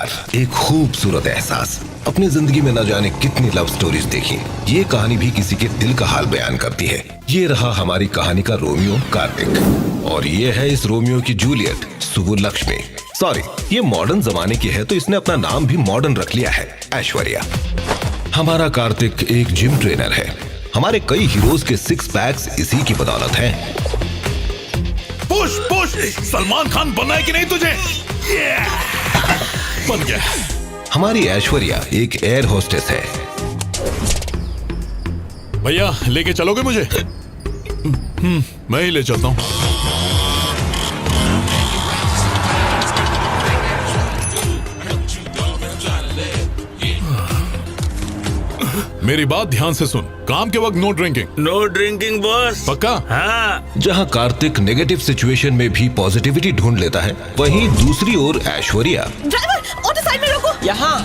प्यार, एक खूबसूरत एहसास। अपनी जिंदगी में न जाने कितनी लव स्टोरीज देखी, ये कहानी भी किसी के दिल का हाल बयान करती है। ये रहा हमारी कहानी का रोमियो कार्तिक, और ये है इस रोमियो की जूलियट सुबुलक्ष्मी। सॉरी, ये मॉडर्न जमाने की है तो इसने अपना नाम भी मॉडर्न रख लिया है, ऐश्वर्या। हमारा कार्तिक एक जिम ट्रेनर है। हमारे कई हीरोज के सिक्स पैक्स इसी की बदौलत हैं। पुश पुश, सलमान खान बनना है कि नहीं तुझे? बन गया। हमारी ऐश्वर्या एक एयर होस्टेस है। भैया लेके चलोगे मुझे? मैं ही ले चलता हूँ। मेरी बात ध्यान से सुन, काम के वक्त no drinking. No drinking boss. पक्का? हाँ। जहां कार्तिक नेगेटिव सिचुएशन में भी पॉजिटिविटी ढूंढ लेता है, वहीं दूसरी ओर ऐश्वर्या। ड्राइवर, ऑटो साइड में रोको। यहाँ।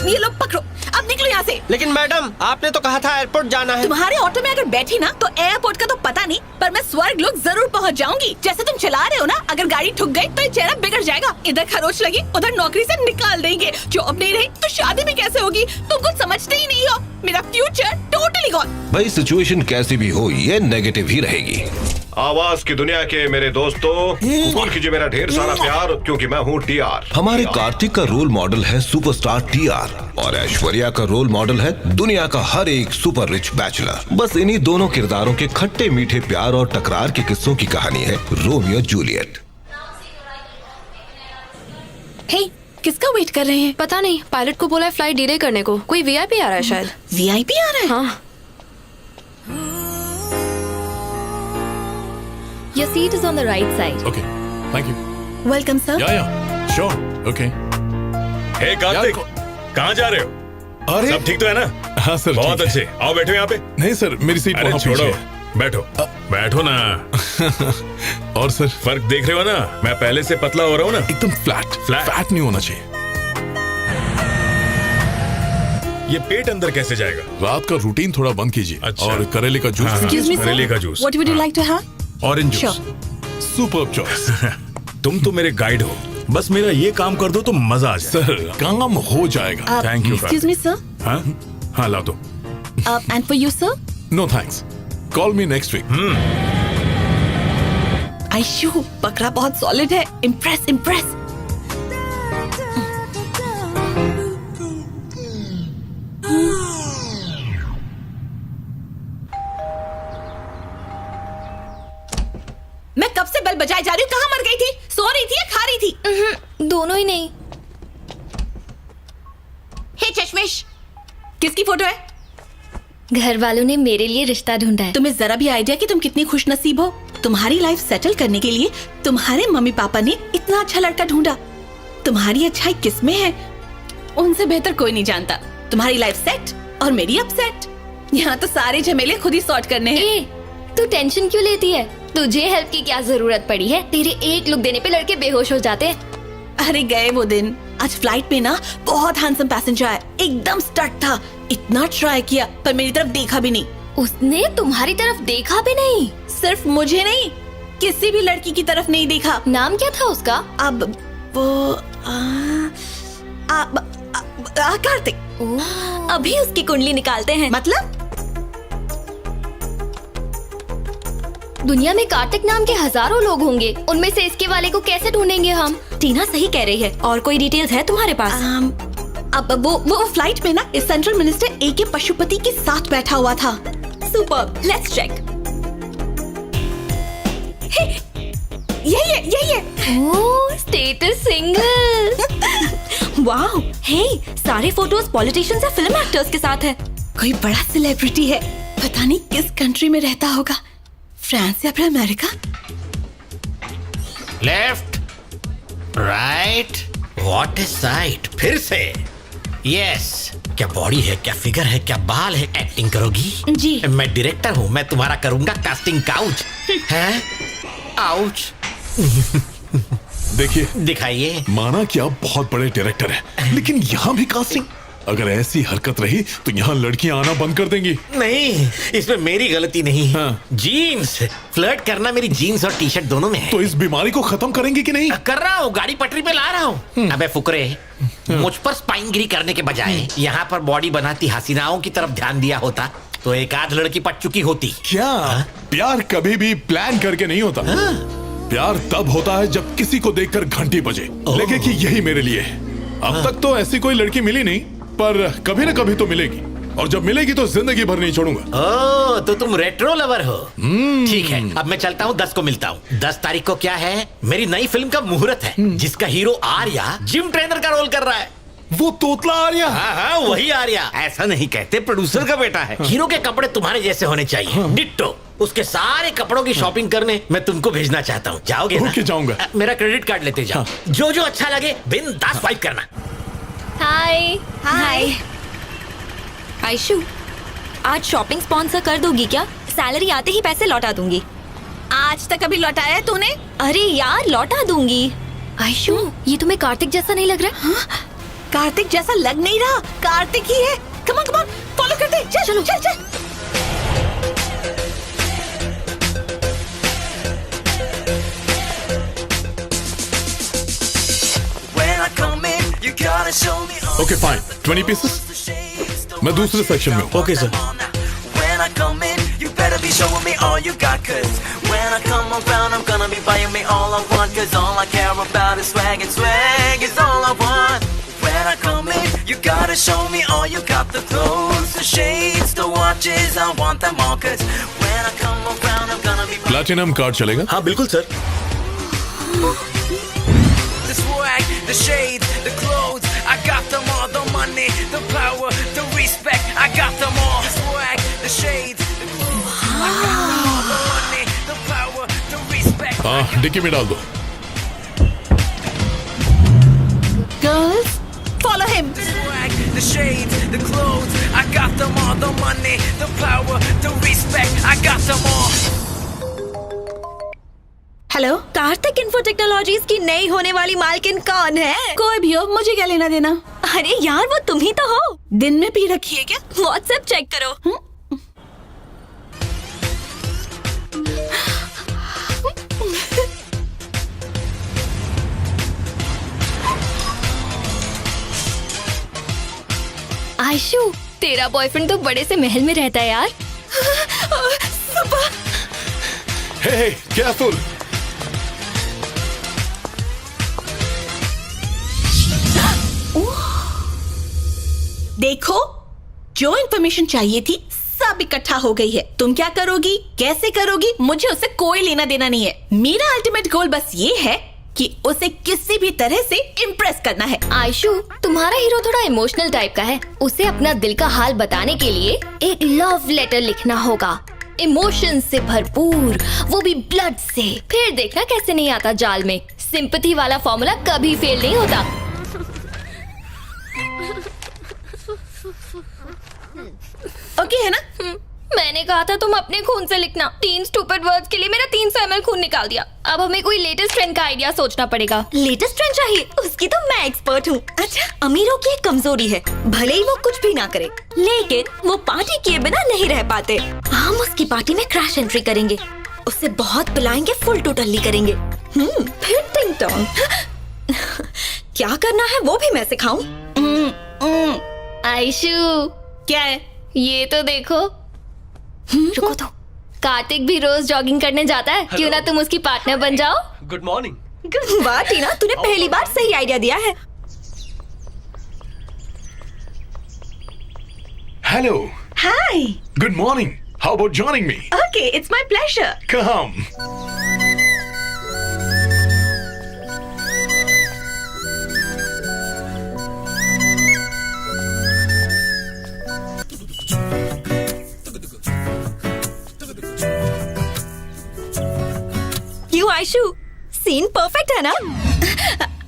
ये लोग पकड़ो, अब निकलो यहाँ से। लेकिन मैडम, आपने तो कहा था एयरपोर्ट जाना है। तुम्हारे ऑटो में अगर बैठी ना तो एयरपोर्ट का तो पता नहीं, पर मैं स्वर्ग लोक जरूर पहुँच जाऊंगी। जैसे तुम चला रहे हो ना, अगर गाड़ी ठुक गई तो ये चेहरा बिगड़ जाएगा। इधर खरोच लगी, उधर नौकरी से निकाल देंगे। जॉब नहीं रही तो शादी भी कैसे होगी? तुम कुछ समझते ही नहीं हो। मेरा फ्यूचर टोटली गॉन। भाई सिचुएशन कैसी भी हो, ये नेगेटिव ही रहेगी। आवाज की दुनिया के मेरे दोस्तों, कबूल कीजिए मेरा ढेर सारा प्यार, क्योंकि मैं हूँ टीआर। हमारे कार्तिक का रोल मॉडल है सुपरस्टार टीआर, और ऐश्वर्या का रोल मॉडल है दुनिया का हर एक सुपर रिच बैचलर। बस इन्हीं दोनों किरदारों के खट्टे मीठे प्यार और टकरार के किस्सों की कहानी है रोमियो जूलियट। हे, किसका वेट कर रहे हैं? पता नहीं, पायलट को बोला है फ्लाइट डिले करने को। कोई वीआईपी आ रहा है शायद। वीआईपी आ रहा है? हाँ। Your seat is on the right side. Okay, thank you. Welcome sir. या श्योर, ओके। हे कार्तिक, कहाँ जा रहे हो? अरे सब ठीक तो है ना? हाँ सर, बहुत ठीक है। अच्छे। आओ बैठो यहाँ पे। नहीं सर, मेरी सीट अरे वहाँ छोड़ो, पीछे है। बैठो। बैठो ना। और सर, फर्क देख रहे हो ना? मैं पहले से पतला हो रहा हूँ ना। एकदम फ्लैट फैट नहीं होना चाहिए। ये पेट अंदर कैसे जाएगा? रात का रूटीन थोड़ा बंद कीजिए। अच्छा। और करेले का जूस। Excuse me, sir. करेले का juice. What would you like to have? Orange juice. Superb choice. तुम तो मेरे गाइड हो, बस मेरा ये काम कर दो तो मजा आ जाए। सर, काम हो जाएगा। Thank you, Excuse me, sir. हाँ हाँ, ला दो। And for you, sir? No thanks, call me next week. Ayshu, बकरा बहुत सॉलिड है। Impress impress. मैं कब से बेल बजाए जा रही हूँ, कहाँ मर गई थी? सो रही थी या खा रही थी? दोनों ही नहीं। हे चश्मिश, किसकी फोटो है? घर वालों ने मेरे लिए रिश्ता ढूंढा है। तुम्हें जरा भी आइडिया कि तुम कितनी खुश नसीब हो? तुम्हारी लाइफ सेटल करने के लिए तुम्हारे मम्मी पापा ने इतना अच्छा लड़का ढूंढा। तुम्हारी अच्छाई किसमें है, उनसे बेहतर कोई नहीं जानता। तुम्हारी लाइफ सेट और मेरी अपसेट। यहाँ तो सारे झमेले खुद ही सॉर्ट करने हैं। ए, तू टेंशन क्यों लेती है? तुझे हेल्प की क्या जरूरत पड़ी है? तेरे एक लुक देने पे लड़के बेहोश हो जाते हैं। अरे गए वो दिन। आज फ्लाइट में ना बहुत हैंडसम पैसेंजर आया, एकदम स्टड था। इतना ट्राई किया पर मेरी तरफ देखा भी नहीं। उसने तुम्हारी तरफ देखा भी नहीं? सिर्फ मुझे नहीं, किसी भी लड़की की तरफ नहीं देखा। नाम क्या था उसका? अब वो कार्तिक। अभी उसकी कुंडली निकालते हैं। मतलब दुनिया में कार्तिक नाम के हजारों लोग होंगे, उनमें से इसके वाले को कैसे ढूंढेंगे हम? टीना सही कह रही है। और कोई डिटेल्स है तुम्हारे पास? अब वो फ्लाइट में ना इस सेंट्रल मिनिस्टर ए.के. पशुपति के साथ बैठा हुआ था। Super, let's check. यही है। Oh, status single. Wow, hey, सारे फोटोज पॉलिटिशियंस या फिल्म एक्टर्स के साथ है। कोई बड़ा सेलिब्रिटी है, पता नहीं किस कंट्री में रहता होगा, फ्रांस या फिर America. Left, right, what is site? फिर से यस। क्या बॉडी है, क्या फिगर है, क्या बाल है। एक्टिंग करोगी? जी। मैं डायरेक्टर हूँ, मैं तुम्हारा करूंगा कास्टिंग काउच। है आउच। देखिए, दिखाइए। माना कि आप बहुत बड़े डायरेक्टर हैं, लेकिन यहाँ भी कास्टिंग। अगर ऐसी हरकत रही तो यहाँ लड़कियां आना बंद कर देंगी। नहीं, इसमें मेरी गलती नहीं। हाँ। जीन्स फ्लर्ट करना मेरी जीन्स और टी शर्ट दोनों में है। तो इस बीमारी को खत्म करेंगे कि नहीं? कर रहा हूँ, गाड़ी पटरी पे ला रहा हूँ। अबे फुकरे, मुझ पर स्पाइनगिरी करने के बजाय यहाँ पर बॉडी बनाती हसीनाओं की तरफ ध्यान दिया होता तो एक आध लड़की पट चुकी होती। क्या प्यार कभी भी प्लान करके नहीं होता। प्यार तब होता है जब किसी को देखकर घंटी बजे, लगे कि यही मेरे लिए है। अब तक तो ऐसी कोई लड़की मिली नहीं, पर कभी ना कभी तो मिलेगी, और जब मिलेगी तो जिंदगी भर नहीं छोड़ूंगा। ओह, तो तुम रेट्रो लवर हो। ठीक है, अब मैं चलता हूँ, 10 को मिलता हूँ। 10 तारीख को क्या है? मेरी नई फिल्म का मुहूर्त है, जिसका हीरो आर्या जिम ट्रेनर का रोल कर रहा है। वो तोतला आर्या? हाँ, वही आर्या। ऐसा नहीं कहते, प्रोड्यूसर का बेटा है। हीरो के कपड़े तुम्हारे जैसे होने चाहिए, डिट्टो। उसके सारे कपड़ों की शॉपिंग करने मैं तुमको भेजना चाहता हूँ। जाओगे ना? ओके, जाऊंगा। मेरा क्रेडिट कार्ड लेते जाओ। जो जो अच्छा लगे बिंदास स्वाइप करना। हाय हाय। आयशु, आज शॉपिंग स्पॉन्सर कर दोगी क्या? सैलरी आते ही पैसे लौटा दूंगी। आज तक अभी लौटाया है तूने? अरे यार, लौटा दूंगी। आयशु, ये तुम्हें कार्तिक जैसा नहीं लग रहा? हाँ? कार्तिक जैसा लग नहीं रहा, कार्तिक ही है। कम ऑन फॉलो करते, चल चलो चल चल। Okay fine, 20 pieces. मैं दूसरे सेक्शन में हूँ। Okay sir. When I come in, you better be showing me all you got. Cause when I come around, I'm gonna be buying me all I want. Cause all I care about is swag, and swag is all I want. When I come in, you gotta show me all you got. The clothes, the shades, the watches, I want them all. Cause when I come around, I'm gonna be platinum card चलेगा? हाँ बिल्कुल sir. the swag, the shades, the clothes, I got them all. The money, the power, the respect, I got them all. The swag, the shades, the clothes, I got them all. The money, the power, the respect. हाँ, dicky में डाल दो। Girls follow him. The swag, the shades, the clothes, I got them all. The money, the power, the respect, I got them all. Hello, Kartik info technologies की नई होने वाली मालकिन कौन है? कोई भी हो, मुझे क्या लेना देना। अरे यार, वो तुम ही तो हो। दिन में पी रखी है क्या? व्हाट्सएप चेक करो। आयशु, तेरा बॉयफ्रेंड तो बड़े से महल में रहता है यार। हे, केयरफुल। देखो, जो इन्फॉर्मेशन चाहिए थी सब इकट्ठा हो गई है। तुम क्या करोगी, कैसे करोगी, मुझे उससे कोई लेना देना नहीं है। मेरा अल्टीमेट गोल बस ये है कि उसे किसी भी तरह से इम्प्रेस करना है। आयशु, तुम्हारा हीरो थोड़ा इमोशनल टाइप का है। उसे अपना दिल का हाल बताने के लिए एक लव लेटर लिखना होगा, इमोशन से भरपूर, वो भी ब्लड से। फिर देखना कैसे नहीं आता जाल में। सिंपैथी वाला फॉर्मूला कभी फेल नहीं होता। ओके है ना? मैंने कहा था तुम अपने खून से लिखना। 3 स्टूपिड वर्ड्स के लिए मेरा 300 ml खून निकाल दिया। अब हमें कोई लेटेस्ट ट्रेंड का आइडिया सोचना पड़ेगा। लेटेस्ट ट्रेंड चाहिए? उसकी तो मैं एक्सपर्ट हूँ। अच्छा, अमीरों की एक कमजोरी है, भले ही वो कुछ भी ना करे, लेकिन वो पार्टी किए बिना नहीं रह पाते। हम उसकी पार्टी में क्रैश एंट्री करेंगे, उससे बहुत पिलाएंगे, फुल टोटली करेंगे। फिर टिंग टोंग। क्या करना है वो भी मैं सिखाऊं। आयशु, क्या है? ये तो देखो। रुको तो, कार्तिक भी रोज जॉगिंग करने जाता है। क्यों ना तुम उसकी पार्टनर बन जाओ? Good morning. वाह टीना, तूने पहली बार सही आइडिया दिया है। Hello. Hi. Good morning. How about joining me? Okay, it's my pleasure. Come. क्यों आयशु, सीन परफेक्ट है ना?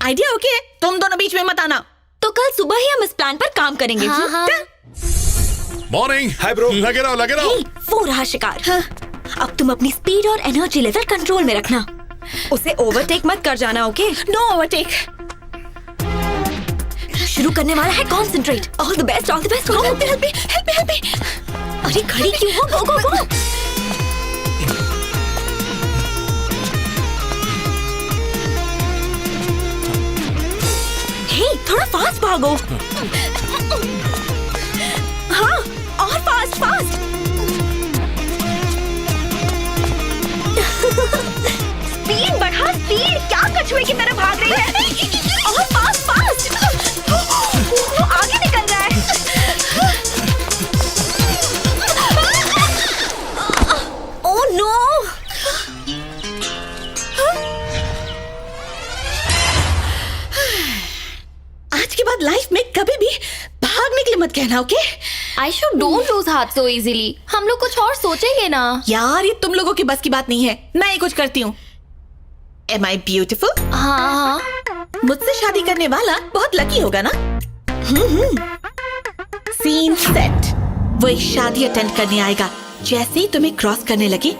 आइडिया ओके है, तुम दोनों बीच में मत आना। तो कल सुबह ही हम इस प्लान पर काम करेंगे। हाँ, हाँ। मॉर्निंग। Hi bro. लगे रहो, लगे रहो। हे, वो रहा शिकार। अब तुम अपनी स्पीड और एनर्जी लेवल कंट्रोल में रखना। उसे ओवरटेक मत कर जाना, ओके? No overtake. शुरू करने वाला है, concentrate. All the best, all the best. Help me. अरे खड़ी क्यों हो? गो गो गो। हे, थोड़ा फास्ट भागो। हाँ, और फास्ट फास्ट। स्पीड बढ़ा, स्पीड। क्या कछुए की तरह भाग रही है? और फास्ट फास्ट। वो आगे निकल रहा है। Oh no. आज के बाद लाइफ में कभी भी भागने के लिए मत कहना, okay? Aishu, don't lose heart so easily. हम लोग कुछ और सोचेंगे ना। यार, ये तुम लोगों की बस की बात नहीं है। मैं ही कुछ करती हूँ। Am I beautiful? हाँ, मुझसे शादी करने वाला बहुत लकी होगा ना? Scene set. वो एक शादी अटेंड करने आएगा। जैसे ही तुम्हें क्रॉस करने लगे,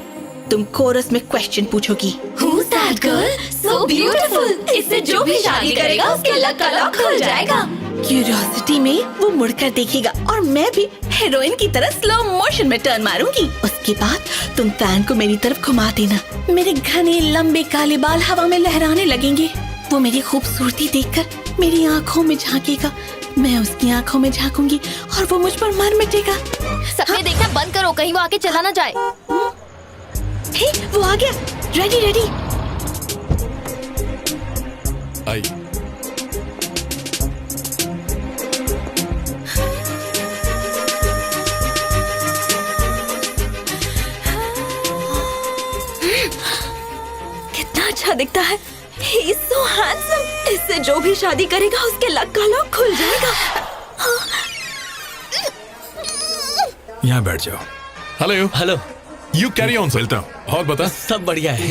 तुम कोरस में question पूछोगी। Who's that girl? So beautiful. इससे जो भी शादी करेगा उसके लक का लॉक खुल जाएगा। क्यूरियोसिटी में वो मुड़कर देखेगा और मैं भी हीरोइन की तरह स्लो मोशन में टर्न मारूंगी। उसके बाद तुम फैन को मेरी तरफ घुमा देना। मेरे घने लंबे काले बाल हवा में लहराने लगेंगे। वो मेरी खूबसूरती देखकर मेरी आँखों में झांकेगा। मैं उसकी आँखों में झांकूंगी और वो मुझ पर मर मिटेगा। सपने देखना बंद करो, कहीं वो आके चला ना जाए। हे, वो आ गया। Ready ready. आई। कितना अच्छा दिखता है। He is so handsome. इससे जो भी शादी करेगा उसके लक का लॉक खुल जाएगा। यहाँ बैठ जाओ। Hello hello. You carry on. चलता हूँ। और बता। सब बढ़िया है।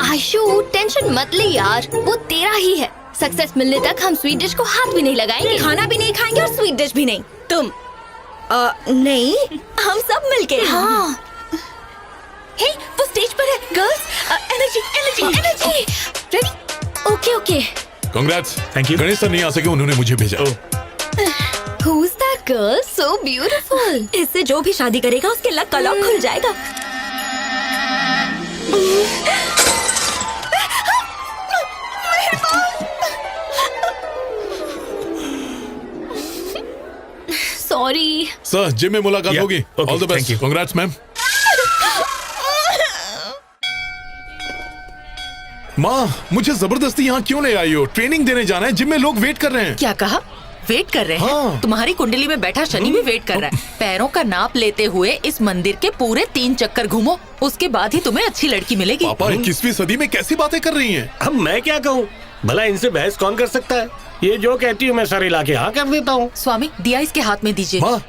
आयशु, टेंशन मत ले यार, वो तेरा ही है। सक्सेस मिलने तक हम स्वीट डिश को हाथ भी नहीं लगाएंगे, खाना भी नहीं खाएंगे और स्वीट डिश भी नहीं। तुम नहीं, हम सब मिलके। हाँ। हे, वो स्टेज पर है। Girls, energy energy energy. Ready? Okay okay. Congrats. Thank you. Ganesh sir नहीं आ सके, उन्होंने मुझे भेजा। Who's that girl? So beautiful. इससे जो भी शादी करेगा उसके लक का लॉक खुल जाएगा। सॉरी। सर, जिम में मुलाकात Yeah. होगी। Okay, all the thank best. you. Congrats ma'am. माँ, मुझे जबरदस्ती यहाँ क्यों ले आई हो? ट्रेनिंग देने जाना है, जिम में लोग वेट कर रहे हैं। क्या कहा? वेट कर रहे हैं? हाँ। तुम्हारी कुंडली में बैठा शनि भी वेट कर रहा है। पैरों का नाप लेते हुए इस मंदिर के पूरे 3 चक्कर घूमो, उसके बाद ही तुम्हें अच्छी लड़की मिलेगी। पापा 21वीं सदी में कैसी बातें कर रही हैं? अब मैं क्या कहूँ? भला इनसे बहस कौन कर सकता है? ये जो कहती हूँ मैं सारे इलाके हाँ कर देता हूँ। स्वामी, दिया इसके हाथ में दीजिए। माँ,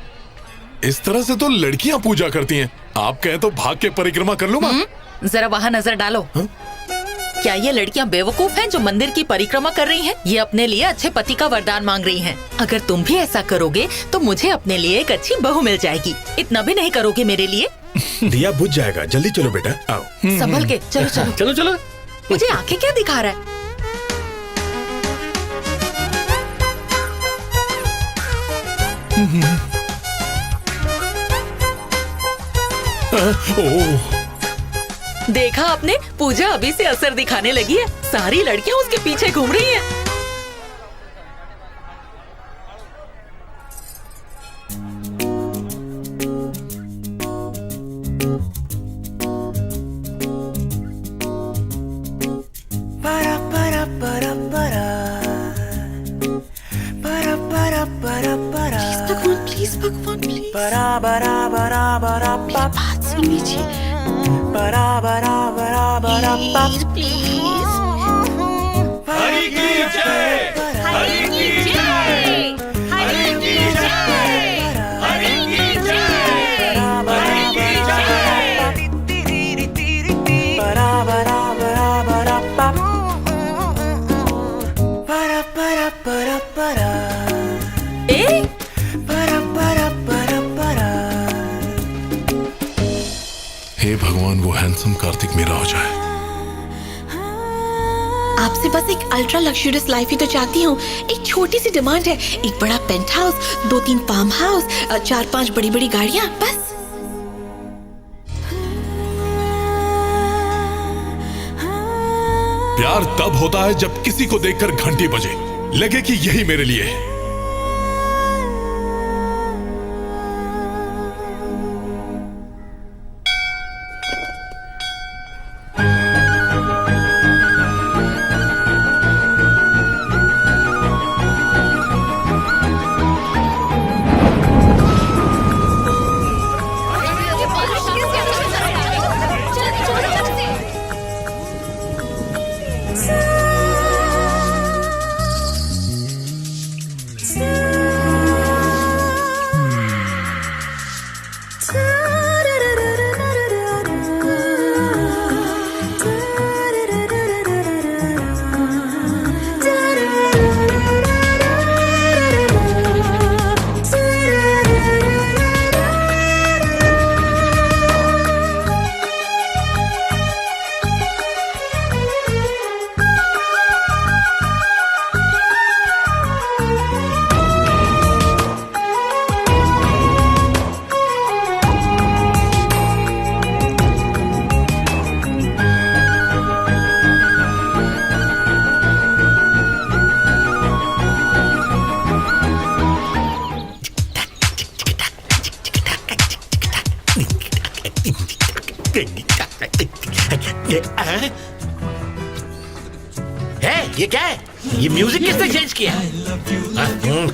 इस तरह से तो लड़कियाँ पूजा करती हैं। आप कहें तो भाग के परिक्रमा कर लूँ माँ? जरा वहाँ नजर डालो। क्या ये लड़कियाँ बेवकूफ हैं जो मंदिर की परिक्रमा कर रही हैं? ये अपने लिए अच्छे पति का वरदान मांग रही हैं। अगर तुम भी ऐसा करोगे तो मुझे अपने लिए एक अच्छी बहू मिल जाएगी। इतना भी नहीं करोगे मेरे लिए? दिया बुझ जाएगा। जल्दी चलो बेटा, आओ। संभल के चलो चलो। चलो चलो। मुझे आंखें क्या दिखा रहा है? ओह, देखा आपने, पूजा अभी से असर दिखाने लगी है। सारी लड़कियां उसके पीछे घूम रही हैं। प्लीज भगवान, प्लीज। बात सुन लीजिए। Please please. हरि की जय, हरि की जय, हरि की जय, हरि की जय, हरि की हे भगवान, वो हैंडसम कार्तिक मेरा हो जाए। आपसे बस एक अल्ट्रा लग्जरियस लाइफ ही तो चाहती हूँ। एक छोटी सी डिमांड है, एक बड़ा पेंट हाउस, 2-3 फार्म हाउस, 4-5 बड़ी बड़ी गाड़ियाँ, बस। प्यार तब होता है जब किसी को देखकर घंटी बजे, लगे कि यही मेरे लिए है। ये क्या है? ये म्यूजिक किसने चेंज किया?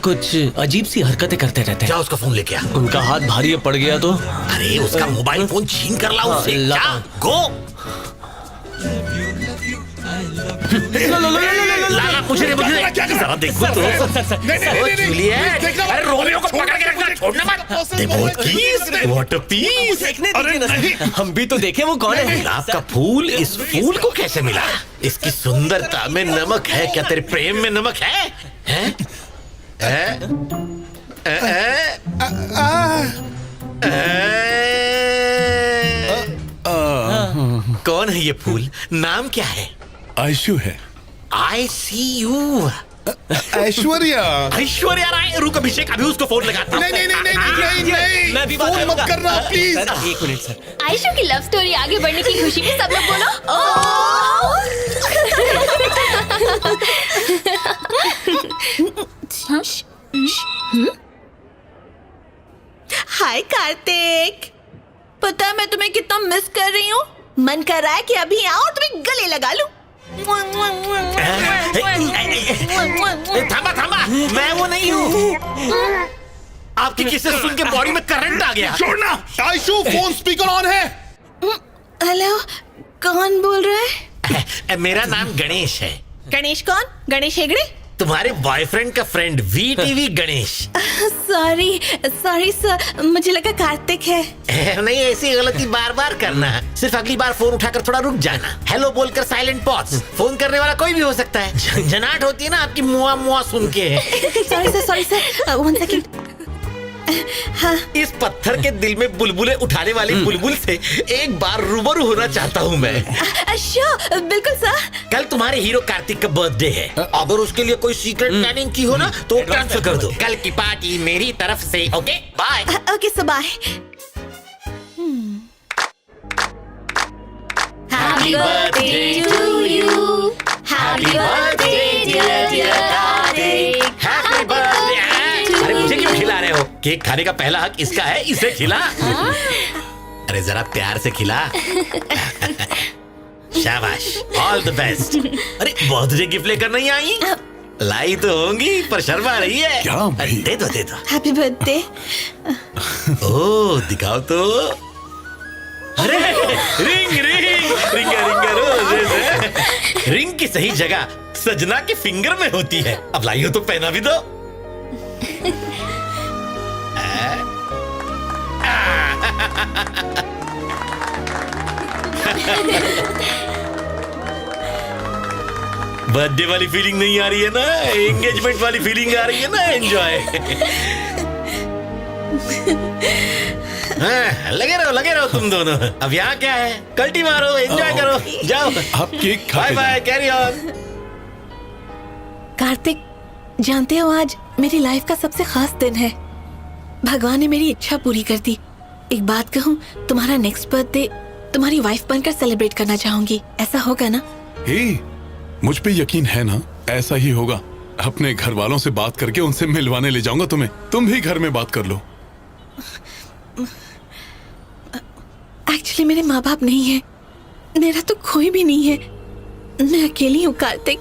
कुछ अजीब सी हरकतें करते रहते हैं। जा उसका फोन लेके आ। उनका हाथ भारी पड़ गया तो? अरे उसका मोबाइल फोन छीन कर लाओ उससे। जा, गो। लाला मुझे जरा देखो तो। जूलियट, अरे रोमियो को पकड़ के रखना, छोड़ना मत। What a piece! अरे नहीं, हम भी तो देखें वो कौन है। गुलाब का फूल इस फूल को कैसे मिला? इसकी सुंदरता में नमक है क्या? तेरे प्रेम में नमक है? हैं? कौन है ये फूल? नाम क्या है? आयशु है। ICU। ऐश्वर्या। ऐश्वर्या राय। रुक अभिषेक, अभी उसको फोन लगाता हूँ। नहीं, मैं भी फोन मत करना प्लीज। एक मिनट सर। आयशु की लव स्टोरी आगे बढ़ने की खुशी में सब लोग बोलो हाय कार्तिक, पता है मैं तुम्हें कितना मिस कर रही हूँ। मन कर रहा है कि अभी आओ और तुम्हें गले लगा लूं। थामा, मैं वो नहीं हूँ। आपकी किस्से सुन के बॉडी में करंट आ गया। छोड़ना। आयशु, फोन स्पीकर ऑन है। हेलो, कौन बोल रहा है? मेरा नाम गणेश है। गणेश कौन? गणेश हेगड़े? तुम्हारे बॉयफ्रेंड का friend VTV Ganesh. Sorry sir, मुझे लगा कार्तिक है। नहीं, ऐसी गलती बार बार करना। सिर्फ अगली बार फोन उठाकर थोड़ा रुक जाना। हेलो बोलकर साइलेंट पॉज। फोन करने वाला कोई भी हो सकता है। झंझनाहट होती है ना आपकी मुआ मुआ सुन के। Sorry sir, 1 second. हाँ। इस पत्थर के दिल में बुलबुलें उठाने वाले बुलबुल से एक बार रूबरू होना चाहता हूँ मैं। अच्छा, बिल्कुल सर। कल तुम्हारे हीरो कार्तिक का बर्थडे है। अगर उसके लिए कोई सीक्रेट प्लानिंग की हो ना तो ट्रांसफर कर दो। कल की पार्टी मेरी तरफ से। Okay bye. Okay sir, bye. Happy birthday to you. Happy birthday dear Kartik. Happy birthday. अरे मुझे क्यों खिला रहे हो? केक खाने का पहला हक इसका है, इसे खिला। अरे जरा प्यार से खिला। शाबाश, ऑल द बेस्ट। अरे बर्थडे गिफ्ट लेकर नहीं आई? लाई तो होंगी पर शर्मा रही है। क्या भाई? दे दो। Happy birthday. ओ दिखाओ तो। अरे रिंग रोजेस। रिंग की सही जगह सजना के फिंगर में होती है। अब लाइयो तो पहना भी दो। बर्थडे वाली फीलिंग नहीं आ रही है ना? एंगेजमेंट वाली फीलिंग आ रही है ना? एंजॉय। लगे रहो तुम दोनों। अब यहाँ क्या है? कल्टी मारो, एंजॉय करो, जाओ। आप केक बाय खाते बाय, कैरी ऑन। कार्तिक, जानते हो आज मेरी लाइफ का सबसे खास दिन है। भगवान ने मेरी इच्छा पूरी कर दी। एक बात कहूँ, तुम्हारा नेक्स्ट बर्थडे तुम्हारी वाइफ बनकर सेलिब्रेट करना चाहूंगी। ऐसा होगा ना? हे, मुझ पे यकीन है ना, ऐसा ही होगा। अपने घर वालों से बात करके उनसे मिलवाने ले जाऊंगा तुम्हें। तुम भी घर में बात कर लो। एक्चुअली मेरे माँ बाप नहीं है, मेरा तो कोई भी नहीं है। मैं अकेली हूँ कार्तिक।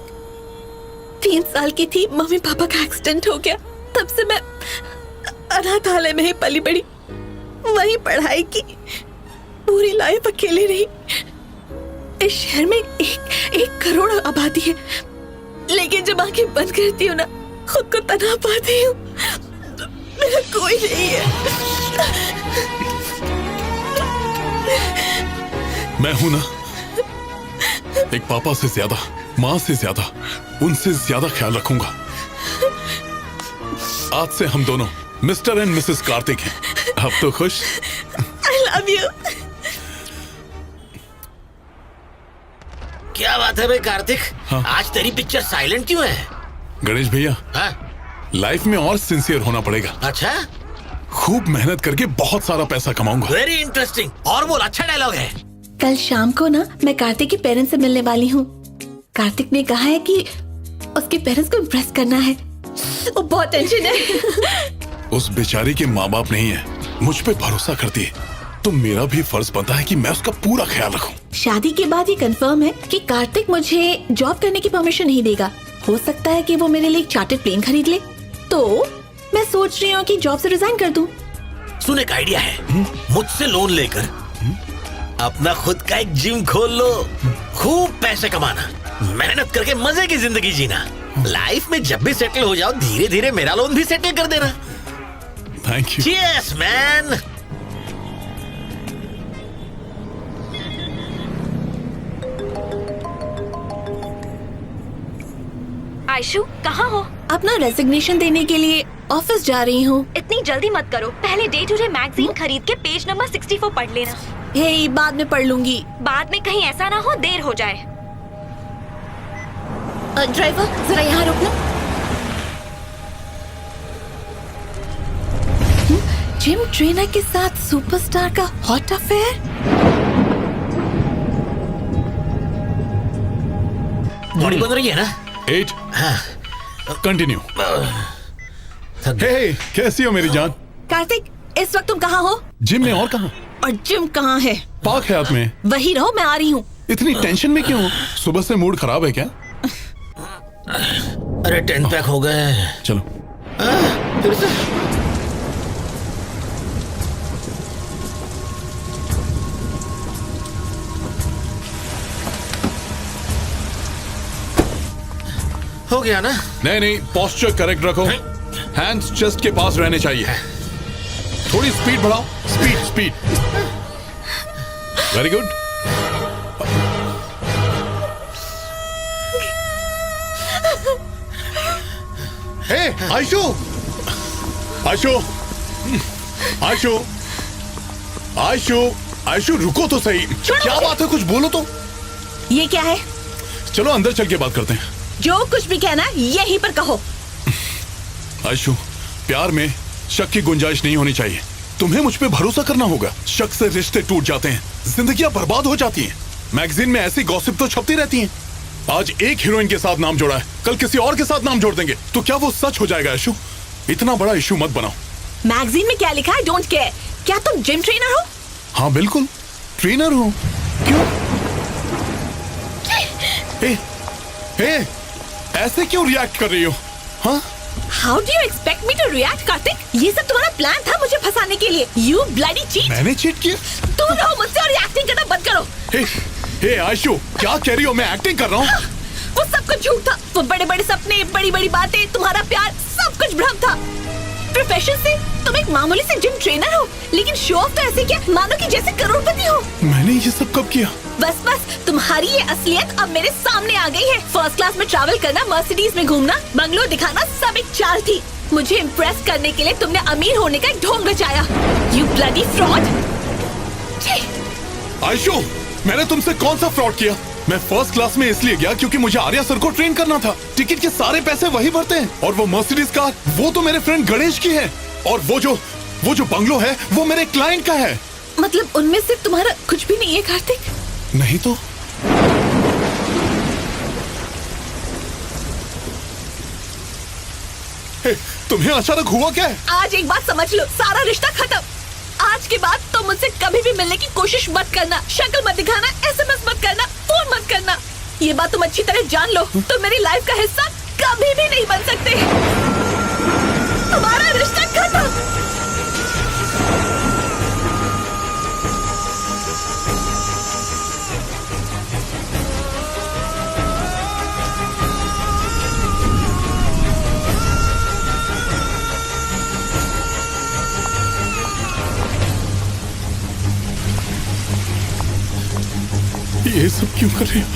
3 साल की थी, मम्मी पापा का एक्सीडेंट हो गया। तब से मैं अनाथालय में ही पली बड़ी, वहीं पढ़ाई की, पूरी लाइफ अकेली रही। इस शहर में 1 करोड़ आबादी है, लेकिन जब आंखें बंद करती हूँ ना, खुद को तना पाती हूँ। मेरा कोई नहीं है। मैं हूं ना, एक पापा से ज्यादा, माँ से ज्यादा, उनसे ज्यादा ख्याल रखूंगा। आज से हम दोनों मिस्टर एंड मिसेस कार्तिक हैं। अब तो खुश? I love you. क्या बात है भाई कार्तिक? हाँ? आज तेरी पिक्चर साइलेंट क्यों है? गणेश भैया, हाँ? लाइफ में और सिंसियर होना पड़ेगा। अच्छा, खूब मेहनत करके बहुत सारा पैसा कमाऊंगा। Very interesting. और बोल, अच्छा डायलॉग है। कल शाम को ना मैं कार्तिक के पेरेंट्स से मिलने वाली हूँ। कार्तिक ने कहा है कि उसके पेरेंट्स को इम्प्रेस करना है। वो बहुत टेंशन है। उस बेचारी के माँ बाप नहीं है, मुझ पे भरोसा करती है, तो मेरा भी फर्ज बनता है कि मैं उसका पूरा ख्याल रखूं। शादी के बाद ये कंफर्म है कि कार्तिक मुझे जॉब करने की परमिशन नहीं देगा। हो सकता है कि वो मेरे लिए एक चार्टर्ड प्लेन खरीद ले। तो मैं सोच रही हूँ कि जॉब से रिजाइन कर दूं। सुन, एक आइडिया है। मुझसे लोन लेकर अपना खुद का एक जिम खोल लो। खूब पैसे कमाना, मेहनत करके मजे की जिंदगी जीना। लाइफ में जब भी सेटल हो जाओ, धीरे धीरे मेरा लोन भी सेटल कर देना। Thank you. Cheers man. Aishu, कहाँ हो? अपना रेजिग्नेशन देने के लिए ऑफिस जा रही हूँ। इतनी जल्दी मत करो, पहले डे टू डे मैगजीन खरीद के पेज नंबर 64 पढ़ लेना। हे, बाद में पढ़ लूंगी। बाद में कहीं ऐसा ना हो देर हो जाए। ड्राइवर, जरा यहाँ रुकना। जिम ट्रेनर के साथ सुपरस्टार का हॉट अफेयर। बॉडी बन रही है ना? 8। हाँ। कंटिन्यू। हे, कैसी हो मेरी जान? कार्तिक, इस वक्त तुम कहाँ हो? जिम में। और कहाँ? और जिम कहाँ है? पार्क है हाथ में। वही रहो, मैं आ रही हूँ। इतनी टेंशन में क्यों? सुबह से मूड खराब है क्या? अरे 10 पैक हो गए। चलो। फिर से? हो गया ना? नहीं, पोस्चर करेक्ट रखो। हैंड्स चेस्ट के पास रहने चाहिए। थोड़ी स्पीड बढ़ाओ। Speed. Very good. Hey, Ayshu, रुको तो सही। क्या बात है? कुछ बोलो तो। ये क्या है? चलो अंदर चल के बात करते हैं। जो कुछ भी कहना यहीं पर कहो। आयशु, प्यार में शक की गुंजाइश नहीं होनी चाहिए। तुम्हें मुझ पे भरोसा करना होगा। शक से रिश्ते टूट जाते हैं, जिंदगियां बर्बाद हो जाती हैं। मैगजीन में ऐसी गॉसिप तो छपती रहती हैं। आज एक हीरोइन के साथ नाम जोड़ा है, कल किसी और के साथ नाम जोड़ देंगे, तो क्या वो सच हो जाएगा? आयशु, इतना बड़ा इशू मत बनाओ। मैगजीन में क्या लिखा है? Don't care. क्या तुम जिम ट्रेनर हो? हाँ बिल्कुल, ट्रेनर हूँ। क्यों? ऐसे क्यों रिएक्ट कर रही हो? हाँ? How do you expect me to react, Kartik? ये सब तुम्हारा प्लान था मुझे फंसाने के लिए। You bloody cheat! मैंने चीट किया? तुम रहो मुझसे और एक्टिंग करना बंद करो। हे आयशु, क्या कह रही हो? मैं एक्टिंग कर रहा हूँ? वो सब कुछ झूठ था। वो बड़े बड़े सपने, बड़ी बड़ी बातें, तुम्हारा प्यार, सब कुछ भ्रम था। प्रोफेशन से तुम एक मामूली से जिम ट्रेनर हो, लेकिन शो ऑफ तो ऐसे किया मानो कि जैसे करोड़पति हो। मैंने ये सब कब किया? बस तुम्हारी ये असलियत अब मेरे सामने आ गई है। फर्स्ट क्लास में ट्रैवल करना, मर्सिडीज में घूमना, बंगलो दिखाना, सब एक चाल थी। मुझे इम्प्रेस करने के लिए तुमने अमीर होने का एक ढोंग रचाया। You bloody fraud! आयशु, मैंने तुमसे कौन सा फ्रॉड किया? मैं फर्स्ट क्लास में इसलिए गया क्योंकि मुझे आर्या सर को ट्रेन करना था। टिकट के सारे पैसे वही भरते हैं। और वो मर्सिडीज कार, वो तो मेरे फ्रेंड गणेश की है। और वो जो बंगलो है वो मेरे क्लाइंट का है। मतलब उनमें से तुम्हारा कुछ भी नहीं है कार्तिक? नहीं तो तुम्हें अचानक हुआ क्या है? आज एक बात समझ लो, सारा रिश्ता खत्म। आज के बाद तो मुझसे कभी भी मिलने की कोशिश मत करना, शक्ल मत दिखाना, एसएमएस मत करना, फोन मत करना। ये बात तुम अच्छी तरह जान लो। तुम मेरी लाइफ का हिस्सा कभी भी नहीं बन सकते। तुम्हारा रिश्ता खत्म। ये सब क्यों कर रही हो?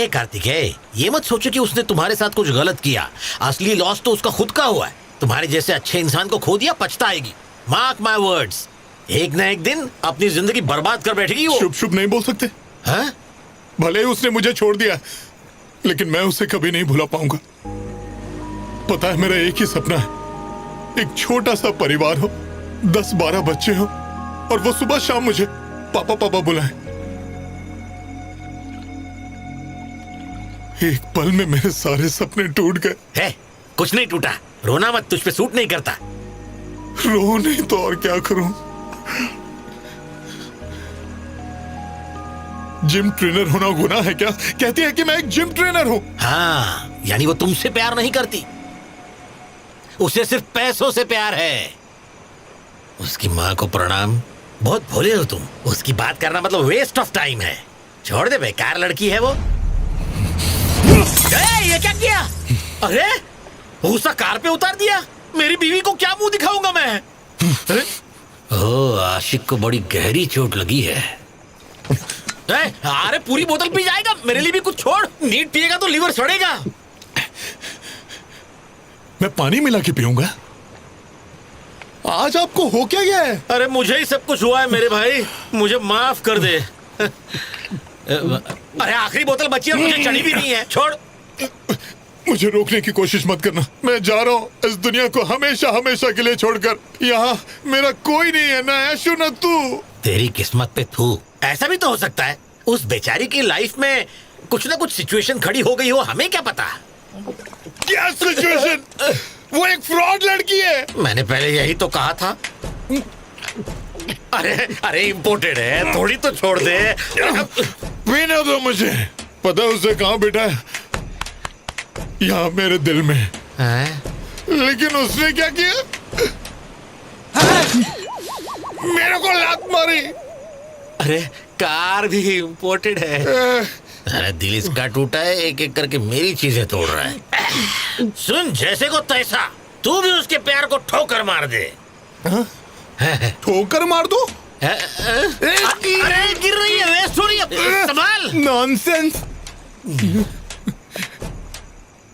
कार्तिकेय, ये मत सोचो कि उसने तुम्हारे साथ कुछ गलत किया। असली लॉस तो उसका खुद का हुआ है। तुम्हारे जैसे अच्छे इंसान को खो दिया, पछताएगी। मार्क माय वर्ड्स, एक ना एक दिन अपनी जिंदगी बर्बाद कर बैठेगी वो। शुभ शुभ नहीं बोल सकते। हाँ? भले ही उसने मुझे छोड़ दिया, लेकिन मैं उसे कभी नहीं भुला पाऊंगा। पता है, मेरा एक ही सपना है, एक छोटा सा परिवार हो, 10-12 बच्चे हो, और वो सुबह शाम मुझे पापा पापा बुलाए। एक पल में मेरे सारे सपने टूट गए। है, कुछ नहीं टूटा, रोना मत, तुझ पे सूट नहीं करता। रो नहीं तो और क्या करूं? जिम ट्रेनर होना गुनाह है क्या? कहती है कि मैं एक जिम ट्रेनर हूं। हाँ, यानी वो तुमसे प्यार नहीं करती, उसे सिर्फ पैसों से प्यार है। उसकी माँ को प्रणाम, बहुत भोले हो तुम। उसकी बात करना मतलब वेस्ट ऑफ टाइम है। छोड़ दे, बेकार लड़की है वो। ये क्या किया? अरे भूसा कार पे उतार दिया। मेरी बीवी को क्या मुंह दिखाऊंगा मैं? ओह, आशिक को बड़ी गहरी चोट लगी है। अरे पूरी बोतल पी जाएगा, मेरे लिए भी कुछ छोड़। नीट पिएगा तो लीवर सड़ेगा। मैं पानी मिला के पीऊंगा। आज आपको हो क्या गया है? अरे मुझे ही सब कुछ हुआ है मेरे भाई, मुझे माफ कर दे। अरे आखिरी बोतल बची है, मुझे चढ़ी भी नहीं है। छोड़। मुझे रोकने की कोशिश मत करना। मैं जा रहा हूँ इस दुनिया को हमेशा हमेशा के लिए छोड़कर। यहाँ मेरा कोई नहीं है, ना ऐशु न तू। तेरी किस्मत पे थू। ऐसा भी तो हो सकता है उस बेचारी की लाइफ में कुछ ना कुछ सिचुएशन खड़ी हो गई हो, हमें क्या पता। क्या सिचुएशन? वो एक फ्रॉड लड़की है। मैंने पहले यही तो कहा था। अरे इम्पोर्टेड है, थोड़ी तो छोड़ दे। पीने दो मुझे। पता है उसे कहाँ बैठा है? यहाँ मेरे दिल में। लेकिन उसने क्या किया? मेरे को लात मारी। अरे कार भी इम्पोर्टेड है। अरे दिल इसका टूटा है, एक एक करके मेरी चीजें तोड़ रहा है। सुन, जैसे को तैसा, तू भी उसके प्यार को ठोकर मार दे। ठोकर मार दो? अरे गिर रही है, वेस्ट हो रही है, संभाल। नॉनसेंस।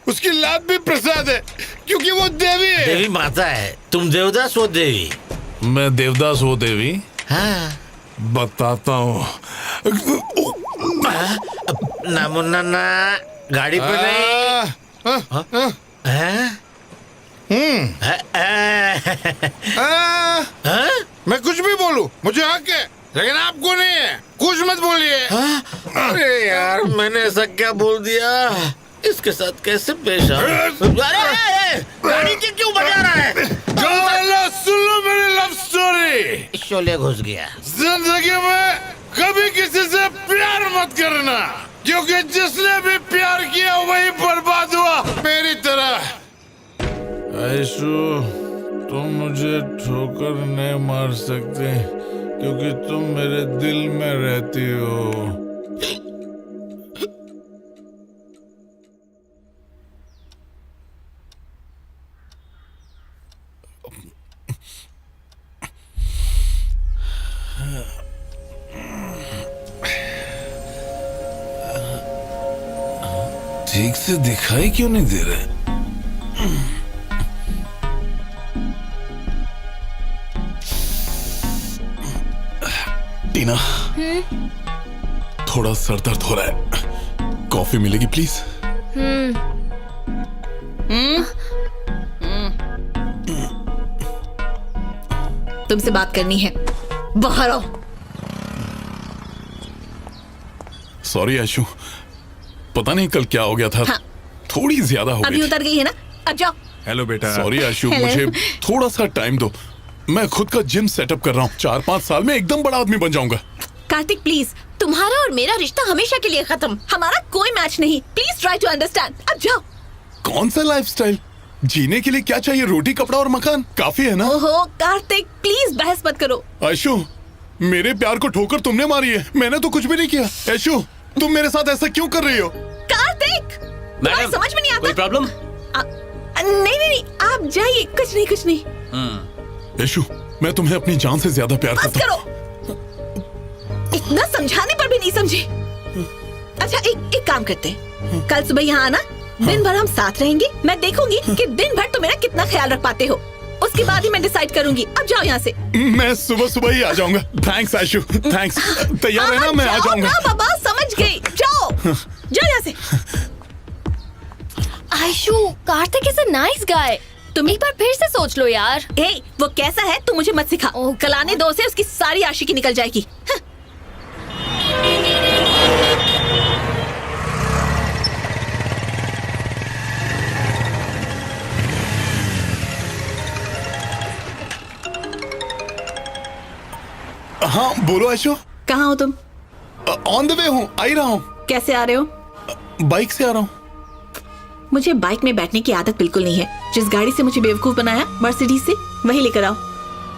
उसकी लात भी प्रसाद है, क्योंकि वो देवी है। देवी माता है, तुम देवदास हो देवी। मैं देवदास हो देवी। हाँ, बताता हूँ। ना मुन्ना ना, गाड़ी पे नहीं। मैं कुछ भी बोलूं, मुझे हक है, लेकिन आपको नहीं है। कुछ मत बोलिए। अरे यार, मैंने ऐसा क्या बोल दिया? इसके साथ कैसे पेश आऊं? अरे गाड़ी क्यों बजा रहा है? सुन लो मेरी लव स्टोरी। शोले घुस गया। जिंदगी में कभी किसी से प्यार मत मत करना, क्योंकि जिसने भी प्यार किया वही बर्बाद हुआ मेरी तरह। ऐशु, तुम मुझे ठोकर नहीं मार सकते क्योंकि तुम मेरे दिल में रहती हो। ठीक से दिखाई क्यों नहीं दे रहे? टीना, थोड़ा सर दर्द हो रहा है, कॉफी मिलेगी प्लीज? तुमसे बात करनी है, बाहर आओ। सॉरी आशु, पता नहीं कल क्या हो गया था। हाँ। थोड़ी ज्यादा हो अभी गई। उतर गई है ना, अब जाओ। हेलो बेटा। सॉरी आशु, Hello. मुझे थोड़ा सा टाइम दो, मैं खुद का जिम सेटअप कर रहा हूँ। 4-5 साल में एकदम बड़ा आदमी बन जाऊंगा। कार्तिक प्लीज, तुम्हारा और मेरा रिश्ता हमेशा के लिए खत्म। हमारा कोई मैच नहीं। Please try to understand. अब जाओ। कौन सा लाइफस्टाइल? जीने के लिए क्या चाहिए? रोटी, कपड़ा और मकान काफी है ना? ओहो कार्तिक, प्लीज बहस मत करो। आशु, मेरे प्यार को ठोकर तुमने मारी है, मैंने तो कुछ भी नहीं किया। आशु, तुम मेरे साथ ऐसा क्यों कर रही हो? कार्तिक, तुम्हें समझ में नहीं आता? कोई प्रॉब्लम? नहीं, आप जाइए। कुछ नहीं। आशु, मैं तुम्हें अपनी जान से ज्यादा प्यार बस करता हूँ। करो, इतना समझाने पर भी नहीं समझे। अच्छा एक काम करते हैं, कल सुबह यहाँ आना। दिन भर हम साथ रहेंगे। मैं देखूंगी कि दिन भर तुम मेरा कितना ख्याल रख पाते हो। उसके बाद ही मैं डिसाइड करूंगी। अब जाओ यहाँ से। मैं सुबह ही आ जाऊंगा। थैंक्स आशु, थैंक्स। तैयार है ना? मैं आ जाऊंगा। बाबा समझ गई। जाओ यहाँ से। Aishu, Kartik is a nice guy. तुम एक बार फिर से सोच लो यार। वो कैसा है तू मुझे मत सिखा। कल आने दो से, उसकी सारी आशिकी निकल जाएगी। हाँ बोलो आशु। कहाँ हो तुम? ऑन द वे हूँ, आ ही रहा हूँ। कैसे आ रहे हो? बाइक से आ रहा हूँ। मुझे बाइक में बैठने की आदत बिल्कुल नहीं है। जिस गाड़ी से मुझे बेवकूफ बनाया मर्सिडीज से, वही लेकर आओ।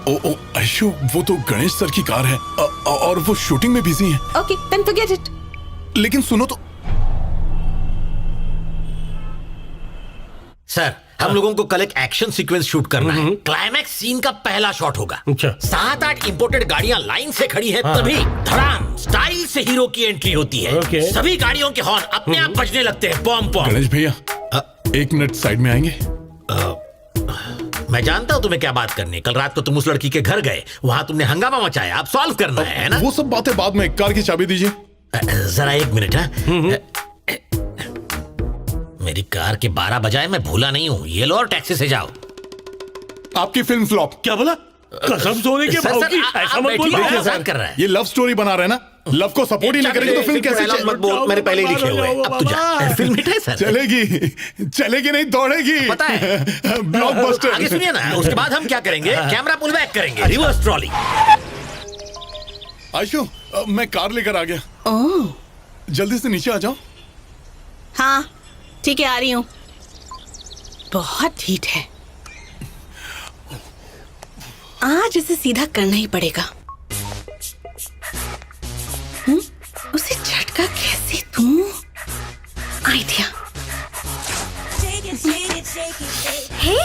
ओ आशु, वो तो गणेश सर की कार है और वो शूटिंग में बिजी है। Okay, then forget it. लेकिन सुनो तो। सर, हम लोगों को कल एक एक्शन सीक्वेंस शूट करना है। क्लाइमैक्स सीन का पहला शॉट होगा। अच्छा। 7-8 इंपोर्टेड गाड़ियां लाइन से खड़ी हैं, तभी धड़ाम स्टाइल से हीरो की एंट्री होती है। ओके। सभी गाड़ियों के हॉर्न अपने आप बजने लगते हैं। पॉम पॉम। गणेश भैया, 1 मिनट साइड में आएंगे? मैं जानता हूँ तुम्हें क्या बात करनी है। कल रात को तुम उस लड़की के घर गए, वहाँ तुमने हंगामा मचाया। अब सॉल्व करना है ना? वो सब बातें बाद में। कार की चाबी दीजिए। जरा 1 मिनट। मेरी कार के 12 बजाए, मैं भूला नहीं हूँ। ये लो और टैक्सी से जाओ। आपकी फिल्म फ्लॉप। क्या बोला? कसम सोने के सर, भाव सर, की। आप ऐसा मत बैठिए, बोलो। देखिए, मजाक कर रहा है। ये लव स्टोरी बना रहे हैं ना? लव को सपोर्ट ही नहीं करेंगे तो फिल्म कैसे डायलॉग मत बोल, मैंने पहले ही लिखे हुए हैं। अब तू जा। फिल्म हिट है सर। चलेगी नहीं, दौड़ेगी। पता है। ब्लॉकबस्टर। आगे सुनिए ना, उसके बाद हम क्या करेंगे? कैमरा पुल बैक करेंगे, रिवर्स ट्रॉली। आयशु, मैं कार लेकर आ गया। ओह, जल्दी से नीचे आ जाओ। हाँ ठीक है, आ रही हूँ। बहुत हीट है, आज इसे सीधा करना ही पड़ेगा। उसे झटका कैसे दूं? आइडिया। हे,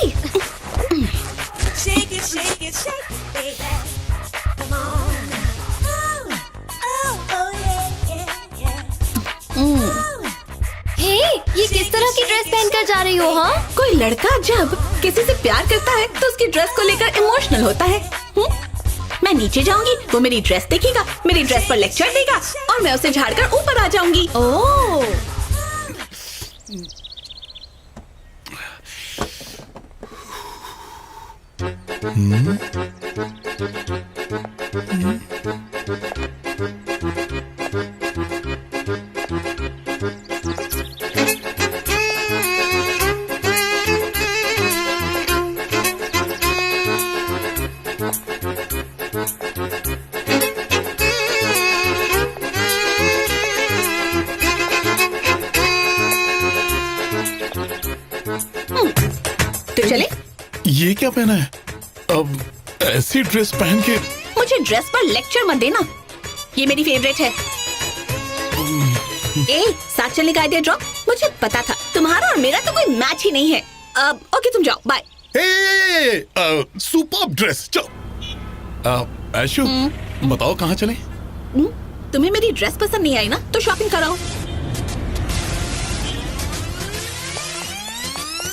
हे, ये किस तरह की ड्रेस पहनकर जा रही हो? हाँ, कोई लड़का जब किसी से प्यार करता है तो उसकी ड्रेस को लेकर इमोशनल होता है। मैं नीचे जाऊंगी, वो मेरी ड्रेस देखेगा, मेरी ड्रेस पर लेक्चर देगा और मैं उसे झाड़कर ऊपर आ जाऊंगी। ओह, ये क्या पहना है? अब ऐसी ड्रेस पहन के मुझे ड्रेस पर लेक्चर मत देना, ये मेरी फेवरेट है। साथ चलने का आइडिया ड्रॉप। मुझे पता था तुम्हारा और मेरा तो कोई मैच ही नहीं है। ओके तुम जाओ, बाय। Superb dress. चलो ऐशु, बताओ कहाँ चले? तुम्हें मेरी ड्रेस पसंद नहीं आई ना, तो शॉपिंग कराओ।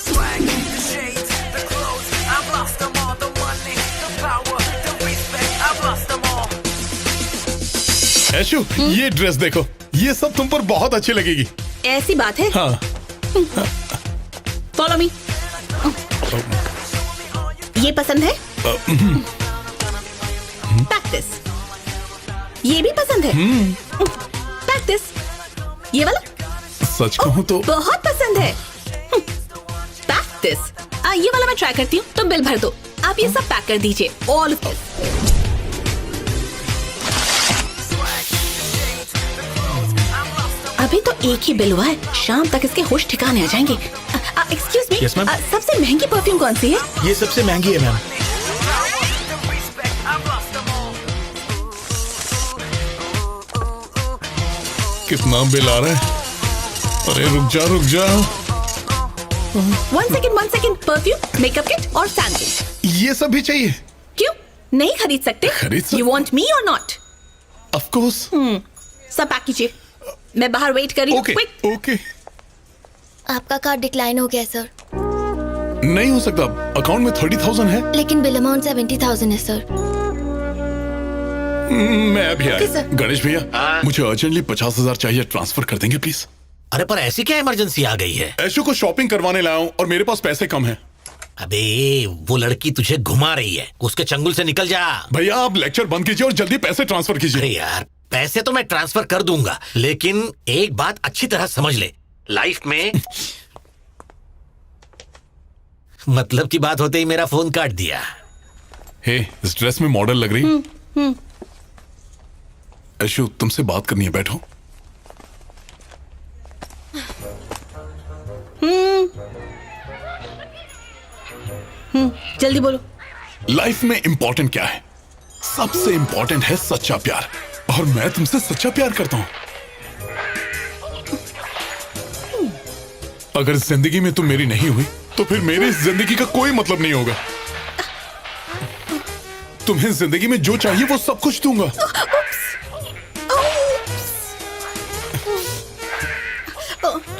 Swag, the shades, the clothes, I've lost them all. The money, the power, the respect, I've lost them all. ऐशु, ये ड्रेस देखो, ये सब तुम पर बहुत अच्छी लगेगी। ऐसी बात है? हाँ। Follow me. ये पसंद है? प्रैक्टिस। ये भी पसंद है? प्रैक्टिस। ये वाला? सच कहूँ तो बहुत पसंद है। प्रैक्टिस। ये वाला मैं ट्राई करती हूँ, तुम बिल भर दो। आप ये सब पैक कर दीजिए, ऑल ऑफ दिस। अभी तो एक ही बिल हुआ है, शाम तक इसके होश ठिकाने आ जाएंगे। Excuse me, Yes, ma'am? सबसे महंगी परफ्यूम कौन सी है? ये सबसे महंगी है मैम। कितना बिल आ रहा है? अरे रुक जा। 1 सेकंड। परफ्यूम, मेकअप किट और सैंडल। ये सब भी चाहिए? क्यों नहीं खरीद सकते? खरीद सकते। यू वांट मी और नॉट? Of course. सब पैक कीजिए, मैं बाहर वेट कर रही हूँ। Okay Quick। ओके। आपका कार्ड डिक्लाइन हो गया सर, नहीं हो सकता, अकाउंट में 30,000 है। लेकिन बिल अमाउंट 70,000 है सर। मैं अभी Okay, आया। sir. गणेश भैया, मुझे अर्जेंटली 50,000 चाहिए, ट्रांसफर कर देंगे प्लीज? अरे पर ऐसी क्या इमरजेंसी आ गई है? ऐशु को शॉपिंग करवाने लाया हूँ और मेरे पास पैसे कम हैं। अबे वो लड़की तुझे घुमा रही है, उसके चंगुल से निकल जा। भैया आप लेक्चर बंद कीजिए और जल्दी पैसे ट्रांसफर अरे कीजिए। यार, पैसे तो मैं ट्रांसफर कर दूंगा, लेकिन एक बात अच्छी तरह समझ ले, लाइफ में मतलब की बात होते ही मेरा फोन काट दिया। हे, इस ड्रेस में मॉडल लग रही। ऐशु तुमसे बात करनी है, बैठो। जल्दी बोलो। लाइफ में इंपॉर्टेंट क्या है? सबसे इंपॉर्टेंट है सच्चा प्यार, और मैं तुमसे सच्चा प्यार करता हूं। अगर जिंदगी में तुम मेरी नहीं हुई तो फिर मेरी जिंदगी का कोई मतलब नहीं होगा। तुम्हें जिंदगी में जो चाहिए वो सब कुछ दूंगा।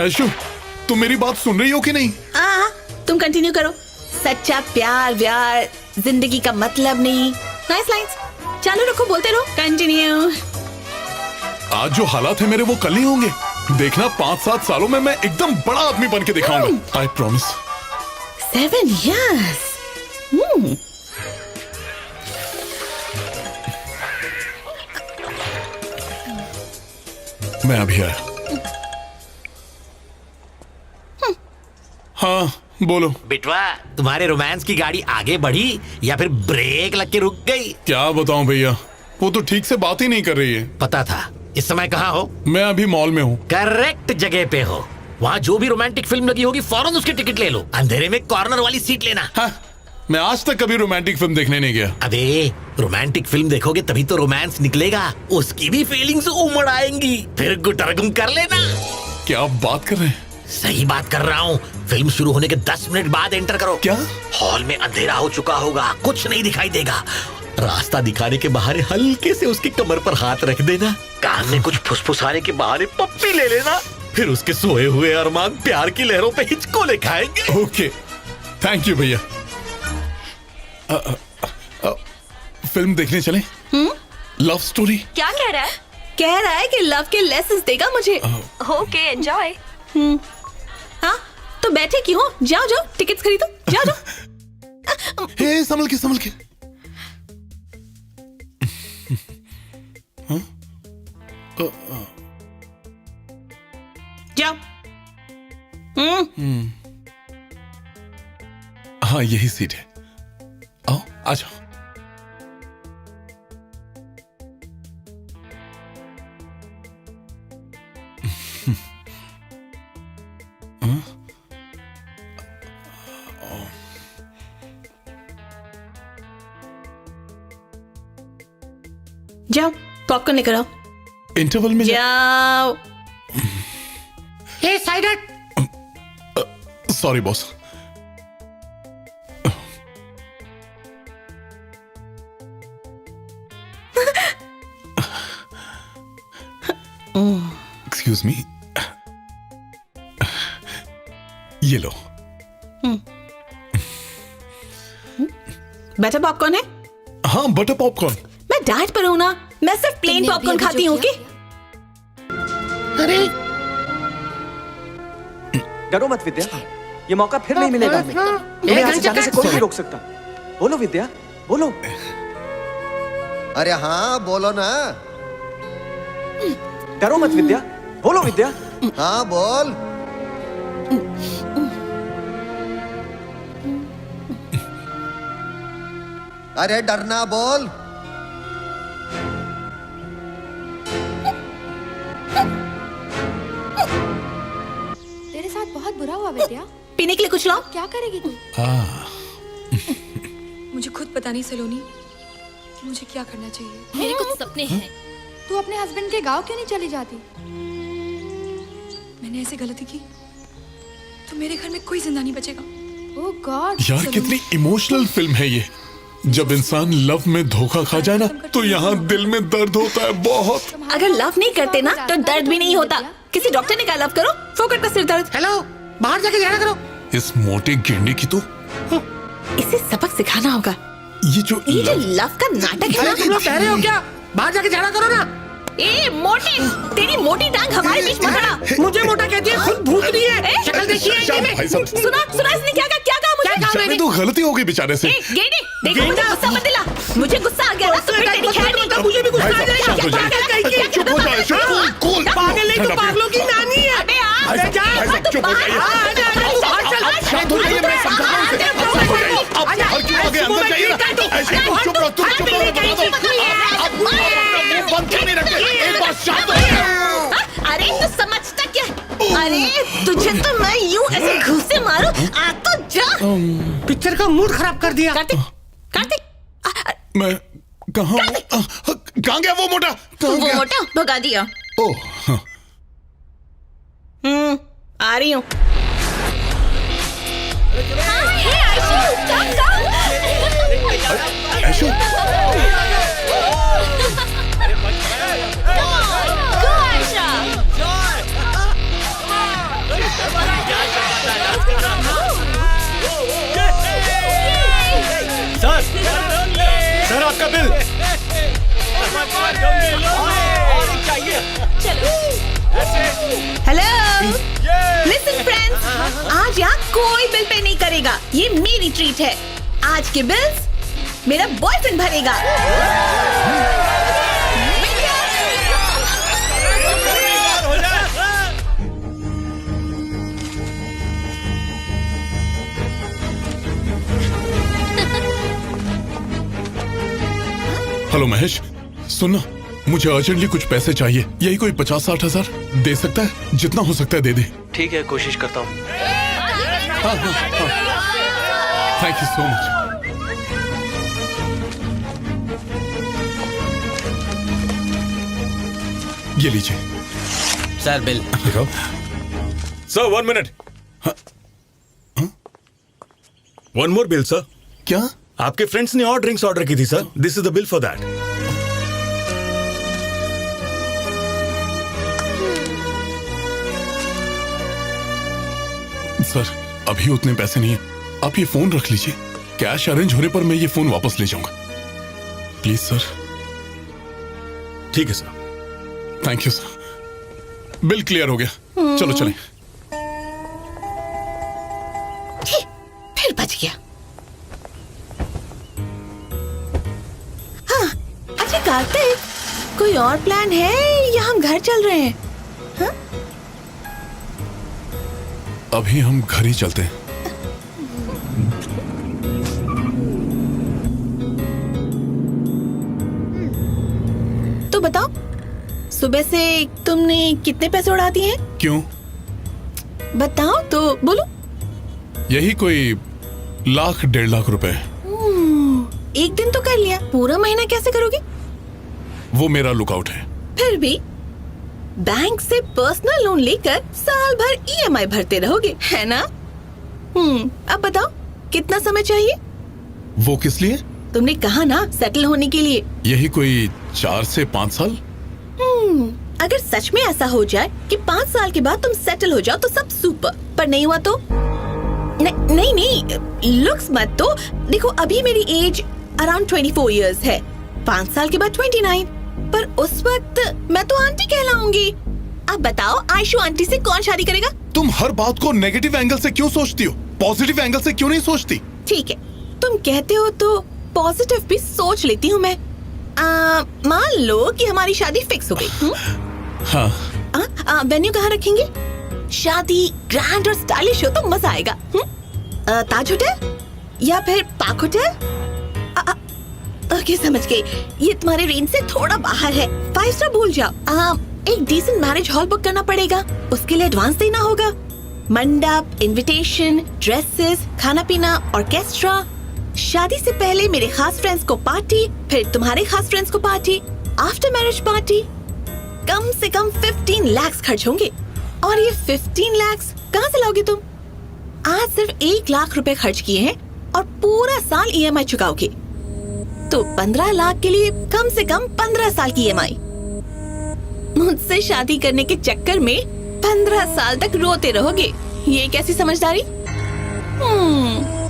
ऐशु, तुम मेरी बात सुन रही हो कि नहीं? तुम कंटिन्यू करो। सच्चा प्यार व्यार जिंदगी का मतलब नहीं। नाइस लाइंस, चालू रखो, बोलते रहो, कंटिन्यू। आज जो हालात है मेरे वो कल ही होंगे। देखना 5-7 सालों में मैं एकदम बड़ा आदमी बन के दिखाऊंगा। I promise. 7 years। मैं अभी आया। हाँ बोलो। बिटवा, तुम्हारे रोमांस की गाड़ी आगे बढ़ी या फिर ब्रेक लग के रुक गई? क्या बताऊं भैया, वो तो ठीक से बात ही नहीं कर रही है। पता था। इस समय कहाँ हो? मैं अभी मॉल में हूँ। करेक्ट जगह पे हो। वहाँ जो भी रोमांटिक फिल्म लगी होगी फौरन उसकी टिकट ले लो। अंधेरे में कॉर्नर वाली सीट लेना। हाँ, मैं आज तक कभी रोमांटिक फिल्म देखने नहीं गया। अबे रोमांटिक फिल्म देखोगे तभी तो रोमांस निकलेगा, उसकी भी फीलिंग्स उमड़ आएंगी, फिर गुटरगुम कर लेना। क्या आप बात कर रहे हैं? सही बात कर रहा हूँ। फिल्म शुरू होने के 10 मिनट बाद एंटर करो। क्या? हॉल में अंधेरा हो चुका होगा, कुछ नहीं दिखाई देगा। रास्ता दिखाने के बहाने हल्के से उसकी कमर पर हाथ रख देना, कान में कुछ फुसफुसाने के बहाने पप्पी ले लेना, फिर उसके सोए हुए अरमान प्यार की लहरों पे हिचकोले खाएंगे। ओके, थैंक यू भैया। फिल्म देखने चले? Love story. क्या कह रहा है? कह रहा है कि लव के लेसन्स देगा मुझे। Okay enjoy. हाँ तो बैठे क्यों हो? जाओ जाओ, टिकट्स खरीदो, जाओ जाओ। हे, संभल के संभल के। जाओ। हाँ यही सीट है, आओ आ जाओ। जाओ पॉपकॉर्न लेकर आओ। इंटरवल में जाओ। ए साइड हट। Sorry boss. एक्सक्यूज मी, ये लो। बटर पॉपकॉर्न है? हाँ बटर पॉपकॉर्न। मैं डाइट पर हूँ ना, मैं सिर्फ प्लेन पॉपकॉर्न खाती हूँ। ओके? अरे डरो मत विद्या, ये मौका फिर नहीं मिलेगा हमें। तुम्हें यहाँ से जाने से कोई नहीं रोक सकता। बोलो विद्या, बोलो। अरे हाँ बोलो ना। डरो मत विद्या, बोलो विद्या। हाँ बोल। अरे डरना बोल। तेरे साथ बहुत बुरा हुआ विद्या। पीने के लिए कुछ लाओ। क्या करेगी तू? मुझे खुद पता नहीं सलोनी, मुझे क्या करना चाहिए। मेरे कुछ सपने हैं। तू अपने हस्बैंड के गांव क्यों नहीं चली जाती? मैंने ऐसी गलती की तो मेरे घर में कोई जिंदा नहीं बचेगा। ओह गॉड। यार कितनी इमोशनल फिल्म है ये। जब इंसान लव में धोखा खा जाए ना तो यहाँ दिल में दर्द होता है बहुत। अगर लव नहीं करते ना तो दर्द भी नहीं होता। किसी डॉक्टर ने कहा लव करो, फोकट का सिर दर्द। हेलो, बाहर जाके झगड़ा करो। इस मोटे गेंडे की तो इसे सबक सिखाना होगा। ये जो लव का नाटक है ना। तुम लोग कह रहे हो क्या? बाहर जाके झगड़ा करो ना। ए मोटे, तेरी मोटी टांग हमारे बीच में खड़ा। मुझे मोटा कहती है, खुद भूत रही है। शक्ल देखी है इनकी में। सुना इसने क्या कहा मुझे? जाने दो, गलती हो गई बेचारे से। गेंडे, देखो मुझे गुस्सा मत दिला। मुझे गुस्सा आ गया ना तो फिर तेरी खैर नहीं। मुझे भी गुस्सा आ जाएगा। चुप हो जाओ। पागल नहीं तो पागलों की नानी है। अबे आ, चुप हो जाइए। शांत हो जाइए, मैं समझा रहा हूं। अब हर क्यों हो गया? अंदर जाइए ना। ऐसे चुप रहो, तुम चुप रहो, बता दो। अब मुंह बंद क्यों नहीं रखते? एक बार शांत हो जाओ। अरे तू समझता क्या? अरे तुझे तो मैं यूं ऐसे घूंसे मारूं, आ तो जा। पिक्चर का मूड खराब कर दिया। कार्तिक मैं कहाँ गया वो मोटा? वो मोटा भगा दिया। ओह आ रही हूँ। ऐशो सर आपका बिल। हेलो, लिसन फ्रेंड्स, आज यहाँ कोई बिल पे नहीं करेगा। ये मेरी ट्रीट है। आज के बिल्स मेरा बॉयफ्रेंड भरेगा। हेलो महेश, सुनना, मुझे अर्जेंटली कुछ पैसे चाहिए। यही कोई 50-60 हजार दे सकता है? जितना हो सकता है दे दे। ठीक है, कोशिश करता हूँ। Thank you so much. ये लीजिए सर बिल। दिखाओ। Sir 1 minute. 1 मोर बिल सर। क्या? आपके फ्रेंड्स ने और ड्रिंक्स ऑर्डर की थी sir. This is the bill for that. Sir अभी उतने पैसे नहीं है। आप ये फोन रख लीजिए। कैश अरेंज होने पर मैं ये फोन वापस ले जाऊंगा। Please sir. ठीक है sir. Thank you sir. Bill clear हो गया। चलो चलें। फिर बच गया। हाँ, अच्छा कार्तिक, कोई और प्लान है या हम घर चल रहे हैं? हाँ? अभी हम घर ही चलते हैं। तो बताओ, सुबह से तुमने कितने पैसे उड़ा दिए हैं? क्यों? बताओ तो बोलो। यही कोई 1,00,000-1,50,000 रुपए। एक दिन तो कर लिया, पूरा महीना कैसे करोगे? वो मेरा लुकआउट है। फिर भी बैंक से पर्सनल लोन लेकर साल भर ईएमआई भरते रहोगे, है ना? अब बताओ कितना समय चाहिए? वो किस लिए? तुमने कहा ना सेटल होने के लिए। यही कोई 4 से 5 साल। अगर सच में ऐसा हो जाए कि 5 साल के बाद तुम सेटल हो जाओ तो सब सुपर, पर नहीं हुआ तो? नहीं, लुक्स मत तो देखो, अभी मेरी एज अराउंड 24 इयर्स है, 5 साल के बाद 29, पर उस वक्त मैं तो आंटी कहलाऊंगी। अब बताओ आयशु आंटी से कौन शादी करेगा? तुम हर बात को नेगेटिव एंगल से क्यों सोचती हो? पॉजिटिव एंगल से क्यों नहीं सोचती? ठीक है, तुम कहते हो तो पॉजिटिव भी सोच लेती हूँ मैं। मान लो कि हमारी शादी फिक्स हो गई। हाँ। वेन्यू कहाँ रखेंगे? शादी ग्रैंड और स्टाइलिश हो तो मजा आएगा। ताज होटल या फिर पार्क होटल? ओके, समझ गई। ये तुम्हारे रेंज से थोड़ा बाहर है। 5 स्टार भूल जाओ। एक डिसेंट मैरिज हॉल बुक करना पड़ेगा, उसके लिए एडवांस देना होगा। मंडप, इनविटेशन, ड्रेसेस, खाना पीना, ऑर्केस्ट्रा। शादी से पहले मेरे खास फ्रेंड्स को पार्टी, फिर तुम्हारे खास फ्रेंड्स को पार्टी, आफ्टर मैरिज पार्टी। कम से कम 15 लाख खर्च होंगे। और ये 15 लाख कहाँ से लाओगे तुम? आज सिर्फ 1 लाख रुपए खर्च किए हैं और पूरा साल ईएमआई चुकाओगे, तो 15 लाख के लिए कम से कम 15 साल की ईएमआई। मुझसे शादी करने के चक्कर में 15 साल तक रोते रहोगे। ये कैसी समझदारी?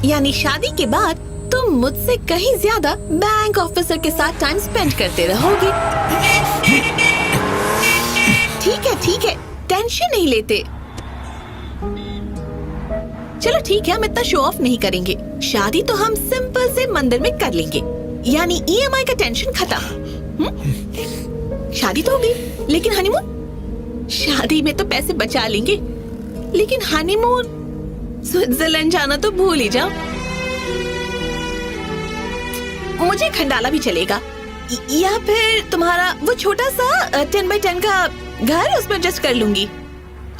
यानी शादी के बाद तुम मुझसे कहीं ज्यादा बैंक ऑफिसर के साथ टाइम स्पेंड करते रहोगे। ठीक है, टेंशन नहीं लेते। चलो ठीक है, हम इतना शो ऑफ नहीं करेंगे। शादी तो हम सिंपल से मंदिर में कर लेंगे, यानी ईएमआई का टेंशन खत्म। शादी तो होगी, लेकिन हनीमून? शादी में तो पैसे बचा लेंगे, लेकिन हनीमून स्विट्जरलैंड जाना तो भूल ही जाओ। मुझे खंडाला भी चलेगा, या फिर तुम्हारा वो छोटा सा 10x10 का घर, उसमें एडजस्ट कर लूंगी।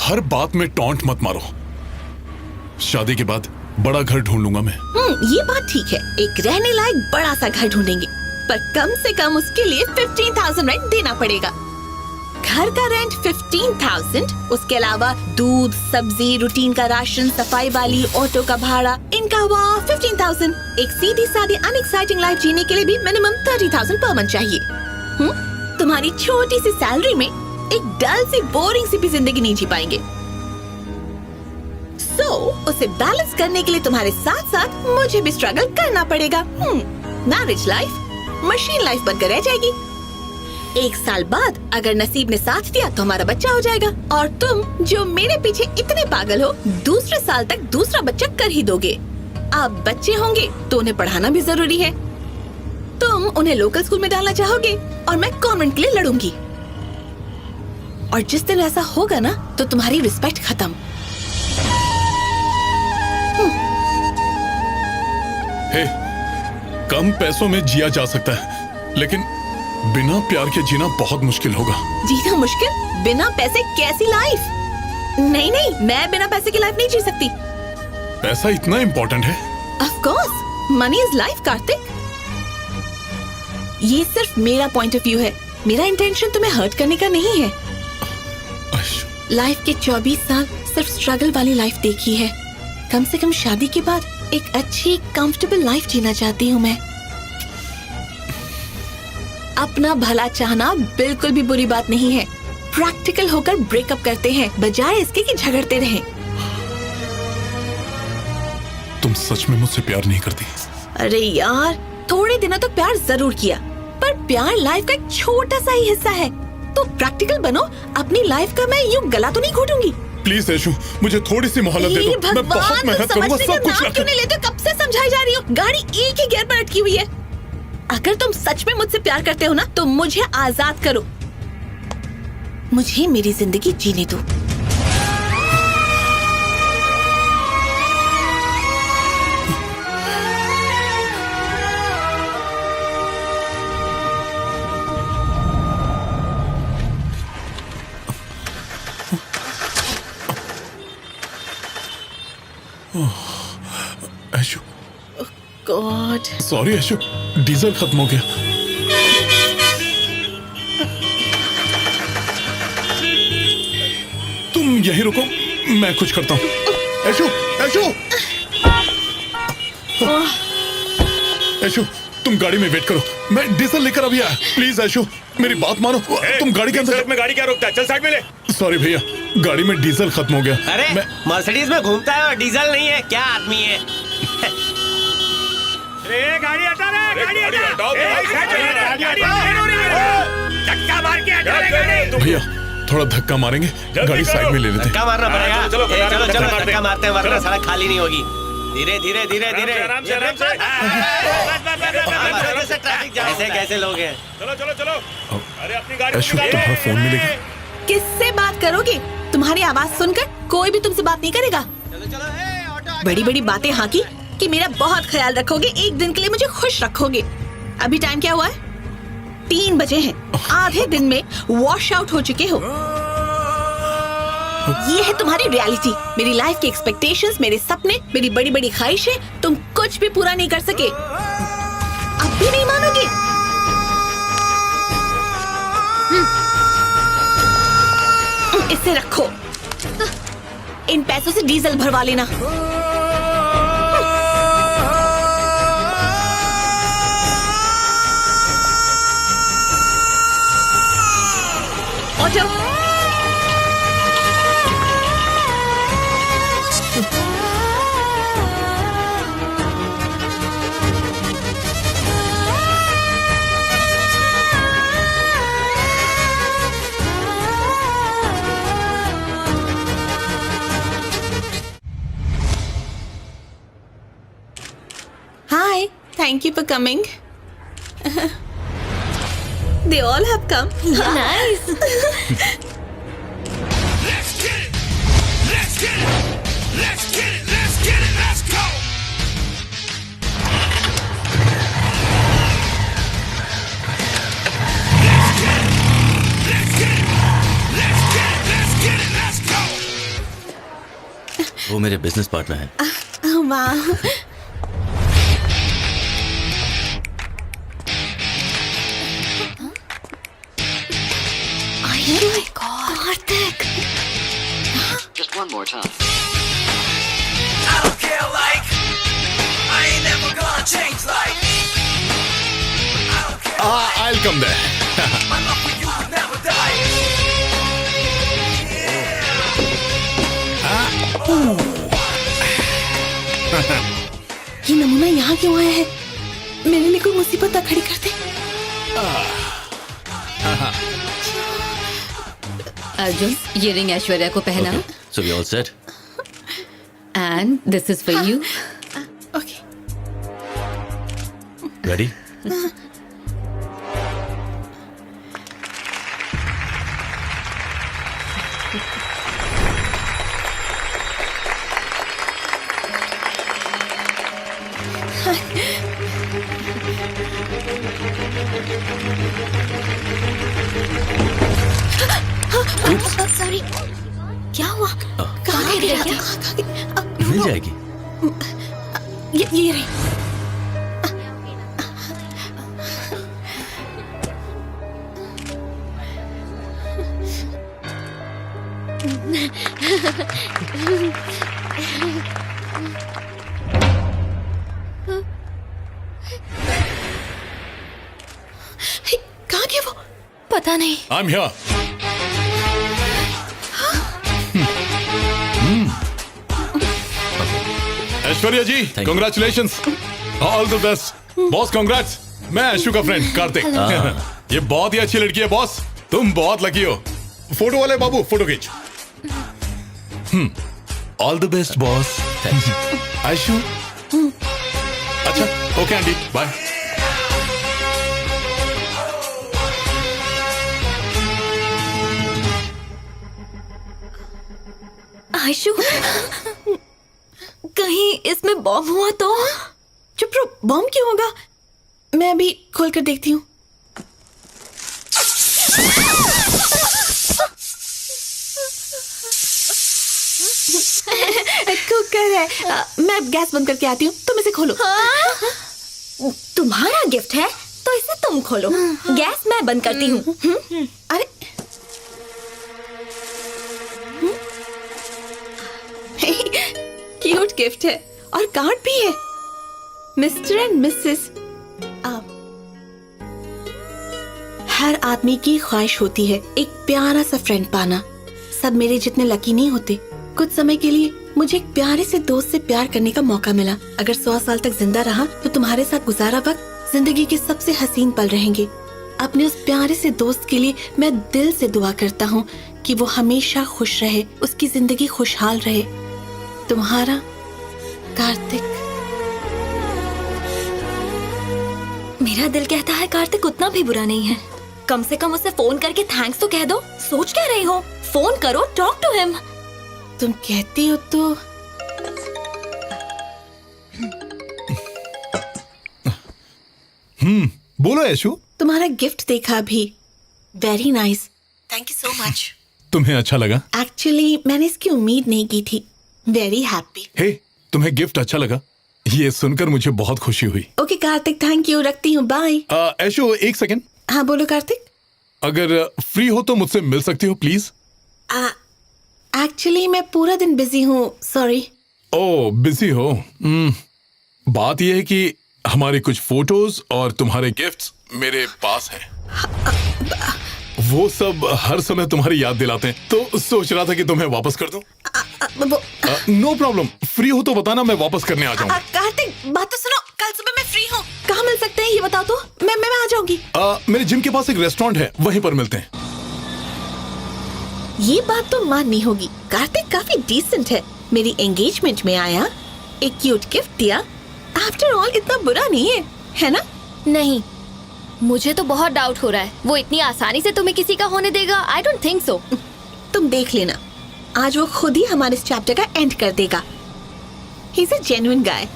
हर बात में टॉन्ट मत मारो। शादी के बाद बड़ा घर ढूंढ लूंगा मैं। ये बात ठीक है, एक रहने लायक बड़ा सा घर ढूंढेंगे, पर कम से कम उसके लिए 15,000 रेंट देना पड़ेगा। घर का रेंट 15,000, उसके अलावा दूध, सब्जी, रूटीन का राशन, सफाई वाली, ऑटो का भाड़ा, इनका हुआ 15,000। एक सीधी सादी अनएक्साइटिंग लाइफ जीने के लिए भी मिनिमम 30,000 पर मंथ चाहिए। तुम्हारी छोटी सी सैलरी में एक डल सी बोरिंग सी भी जिंदगी नहीं जी पाएंगे। उसे बैलेंस करने के लिए तुम्हारे साथ साथ मुझे भी स्ट्रगल करना पड़ेगा। मैरिज लाइफ मशीन लाइफ बनकर रह जाएगी। 1 साल बाद अगर नसीब ने साथ दिया तो हमारा बच्चा हो जाएगा, और तुम जो मेरे पीछे इतने पागल हो, दूसरे साल तक दूसरा बच्चा कर ही दोगे। अब बच्चे होंगे तो उन्हें पढ़ाना भी जरूरी है। तुम उन्हें लोकल स्कूल में डालना चाहोगे और मैं कॉन्वेंट के लिए लड़ूंगी। और जिस दिन ऐसा होगा ना, तो तुम्हारी रिस्पेक्ट खत्म। हे, कम पैसों में जिया जा सकता है, लेकिन बिना प्यार के जीना बहुत मुश्किल होगा। जीना मुश्किल? बिना पैसे कैसी लाइफ? नहीं, मैं बिना पैसे की लाइफ नहीं जी सकती। पैसा इतना इम्पोर्टेंट है? Of course, money is life, Kartik. ये सिर्फ मेरा पॉइंट ऑफ व्यू है, मेरा इंटेंशन तुम्हें हर्ट करने का नहीं है। लाइफ के 24 साल सिर्फ स्ट्रगल वाली लाइफ देखी है। कम से कम शादी के बाद एक अच्छी कंफर्टेबल लाइफ जीना चाहती हूँ मैं। अपना भला चाहना बिल्कुल भी बुरी बात नहीं है। प्रैक्टिकल होकर ब्रेकअप करते हैं, बजाय इसके कि झगड़ते रहें। तुम सच में मुझसे प्यार नहीं करती? अरे यार, थोड़े दिनों तो प्यार जरूर किया, पर प्यार लाइफ का एक छोटा सा ही हिस्सा है। तो प्रैक्टिकल बनो। अपनी लाइफ का मैं यूं गला तो नहीं घोटूंगी। प्लीज ऐशु, मुझे थोड़ी सी मोहलत दे दो। मैं बहुत मेहनत करूंगा, सब कुछ क्यों नहीं लेते? कब से समझाई जा रही हो? गाड़ी एक ही गियर पर अटकी हुई है। अगर तुम सच में मुझसे प्यार करते हो ना, तो मुझे आजाद करो। मुझे मेरी जिंदगी जीने दो। ऐशु, गॉड, सॉरी ऐशु, डीजल खत्म हो गया। यहीं रुको, मैं कुछ करता हूँ। ऐशु, ऐशु, ऐशु, तुम गाड़ी में वेट करो, मैं डीजल लेकर अभी आया। प्लीज ऐशु, मेरी बात मानो। तुम गाड़ी के अंदर में गाड़ी क्या रोकता है? चल साइड में ले। सॉरी भैया, गाड़ी में डीजल खत्म हो गया। अरे मैं मर्सिडीज में घूमता है और डीजल नहीं है, क्या आदमी है? गाड़ी हटा रे, गाड़ी हटाओ, धक्का मार के हटा रे गाड़ी। भैया थोड़ा धक्का मारेंगे, गाड़ी साइड में ले लेते हैं। धक्का मारना पड़ेगा। चलो चलो धक्का मारते हैं, वरना सड़क खाली नहीं होगी। धीरे धीरे धीरे धीरे, आराम से आराम से। Traffic jam. ऐसे कैसे लोग हैं? चलो चलो चलो। अरे अपनी गाड़ी ऐशु, तुम्हारा फोन मिलेगा? किससे बात करोगे? तुम्हारी आवाज सुनकर कोई भी तुमसे बात नहीं करेगा। बड़ी बड़ी बातें हाकी कि मेरा बहुत ख्याल रखोगे, एक दिन के लिए मुझे खुश रखोगे। अभी टाइम क्या हुआ है? 3 बजे हैं। आधे दिन में वॉश आउट हो चुके हो। ये है तुम्हारी रियलिटी। मेरी लाइफ की एक्सपेक्टेशंस, मेरे सपने, मेरी बड़ी बड़ी ख्वाहिशें, तुम कुछ भी पूरा नहीं कर सके। अब भी नहीं मानोगे? इसे रखो, इन पैसों से डीजल भरवा लेना। और जाओ। Hi, thank you for coming. They all have come. Nice. वो मेरे बिजनेस पार्टनर हैं। वाह, Kartik. Just one more time. I don't care like I ain't never gonna change like I don't care. I'll come there. My love for you will never die. ये नमूना यहाँ क्यों आया है? मेरे लिए कोई मुसीबत ना खड़ी कर दे। अर्जुन, ये रिंग ऐश्वर्या को पहना। So we all set? And this is for you. Okay. Ready? Sorry, क्या हुआ? कहाँ गई क्या? मिल जाएगी। ये रही। कहाँ गया वो? पता नहीं। I'm here. Aishwarya ji, congratulations, all the best. Boss congrats. मैं ऐशु का फ्रेंड कार्तिक। ये बहुत ही अच्छी लड़की है बॉस, तुम बहुत लकी हो। फोटो वाले बाबू, फोटो खींच। All the best boss. Aishu, अच्छा ओके आंटी, बाय। आयशु, कहीं इसमें बॉम्ब हुआ तो? चुप रहो, बॉम्ब क्यों होगा? मैं अभी खोल कर देखती हूँ। कुकर है। मैं गैस बंद करके आती हूँ, तुम इसे खोलो। तुम्हारा गिफ्ट है तो इसे तुम खोलो। गैस मैं बंद करती हूँ। अरे गिफ्ट है और कार्ड भी है। Mister and Mrs. हर आदमी की ख्वाहिश होती है एक प्यारा सा फ्रेंड पाना। सब मेरे जितने लकी नहीं होते। कुछ समय के लिए मुझे एक प्यारे से दोस्त से प्यार करने का मौका मिला। अगर 100 साल तक जिंदा रहा तो तुम्हारे साथ गुजारा वक्त जिंदगी के सबसे हसीन पल रहेंगे। अपने उस प्यारे से दोस्त के लिए मैं दिल से दुआ करता हूँ कि वो हमेशा खुश रहे, उसकी जिंदगी खुशहाल रहे। तुम्हारा कार्तिक। मेरा दिल कहता है कार्तिक उतना भी बुरा नहीं है। कम से कम उसे फोन करके थैंक्स तो कह दो। सोच क्या रही हो? फोन करो, टॉक टू हिम। तुम कहती हो तो। बोलो ऐशु। तुम्हारा गिफ्ट देखा अभी। Very nice, thank you so much. तुम्हें अच्छा लगा? एक्चुअली मैंने इसकी उम्मीद नहीं की थी। Very happy. हे, तुम्हें गिफ्ट अच्छा लगा? ये सुनकर मुझे बहुत खुशी हुई। ओके कार्तिक, थैंक यू, रखती हूँ, बाय। ऐशु एक सेकंड। हाँ बोलो कार्तिक। अगर फ्री हो तो मुझसे मिल सकती हो प्लीज? एक्चुअली मैं पूरा दिन बिजी हूँ, सॉरी। ओह, बिजी हो। बात यह है कि हमारी कुछ फोटोज और तुम्हारे गिफ्ट्स मेरे पास हैं। वो सब हर समय तुम्हारी याद दिलाते हैं, तो सोच रहा था कि तुम्हें वापस कर दूं। नो प्रॉब्लम, फ्री हो तो बताना, मैं वापस करने आ जाऊंगा। कार्तिक बात तो सुनो, कल सुबह मैं फ्री हूँ। कहाँ मिल सकते हैं ये बताओ तो। मैं आ जाऊंगी। मेरे जिम के पास एक रेस्टोरेंट है, वहीं पर मिलते हैं। ये बात तो माननी होगी, कार्तिक काफी डिसेंट है। मेरी एंगेजमेंट में आया, एक क्यूट गिफ्ट दिया। आफ्टर ऑल इतना बुरा नहीं है ना? नहीं, मुझे तो बहुत डाउट हो रहा है। वो इतनी आसानी से तुम्हें किसी का होने देगा? I don't think so. तुम देख लेना, आज वो खुद ही हमारे इस चैप्टर का एंड कर देगा। ही इज अ जेन्युइन गाय।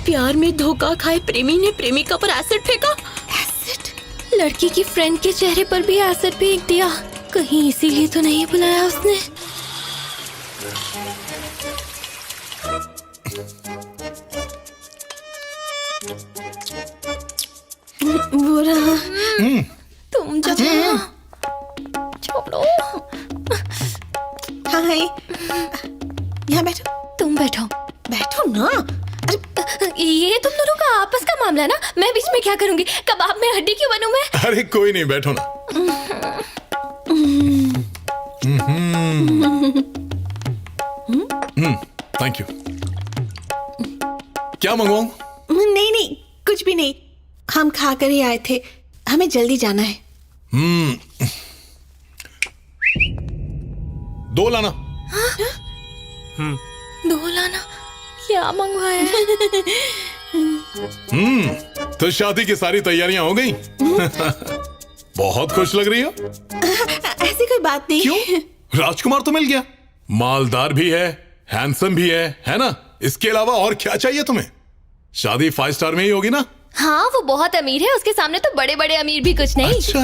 प्यार में धोखा खाए प्रेमी ने प्रेमिका पर एसिड फेंका। एसिड? लड़की की फ्रेंड के चेहरे पर भी एसिड फेंक दिया। कहीं इसीलिए तो नहीं बुलाया उसने। बुरा। तुम जाओ। छोड़ो। हाय, यहाँ बैठो। तुम बैठो। बैठो ना। ये तुम दोनों का आपस का मामला ना, मैं बीच में क्या करूंगी? कबाब में हड्डी क्यों बनूं मैं? अरे कोई नहीं, बैठो ना। Thank you. क्या मंगवाऊं? नहीं, कुछ भी नहीं। हम खा कर ही आए थे, हमें जल्दी जाना है। 2 लाना। 2 लाना? क्या मंगवाया? तो शादी की सारी तैयारियां हो गई? बहुत खुश लग रही हो। ऐसी कोई बात नहीं। क्यों? राजकुमार तो मिल गया, मालदार भी है, हैंडसम भी है ना? इसके अलावा और क्या चाहिए तुम्हें? शादी 5 स्टार में ही होगी ना? हाँ, वो बहुत अमीर है, उसके सामने तो बड़े बड़े अमीर भी कुछ नहीं। अच्छा।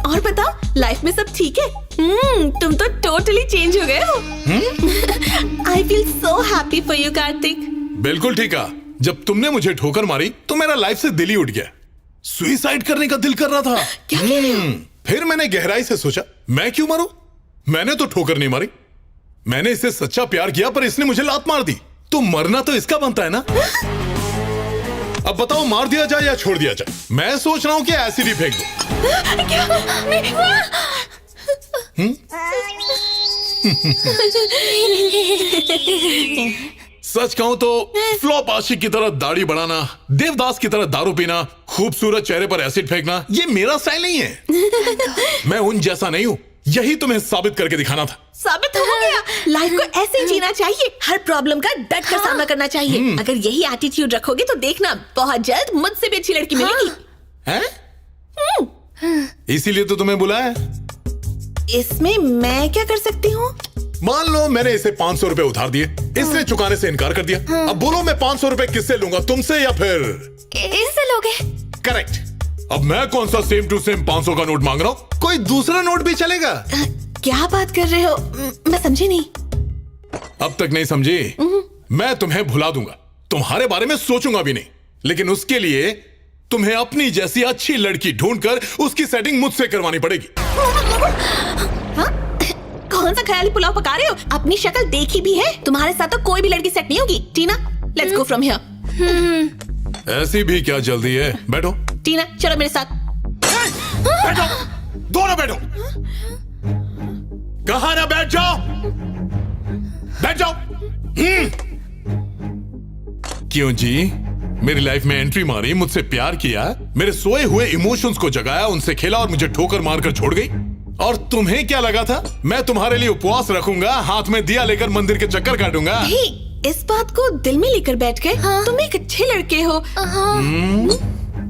और बताओ, लाइफ में सब ठीक है? तुम तो टोटली चेंज हो गए हो। I feel so happy for you Kartik. बिल्कुल ठीक है। जब तुमने मुझे ठोकर मारी तो मेरा लाइफ से दिल ही उठ गया। सुसाइड करने का दिल कर रहा था। क्या कह रहे हो? फिर मैंने गहराई से सोचा, मैं क्यों मरूं? मैंने तो ठोकर नहीं मारी, मैंने इससे सच्चा प्यार किया, पर इसने मुझे लात मार दी। तो मरना तो इसका बनता है ना। अब बताओ, मार दिया जाए या छोड़ दिया जाए? मैं सोच रहा हूं कि एसिड ही फेंक दो। सच कहूं तो फ्लॉप आशिक की तरह दाढ़ी बढ़ाना, देवदास की तरह दारू पीना, खूबसूरत चेहरे पर एसिड फेंकना, ये मेरा स्टाइल नहीं है। मैं उन जैसा नहीं हूं, यही तुम्हें साबित करके दिखाना था। साबित हो गया। लाइफ को ऐसे ही जीना चाहिए, हर प्रॉब्लम का डट कर सामना करना चाहिए। अगर यही एटीट्यूड रखोगे तो देखना, बहुत जल्द मुझसे भी अच्छी लड़की मिलेगी। हैं? इसीलिए तो तुम्हें बुलाया। इसमें मैं क्या कर सकती हूँ? मान लो मैंने इसे 500 रुपए उधार दिए, इसने चुकाने से इनकार कर दिया। अब बोलो, मैं 500 रुपए किससे लूंगा, तुमसे या फिर इससे लोगे? करेक्ट। अब मैं कौन सा सेम टू सेम 500 का नोट मांग रहा हूँ? कोई दूसरा नोट भी चलेगा। क्या बात कर रहे हो? मैं समझी नहीं। अब तक नहीं समझी? मैं तुम्हें भुला दूंगा, तुम्हारे बारे में सोचूंगा भी नहीं। लेकिन उसके लिए तुम्हें अपनी जैसी अच्छी लड़की ढूंढकर उसकी सेटिंग मुझसे करवानी पड़ेगी। कौन सा ख्याली पुलाव पका रहे हो? अपनी शक्ल देखी भी है? तुम्हारे साथ तो कोई भी लड़की सेट नहीं होगी। टीना, लेट्स गो फ्रॉम हियर। ऐसी भी क्या जल्दी है? बैठो। टीना, चलो मेरे साथ। बैठो, दोनों बैठो। कहा ना बैठ जाओ, बैठ जाओ। क्यों जी? मेरी लाइफ में एंट्री मारी, मुझसे प्यार किया, मेरे सोए हुए इमोशंस को जगाया, उनसे खेला और मुझे ठोकर मारकर छोड़ गई। और तुम्हें क्या लगा था मैं तुम्हारे लिए उपवास रखूंगा, हाथ में दिया लेकर मंदिर के चक्कर काटूंगा? इस बात को दिल में लेकर बैठ गए। तुम एक अच्छे लड़के हो।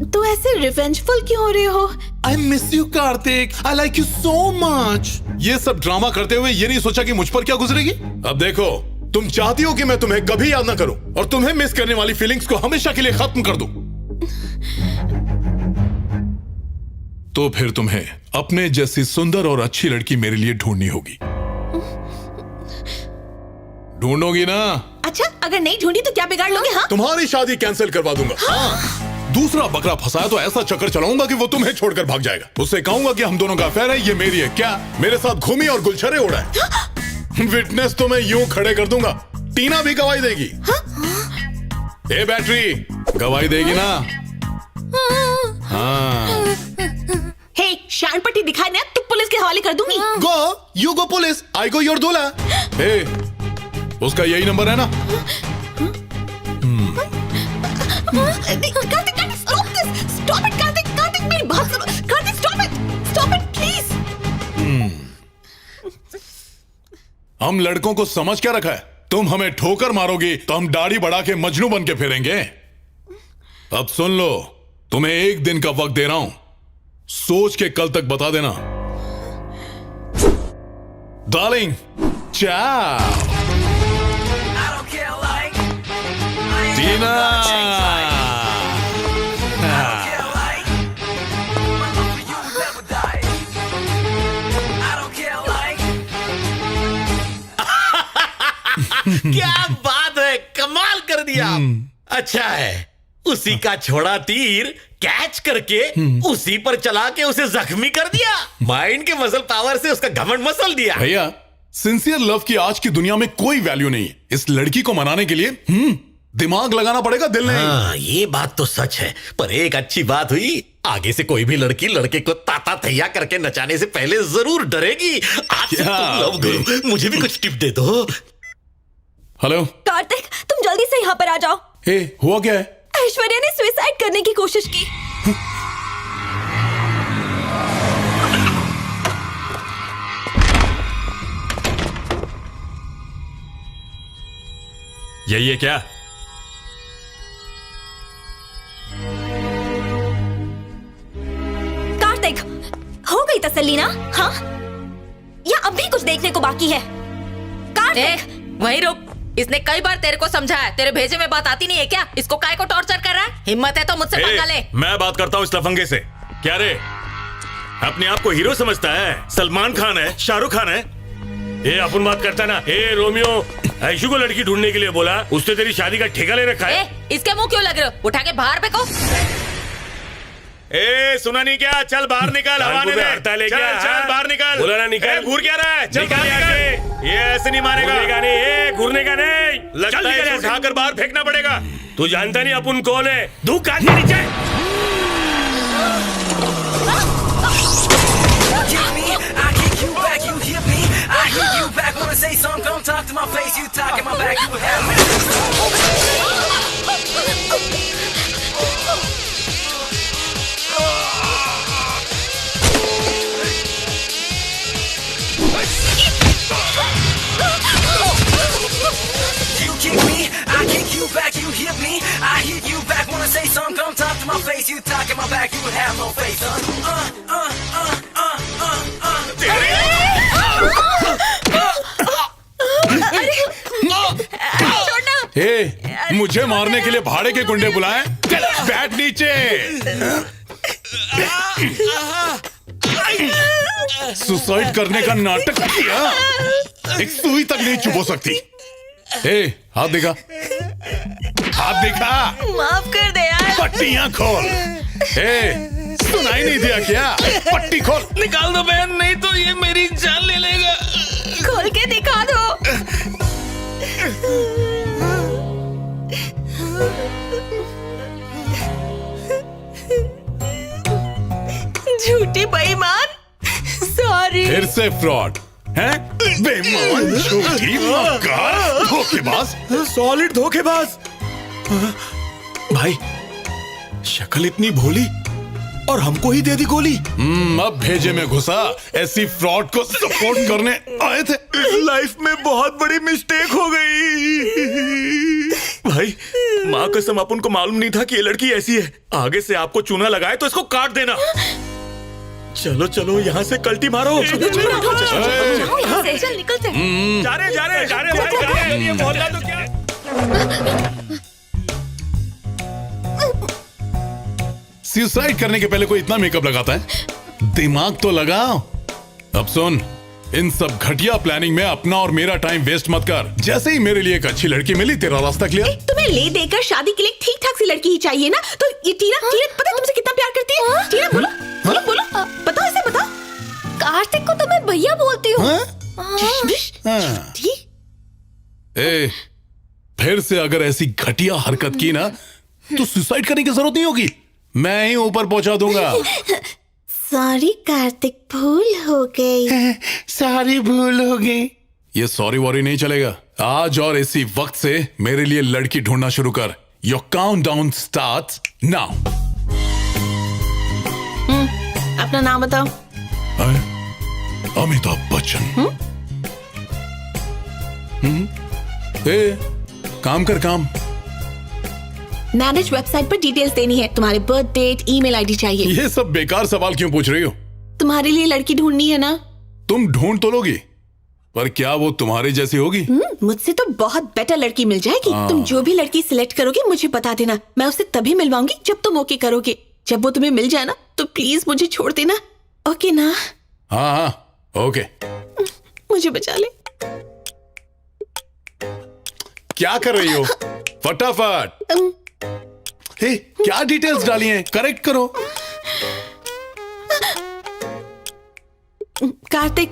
तो ऐसे रिवेंजफुल क्यों हो रहे हो? I miss you, Kartik. I like you so much। ये सब ड्रामा करते हुए ये नहीं सोचा कि मुझ पर क्या गुजरेगी? अब देखो, तुम चाहती हो कि मैं तुम्हें कभी याद ना करूं और तुम्हें मिस करने वाली फीलिंग्स को हमेशा के लिए खत्म कर दूं। तो फिर तुम्हें अपने जैसी सुंदर और अच्छी लड़की मेरे लिए ढूंढनी होगी। ढूंढोगी ना? अच्छा, अगर नहीं ढूंढी तो क्या बिगाड़ लोगे? हाँ? तुम्हारी शादी कैंसिल करवा दूंगा। हाँ। दूसरा बकरा फंसाया तो ऐसा चक्कर चलाऊंगा कि वो तुम्हें छोड़कर भाग जाएगा। उससे कहूंगा कि हम दोनों का अफेयर है, ये मेरी है। क्या मेरे साथ घूमी और गुलछरे उड़ाए? विटनेस तो मैं यूं खड़े कर दूंगा, टीना भी गवाही देगी। ए बैटरी, गवाही देगी ना? हाँ। हे, शान पट्टी दिखाई ना तो पुलिस के हवाले कर दूंगी। Go, you go police, I go your दूल्हा। हे, उसका यही नंबर है ना? कार्तिक, stop it, कार्तिक, मेरी बात सुनो। Kartik, stop it, please। हम लड़कों को समझ क्या रखा है? तुम हमें ठोकर मारोगी तो हम दाढ़ी बढ़ा के मजनू बन के फिरेंगे। अब सुन लो, तुम्हें एक दिन का वक्त दे रहा हूं, सोच के कल तक बता देना। डार्लिंग, चाओ। टीना। क्या बात है, कमाल कर दिया। अच्छा है, उसी का छोड़ा तीर कैच करके उसी पर चला के उसे जख्मी कर दिया। माइंड के मसल पावर से उसका घमंड मसल दिया। भैया, सिंसियर लव की आज की दुनिया में कोई वैल्यू नहीं है। इस लड़की को मनाने के लिए दिमाग लगाना पड़ेगा, दिल नहीं। हाँ, ये बात तो सच है, पर एक अच्छी बात हुई, आगे से कोई भी लड़की लड़के को ताता तैया करके नचाने से पहले जरूर डरेगी। आज से तुम लव गुरु, मुझे भी कुछ टिप दे दो। हेलो कार्तिक, तुम जल्दी से यहाँ पर आ जाओ। हे, हुआ क्या है? ऐश्वर्या ने सुसाइड करने की कोशिश की। यही है क्या? कार्तिक, हो गई तसल्ली ना? हाँ, या अब भी कुछ देखने को बाकी है? कार्तिक, वहीं रुक। इसने कई बार तेरे को समझाया, तेरे भेजे में बात आती नहीं है क्या? इसको काय को टॉर्चर कर रहा है? हिम्मत है तो मुझसे पंगा ले। मैं बात करता हूँ इस लफंगे से। क्या रे, अपने आप को हीरो समझता है? सलमान खान है, शाहरुख खान है? ये अपन बात करता ना। ए रोमियो, ऐशु को लड़की ढूंढने के लिए बोला, उसने तेरी शादी का ठेका ले रखा है। इसके मुंह क्यों लग रहे हो? उठा के बाहर फेंको। ए सुना नहीं क्या? चल बाहर निकल, हवा ने चल बाहर निकल। बोला ना निकल। घूर क्या रहा है? चल निकल। ये ऐसे नहीं मारेगा। घूरने का नहीं, लगता है उठाकर बाहर फेंकना पड़ेगा। तू जानता नहीं अपन कौन है? धूप काट के नीचे। kick me, I kick you back, you hit me, I hit you back, wanna say something, come talk to my face, you talk in my back, you would have no face, हे, मुझे मारने के लिए भाड़े के गुंडे बुलाए? बैठ नीचे। सुसाइड करने का नाटक किया, एक सुई तक नहीं चुप हो सकती। ए, हाथ दिखा। हाथ दिखा। माफ कर दे यार। पट्टियां खोल। सुनाई नहीं दिया क्या? पट्टी खोल। निकाल दो बहन, नहीं तो ये मेरी जान ले लेगा। खोल के दिखा दो। झूठी बेईमान। सॉरी। फिर से फ्रॉड हैं? बेईमान, झूठी, मक्कार, धोखेबाज, सॉलिड धोखेबाज। भाई शक्ल इतनी भोली और हमको ही दे दी गोली। अब भेजे में घुसा। ऐसी फ्रॉड को सपोर्ट करने आए थे। लाइफ में बहुत बड़ी मिस्टेक हो गई। भाई माँ कसम, अपन को मालूम नहीं था कि ये लड़की ऐसी है। आगे से आपको चूना लगाए तो इसको काट देना। चलो चलो यहाँ से कल्टी मारो। चल निकलते। जा रहे भाई, ये मोहल्ला तो क्या। सुसाइड करने के पहले कोई इतना मेकअप लगाता है? दिमाग तो लगाओ। अब सुन, इन सब घटिया प्लानिंग में अपना और मेरा टाइम वेस्ट मत कर। जैसे ही मेरे लिए एक अच्छी लड़की मिली, तेरा रास्ता क्लियर। तुम्हें ले देकर शादी के लिए ठीक ठाक सी लड़की ही चाहिए ना? तो ये टीना पता है तुमसे कितना प्यार करती है? टीना बोलो बोलो बोलो, बताओ इसे बताओ। कार्तिक को तो मैं भैया बोलती हूँ। फिर से अगर ऐसी घटिया हरकत की ना, तो सुसाइड करने की जरूरत नहीं होगी। मैं ही ऊपर पहुंचा दूंगा। सॉरी कार्तिक, भूल हो गई। सारी भूल हो गई। ये सॉरी वॉरी नहीं चलेगा। आज और इसी वक्त से मेरे लिए लड़की ढूंढना शुरू कर। Your countdown starts now. अपना नाम बताओ। अमिताभ बच्चन। काम कर काम। मैरिज वेबसाइट पर डिटेल्स देनी है। तुम्हारे बर्थ डेट, ईमेल आईडी चाहिए। ये सब बेकार सवाल क्यों पूछ रही हो? तुम्हारे लिए लड़की ढूंढनी है ना? तुम ढूंढ तो लोगी, पर क्या वो तुम्हारी जैसी होगी? मुझसे तो बहुत बेटर लड़की मिल जाएगी। तुम जो भी लड़की सिलेक्ट करोगे मुझे बता देना। मैं उसे तभी मिलवाऊंगी जब तुम ओके करोगे। जब वो तुम्हें मिल जाए ना, तो प्लीज मुझे छोड़ देना। ओके ना? हाँ ओके। मुझे बचा ले। क्या कर रही हो? फटाफट। क्या डिटेल्स डाली हैं? करेक्ट करो। कार्तिक,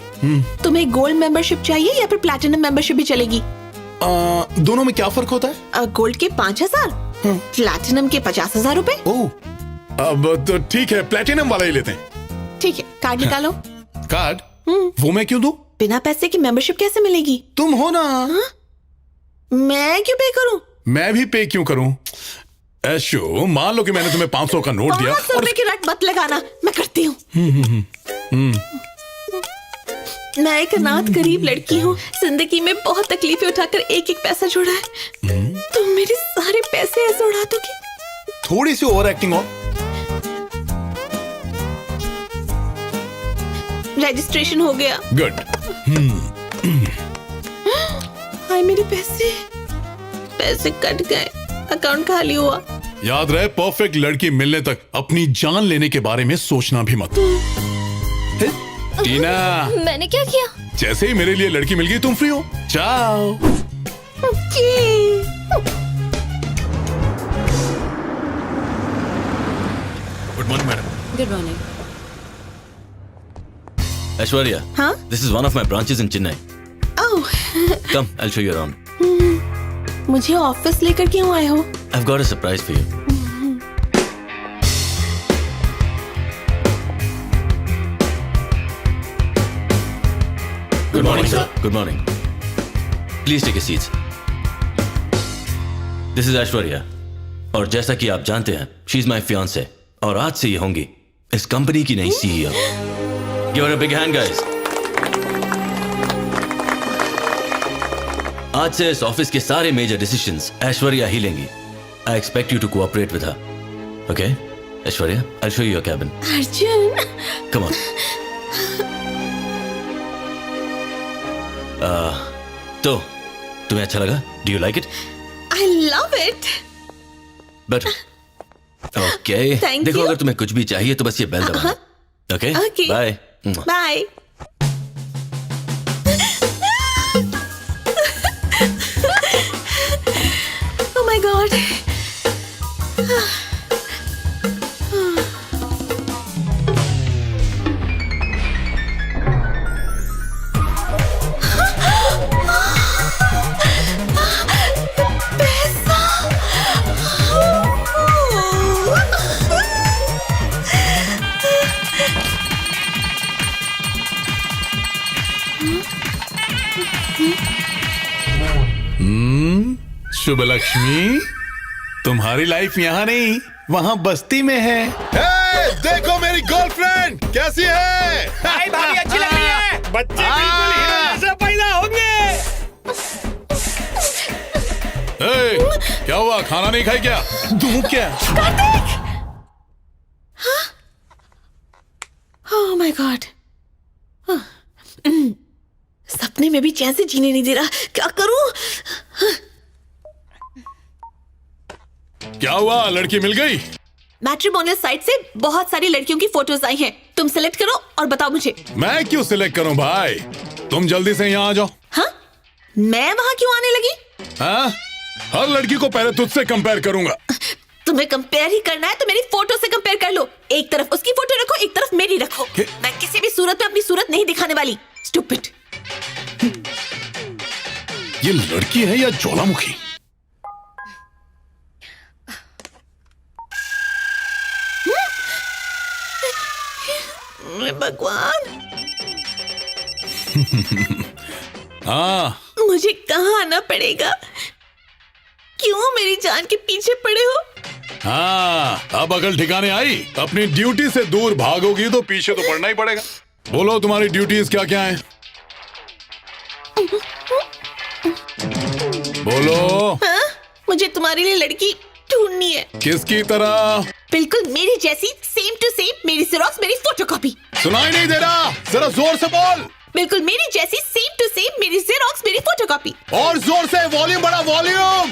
तुम्हें गोल्ड मेंबरशिप चाहिए या फिर प्लैटिनम मेंबरशिप भी चलेगी? दोनों में क्या फर्क होता है? गोल्ड के 5,000, प्लैटिनम के 50,000 रुपए। ओह, अब तो ठीक है, प्लैटिनम वाला ही लेते हैं। ठीक है, कार्ड निकालो। कार्ड? वो मैं क्यों दूं? बिना पैसे की मेंबरशिप कैसे मिलेगी? तुम हो ना। मैं क्यों पे करूं? मैं भी पे क्यों करूं? ऐशो, मान लो कि मैंने तुम्हें 500 का नोट दिया 500 रुपए की रट मत लगाना, मैं करती हूँ। मैं एक अनाथ गरीब लड़की हूँ। जिंदगी में बहुत तकलीफें उठाकर एक एक पैसा जोड़ा है। तुम मेरे सारे पैसे ऐसे उड़ा दोगे? थोड़ी सी ओवर एक्टिंग हो। रजिस्ट्रेशन हो गया। गुड। हाय मेरे पैसे कट गए, अकाउंट खाली हुआ। याद रहे, परफेक्ट लड़की मिलने तक अपनी जान लेने के बारे में सोचना भी मत। टीना, मैंने क्या किया? जैसे ही मेरे लिए लड़की मिल गई, तुम फ्री हो। चाओ। Good morning madam. Good morning. Aishwarya, Huh? this is one of my branches in Chennai. Oh, Come, I'll show you around. मुझे ऑफिस लेकर क्यों आए हो? I've got a surprise for you. Good morning, sir. Good morning. Please take your seats. This is Aishwarya. और जैसा कि आप जानते हैं, she is my fiancée. और आज से ये होंगी इस कंपनी की नई CEO. Give her a big hand, guys. आज से इस ऑफिस के सारे मेजर डिसीजंस ऐश्वर्या ही लेंगी. I expect you to cooperate with her. Okay? Aishwarya, I'll show you your cabin. Arjun, Come on. तो तुम्हें अच्छा लगा? Do you like it? I love it. But okay. Thank देखो, you. अगर तुम्हें कुछ भी चाहिए तो बस ये बेल दबाना. Okay? Okay. Bye. Bye. Oh my my god. Shubh Lakshmi, तुम्हारी लाइफ यहाँ नहीं वहाँ बस्ती में है। देखो मेरी गर्लफ्रेंड कैसी है। भाभी अच्छी लग रही है। बच्चे बिल्कुल हीरो जैसे पैदा होंगे। क्या हुआ, खाना नहीं खाई क्या? तू क्या? ओह माय गॉड, सपने में भी चैन से जीने नहीं दे रहा, क्या करूं? क्या हुआ, लड़की मिल गई? मैट्रिमोनियल साइट से बहुत सारी लड़कियों की फोटोज आई हैं, तुम सिलेक्ट करो और बताओ मुझे। मैं क्यों सिलेक्ट करूं भाई, तुम जल्दी से यहाँ आ जाओ। हाँ, मैं वहाँ क्यों आने लगी? हाँ, हर लड़की को पहले तुझसे कंपेयर करूंगा। तुम्हें कंपेयर ही करना है तो मेरी फोटो से कंपेयर कर लो। एक तरफ उसकी फोटो रखो, एक तरफ मेरी रखो। मैं किसी भी सूरत में अपनी सूरत नहीं दिखाने वाली। स्टूपिड। ये लड़की है या ज्वालामुखी? भगवान। हाँ, मुझे कहाँ आना पड़ेगा? क्यों मेरी जान के पीछे पड़े हो? हाँ, अब अकल ठिकाने आई। अपनी ड्यूटी से दूर भागोगी तो पीछे तो पड़ना ही पड़ेगा। बोलो तुम्हारी ड्यूटीज क्या क्या हैं? बोलो। हाँ? मुझे तुम्हारे लिए लड़की ढूंढनी है। किसकी तरह? बिल्कुल मेरी जैसी, सेम टू सेम, मेरी जेरॉक्स, मेरी फोटोकॉपी। सुनाई नहीं दे रहा, जरा जोर से बोल। बिल्कुल मेरी जैसी, सेम टू सेम, मेरी जेरॉक्स, मेरी फोटोकॉपी। और जोर से, वॉल्यूम बढ़ा, वॉल्यूम।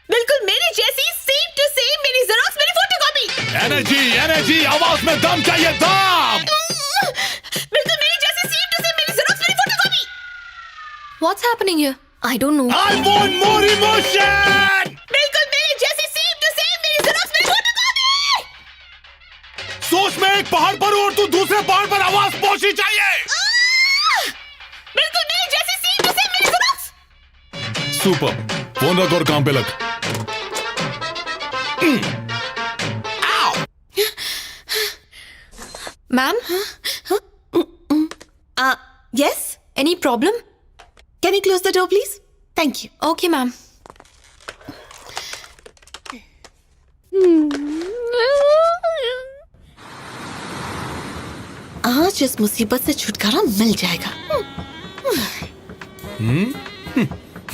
बिल्कुल मेरी जैसी, सेम टू सेम, मेरी जेरॉक्स, मेरी फोटोकॉपी। एनर्जी, एनर्जी, आवाज में दम चाहिए, दम। बिल्कुल मेरी जैसी, सेम टू सेम, मेरी जेरॉक्स, मेरी photocopy. What's happening here? I don't know. I want more emotion. बिल्कुल मेरी जैसी, सेम टू सेम, मेरी जेरॉक्स, मेरी फोटोकॉपी। सोच में एक पहाड़ पर हूं और तू दूसरे पहाड़ पर आवाज पहुंचनी चाहिए। बिल्कुल मेरी जैसी, सेम टू सेम, मेरी जेरॉक्स। सुपर, फोन रख और काम पे लग। Ma'am? Yes? Any problem? Can you close the door, please? Thank you. Okay, ma'am. आज इस मुसीबत से छुटकारा मिल जाएगा।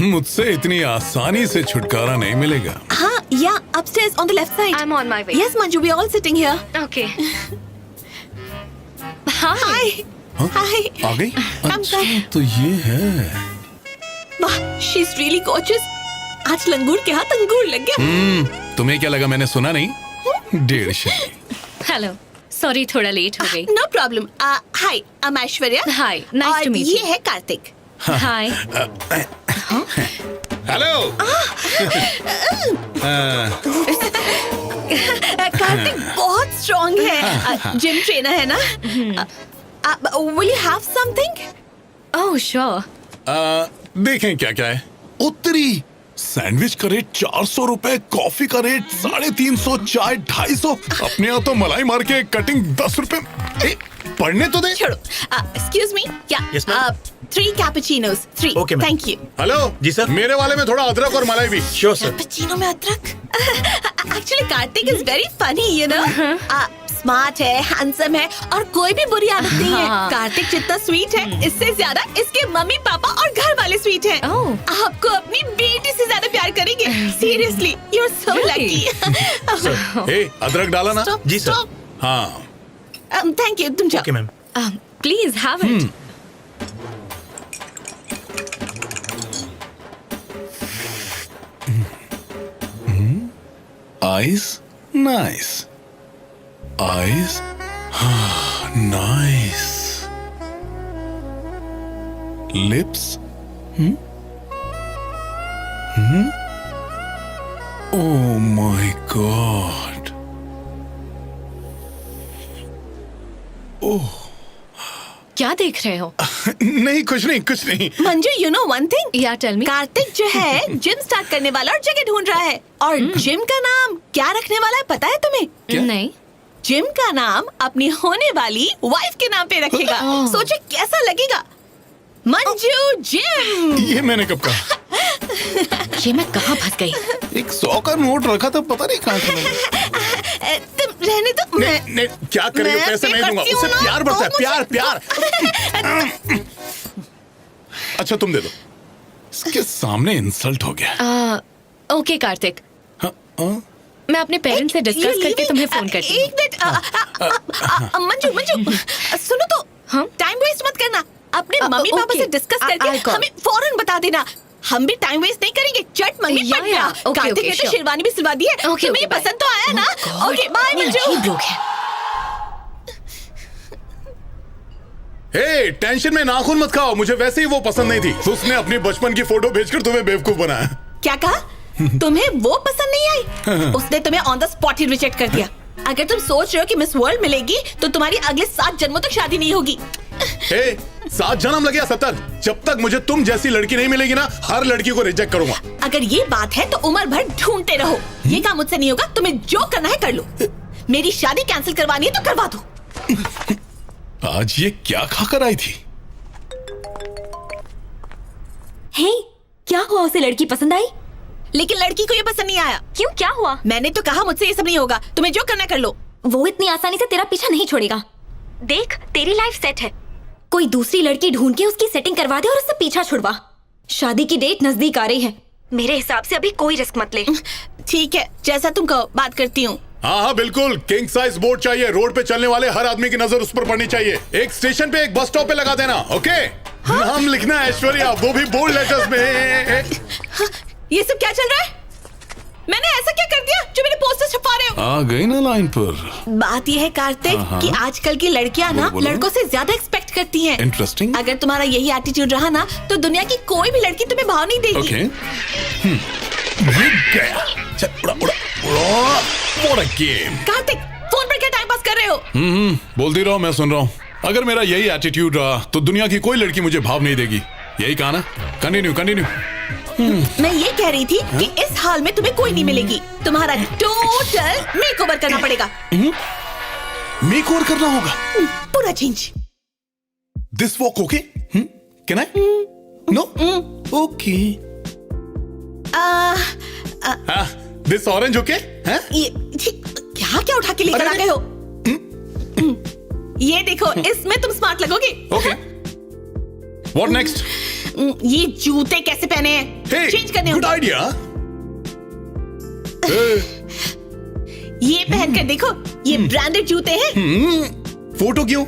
मुझसे इतनी आसानी से छुटकारा नहीं मिलेगा। हाँ, yeah, upstairs on the left side. I'm on my way. Yes, Manju, we are all sitting here. Okay. Hi. Hi. Hi. आ गई? Come अच्छा, back. तो ये है। वाह, she's really gorgeous. आज लंगूर के हाथ अंगूर लग गया। तुम्हें क्या लगा मैंने सुना नहीं? 150। हेलो, सॉरी थोड़ा लेट हो गई। No problem. Hi, I'm Aishwarya. Hi, nice to meet you. ये है कार्तिक। हाय। हेलो। कार्तिक बहुत स्ट्रॉन्ग है, जिम ट्रेनर है ना? Will you have something? Oh sure. देखें क्या क्या है। उत्तरी सैंडविच का रेट 400 रुपए, कॉफी का रेट 350, चाय 250। अपने यहाँ तो मलाई मार के कटिंग 10 रुपए। पढ़ने तो दे। छोड़ो। Excuse me. Yes, Yeah. ma'am. 3 cappuccinos. 3. Okay, ma'am. Thank you. Hello ji sir. मेरे वाले में थोड़ा अदरक और मलाई भी। Sure sir. कैपेचिनो में अदरक? Actually, Kartik is very funny, you know. Smart है, हैंडसम है और कोई भी बुरी आदत नहीं है। कार्तिक जितना स्वीट है, इससे ज्यादा इसके मम्मी पापा और घर वाले स्वीट हैं। आपको अपनी बेटी से ज्यादा प्यार करेंगे। Seriously, you're so lucky. हे, अदरक डाला ना? Stop, जी सर। stop. हाँ। Thank you. तुम जाओ। Okay ma'am. Please have it. Eyes, nice. Eyes, nice. Lips, क्या देख रहे हो? नहीं कुछ नहीं। Manju, you know one thing? या टेल मी। कार्तिक जो है जिम स्टार्ट करने वाला और जगह ढूंढ रहा है, और जिम का नाम क्या रखने वाला है पता है तुम्हें? नहीं। जिम का नाम अपनी होने वाली वाइफ के नाम पे रखेगा। सोचो कैसा लगेगा? मंजू जिम। ये मैंने कब कहा? ये मैं कहाँ फंस गई? एक 100 का नोट रखा था, पता नहीं कहाँ चला। तुम रहने दो। नहीं, क्या करेंगे? पैसे नहीं दूंगा। उससे प्यार बढ़ता है, प्यार। अच्छा तुम दे दो। इसके सामने इंसल्ट हो गया। ओके कार्तिक, मैं अपने पेरेंट्स से डिस्कस करके तुम्हें फोन करती हूँ। एक मिनट मंजू सुनो तो, टाइम वेस्ट मत करना। अपने मम्मी पापा से डिस्कस करके हमें फौरन बता देना। हम भी टाइम वेस्ट नहीं करेंगे। चट मम्मी पट गया। कार्तिक ने तो शेरवानी भी सिलवा दी है। तुम्हें पसंद तो आया ना? Okay bye Manju. Hey, tension में नाखून मत खाओ। मुझे वैसे ही वो पसंद नहीं थी। उसने अपनी बचपन की फोटो भेजकर तुम्हें बेवकूफ बनाया। क्या कहा? तुम्हें वो पसंद नहीं आई? उसने तुम्हें on the spot he reject कर दिया। अगर तुम सोच रहे हो कि मिस वर्ल्ड मिलेगी तो तुम्हारी अगले 7 जन्मों तक शादी नहीं होगी। 7 जन्म लगे 70, जब तक मुझे तुम जैसी लड़की नहीं मिलेगी ना, हर लड़की को रिजेक्ट करूंगा। अगर ये बात है तो उम्र भर ढूंढते रहो। ये काम मुझसे नहीं होगा। तुम्हें जो करना है कर लो। मेरी शादी कैंसिल करवानी है तो करवा दो। आज ये क्या खाकर आई थी? हे, क्या हुआ? उसे लड़की पसंद आई? लेकिन लड़की को ये पसंद नहीं आया। क्यों, क्या हुआ? मैंने तो कहा मुझसे ये सब नहीं होगा। तुम्हें जो करना कर लो। वो इतनी आसानी से तेरा पीछा नहीं छोड़ेगा। देख, तेरी लाइफ सेट है। कोई दूसरी लड़की ढूंढ के उसकी सेटिंग करवा दे और उससे पीछा छुड़वा। शादी की डेट नजदीक आ रही है। मेरे हिसाब से अभी कोई रिस्क मत ले। ठीक है, जैसा तुम कहो, बात करती हूँ। हाँ बिल्कुल। किंग साइज बोर्ड चाहिए। रोड पे चलने वाले हर आदमी की नजर उस पर पड़नी चाहिए। एक स्टेशन पे, एक बस स्टॉप पे लगा देना। ओके? नाम लिखना है ऐश्वर्या, वो भी बोल्ड लेटर्स में। ये सब क्या चल रहा है? मैंने ऐसा क्या कर दिया जो मेरे पोस्टर छपा रहे हो? आ गई ना लाइन पर। बात यह है कार्तिक कि आजकल की लड़कियां ना लड़कों से ज्यादा एक्सपेक्ट करती हैं। इंटरेस्टिंग। अगर तुम्हारा यही एटीट्यूड रहा ना तो दुनिया की कोई भी लड़की तुम्हें भाव नहीं देगी। ओके। गया। चल उड़ा। What a game। Kartik, phone पर क्या टाइम पास कर रहे हो? बोलती रहो, मैं सुन रहा हूँ। अगर मेरा यही एटीट्यूड रहा तो दुनिया की कोई लड़की मुझे भाव नहीं देगी। यही कहा ना? कंटिन्यू। मैं ये कह रही थी कि इस हाल में तुम्हें कोई नहीं मिलेगी। तुम्हारा टोटल मेकओवर करना पड़ेगा। मेकओवर करना होगा? पूरा change. This walk okay? Can I? No? Okay. This orange okay? ये क्या उठा के लेकर आ गए हो? ये देखो, इसमें तुम स्मार्ट लगोगे। ओके। What next? ये जूते कैसे पहने हैं? चेंज करने गुड आइडिया। ये पहनकर देखो, ये ब्रांडेड जूते हैं। फोटो क्यों?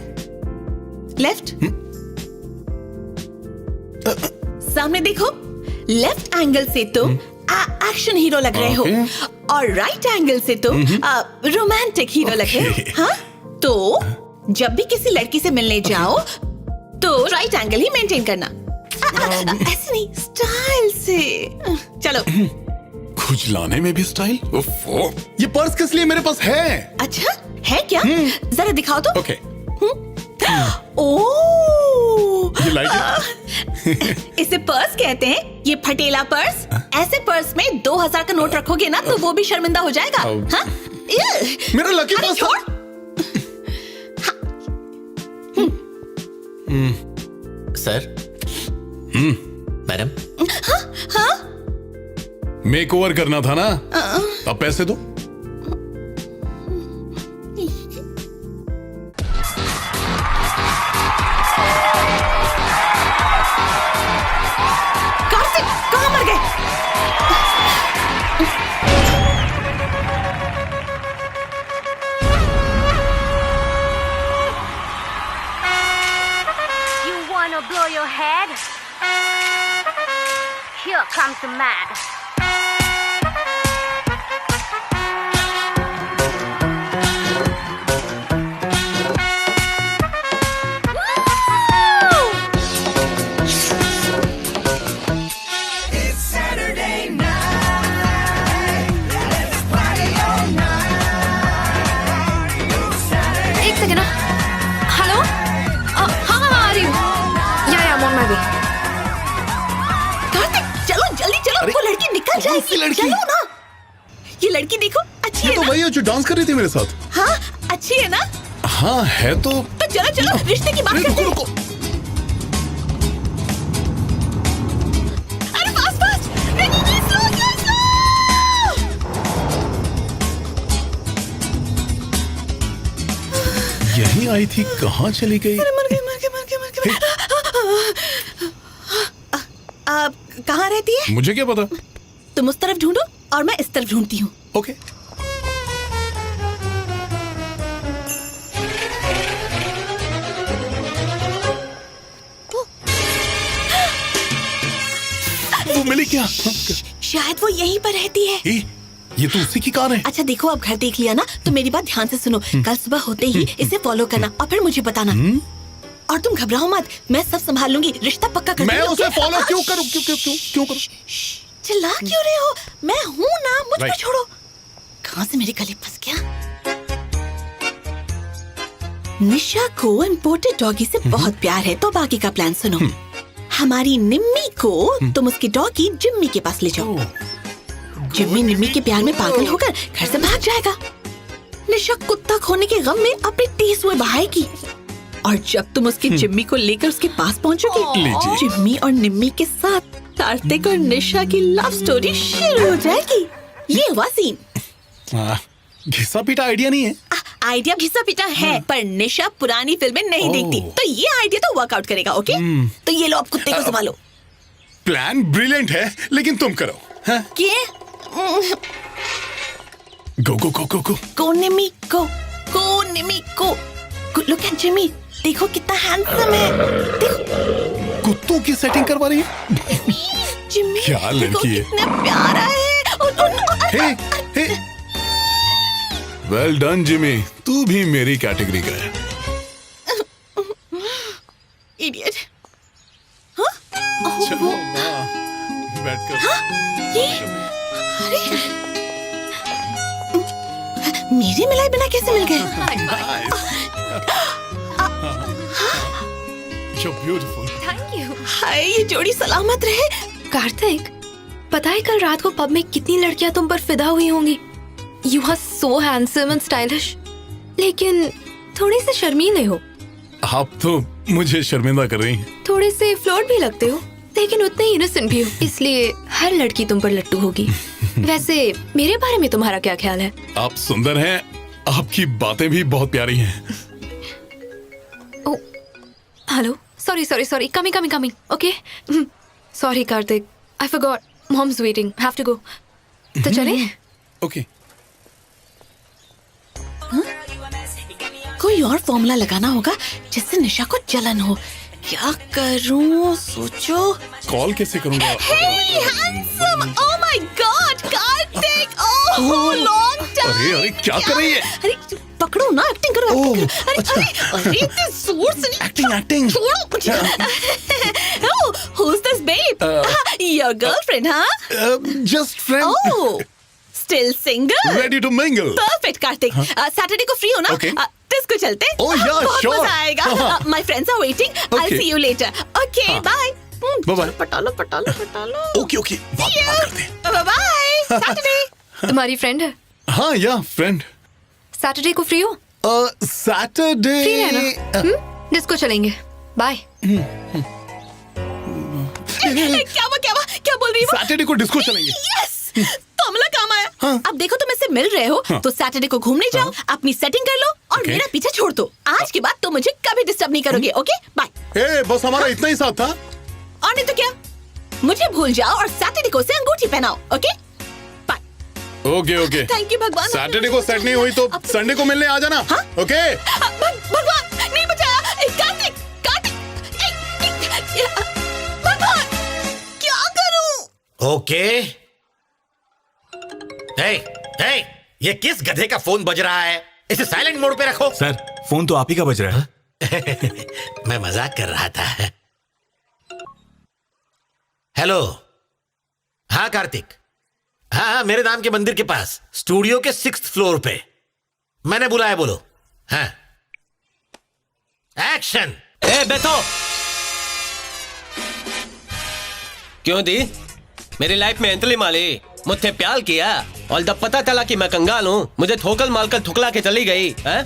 लेफ्ट। सामने देखो, लेफ्ट एंगल से तुम एक्शन हीरो लग रहे हो और राइट एंगल से तुम रोमांटिक हीरो लग रहे हो। हाँ? तो जब भी किसी लड़की से मिलने जाओ तो राइट एंगल ही मेंटेन करना। ऐसे नहीं, स्टाइल से। चलो। कुछ लाने में भी स्टाइल? ये पर्स किस लिए मेरे पास है? अच्छा है क्या? जरा दिखाओ तो। Okay. Oh, You like it? इसे पर्स कहते हैं। ये फटेला पर्स। ऐसे पर्स में 2000 का नोट रखोगे ना तो वो भी शर्मिंदा हो जाएगा। हाँ? मेरा लकी पर्स छोड़। सर। मैडम। हाँ? मेकओवर करना था ना? अब पैसे दो। कार्तिक, कहाँ मर गए? You wanna blow your head? Here comes the man. एक सेकंड। हेलो? हाँ, वो लड़की निकल जाएगी। लड़की? चलो ना, ये लड़की देखो अच्छी है तो ना? वही है जो डांस कर रही थी मेरे साथ। हाँ अच्छी है ना? हाँ है तो चलो चलो रिश्ते की बात करते हैं। अरे फास्ट फास्ट, नहीं स्लो। यही आई थी, कहाँ चली गई? मर गई। आप कहाँ रहती है? मुझे क्या पता। तुम उस तरफ ढूंढो और मैं इस तरफ ढूंढती हूँ। ओके। वो मिली क्या? शायद वो यहीं पर रहती है। ये तो उसी की कार है। अच्छा देखो, अब घर देख लिया ना, तो मेरी बात ध्यान से सुनो। कल सुबह होते ही इसे फॉलो करना और फिर मुझे बताना। और तुम घबराओ मत, मैं सब संभाल लूंगी, रिश्ता पक्का कर मैं लूंगी, उसे ओके? फॉलो क्यों करूं? क्यों करूं? चिल्ला क्यों रहे हो? मैं हूँ ना, मुझ पे Right. छोड़ो। कहाँ से मेरे गले फंस गया? निशा को इम्पोर्टेड डॉगी से बहुत प्यार है, तो बाकी का प्लान सुनो। हमारी निम्मी को तुम उसकी डॉगी जिम्मी के पास ले जाओ। जिम्मी निम्मी के प्यार में पागल होकर घर से भाग जाएगा। निशा कुत्ता खोने के गम में अपने टीस हुए बहाएगी। और जब तुम उसकी जिम्मी को लेकर उसके पास पहुंचोगे, जिम्मी और निम्मी के साथ कार्तिक और निशा की लव स्टोरी शुरू हो जाएगी। ये हुआ सीन। घिसा पीटा आइडिया नहीं है। आइडिया घिसा पिटा है, पर निशा पुरानी फिल्में नहीं देखती, तो ये आइडिया तो वर्कआउट करेगा। ओके, तो ये लो, अब कुत्ते को संभालो। प्लान ब्रिलियंट है, लेकिन तुम करो। हाँ? गो निम्मी को लुक एट जिम्मी, देखो कितना हैंडसम है। देखो कुत्तों की सेटिंग करवा रही है। जिम्मी, क्या लड़की है। कितना प्यारा है। वेल डन जिमी, तू भी मेरी कैटेगरी का है। इडियट। चलो बैठकर। ये अरे मेरे मिलाए बिना कैसे मिल गए? You're beautiful. Thank you. हाय, ये जोड़ी सलामत रहे। कार्तिक, पता है कल रात को पब में कितनी लड़कियां तुम पर फिदा हुई होंगी। You are so handsome and stylish, लेकिन थोड़े से शर्मीले हो। आप तो मुझे शर्मिंदा कर रही हैं। थोड़े से फ्लर्ट भी लगते हो, लेकिन उतने ही इनोसेंट भी हो, इसलिए हर लड़की तुम पर लट्टू होगी। वैसे मेरे बारे में तुम्हारा क्या ख्याल है? आप सुंदर हैं, आपकी बातें भी बहुत प्यारी हैं। Hello, sorry, coming, okay. Sorry Kartik, I forgot, mom's waiting, have to go. तो चले? ओके। कोई और फॉर्मूला लगाना होगा जिससे निशा को जलन हो। क्या करूं, सोचो। कॉल कैसे करूंगा? Hey, handsome! Oh my God, Kartik! Oh, long time! अरे क्या कर रही है? अरे पकड़ो ना, एक्टिंग करो, एक्टिंग करो। अरे इतने जोर से नहीं। एक्टिंग। छोड़ो। Oh, who's this babe? Your girlfriend, huh? Just friend. Oh, still single? Ready to mingle. Perfect, Kartik. Saturday को फ्री हो ना? Okay. डिस्को चलते? Oh yeah, बहुत sure. मजा आएगा। My friends are waiting. I'll see you later. Okay, bye. Bye-bye. पटालो। Okay बात करते हैं। Bye. Saturday. तुम्हारी फ्रेंड है? हाँ या फ्रेंड। सैटरडे को फ्री हो? सैटरडे फ्री रहना। डिस्को चलेंगे। बाय। क्या बोल रही हो? सैटरडे को डिस्को चलेंगे। Yes. फॉर्मूला काम आया। अब देखो, तुम इससे मिल रहे हो, तो सैटरडे को घूमने जाओ, अपनी सेटिंग कर लो और मेरा पीछा छोड़ दो। आज के बाद तुम मुझे कभी डिस्टर्ब नहीं करोगे। Okay, bye. बस हमारा इतना ही साथ था। और नहीं तो क्या, मुझे भूल जाओ और सैटरडे को उसे अंगूठी पहनाओ। Okay, bye. Okay. Thank you भगवान। सैटरडे को सेट नहीं हुई तो संडे को मिलने आ जाना। ओके। भगवान नहीं बचाया। कार्तिक, भगवान, क्या करूं? ओके। हे, ये किस गधे का फोन बज रहा है? इसे साइलेंट मोड पे रखो। सर, फोन तो आप ही का बज रहा है। मैं मजाक कर रहा था। हेलो। हाँ कार्तिक, हाँ मेरे नाम के मंदिर के पास स्टूडियो के 6th फ्लोर पे मैंने बुलाया, बोलो। हाँ, एक्शन। ए बेटो, क्यों दी? मेरी लाइफ में एंतली माली मुझसे प्यार किया और जब पता चला कि मैं कंगाल हूँ मुझे ठोकर मारकर ठुकला के चली गई है?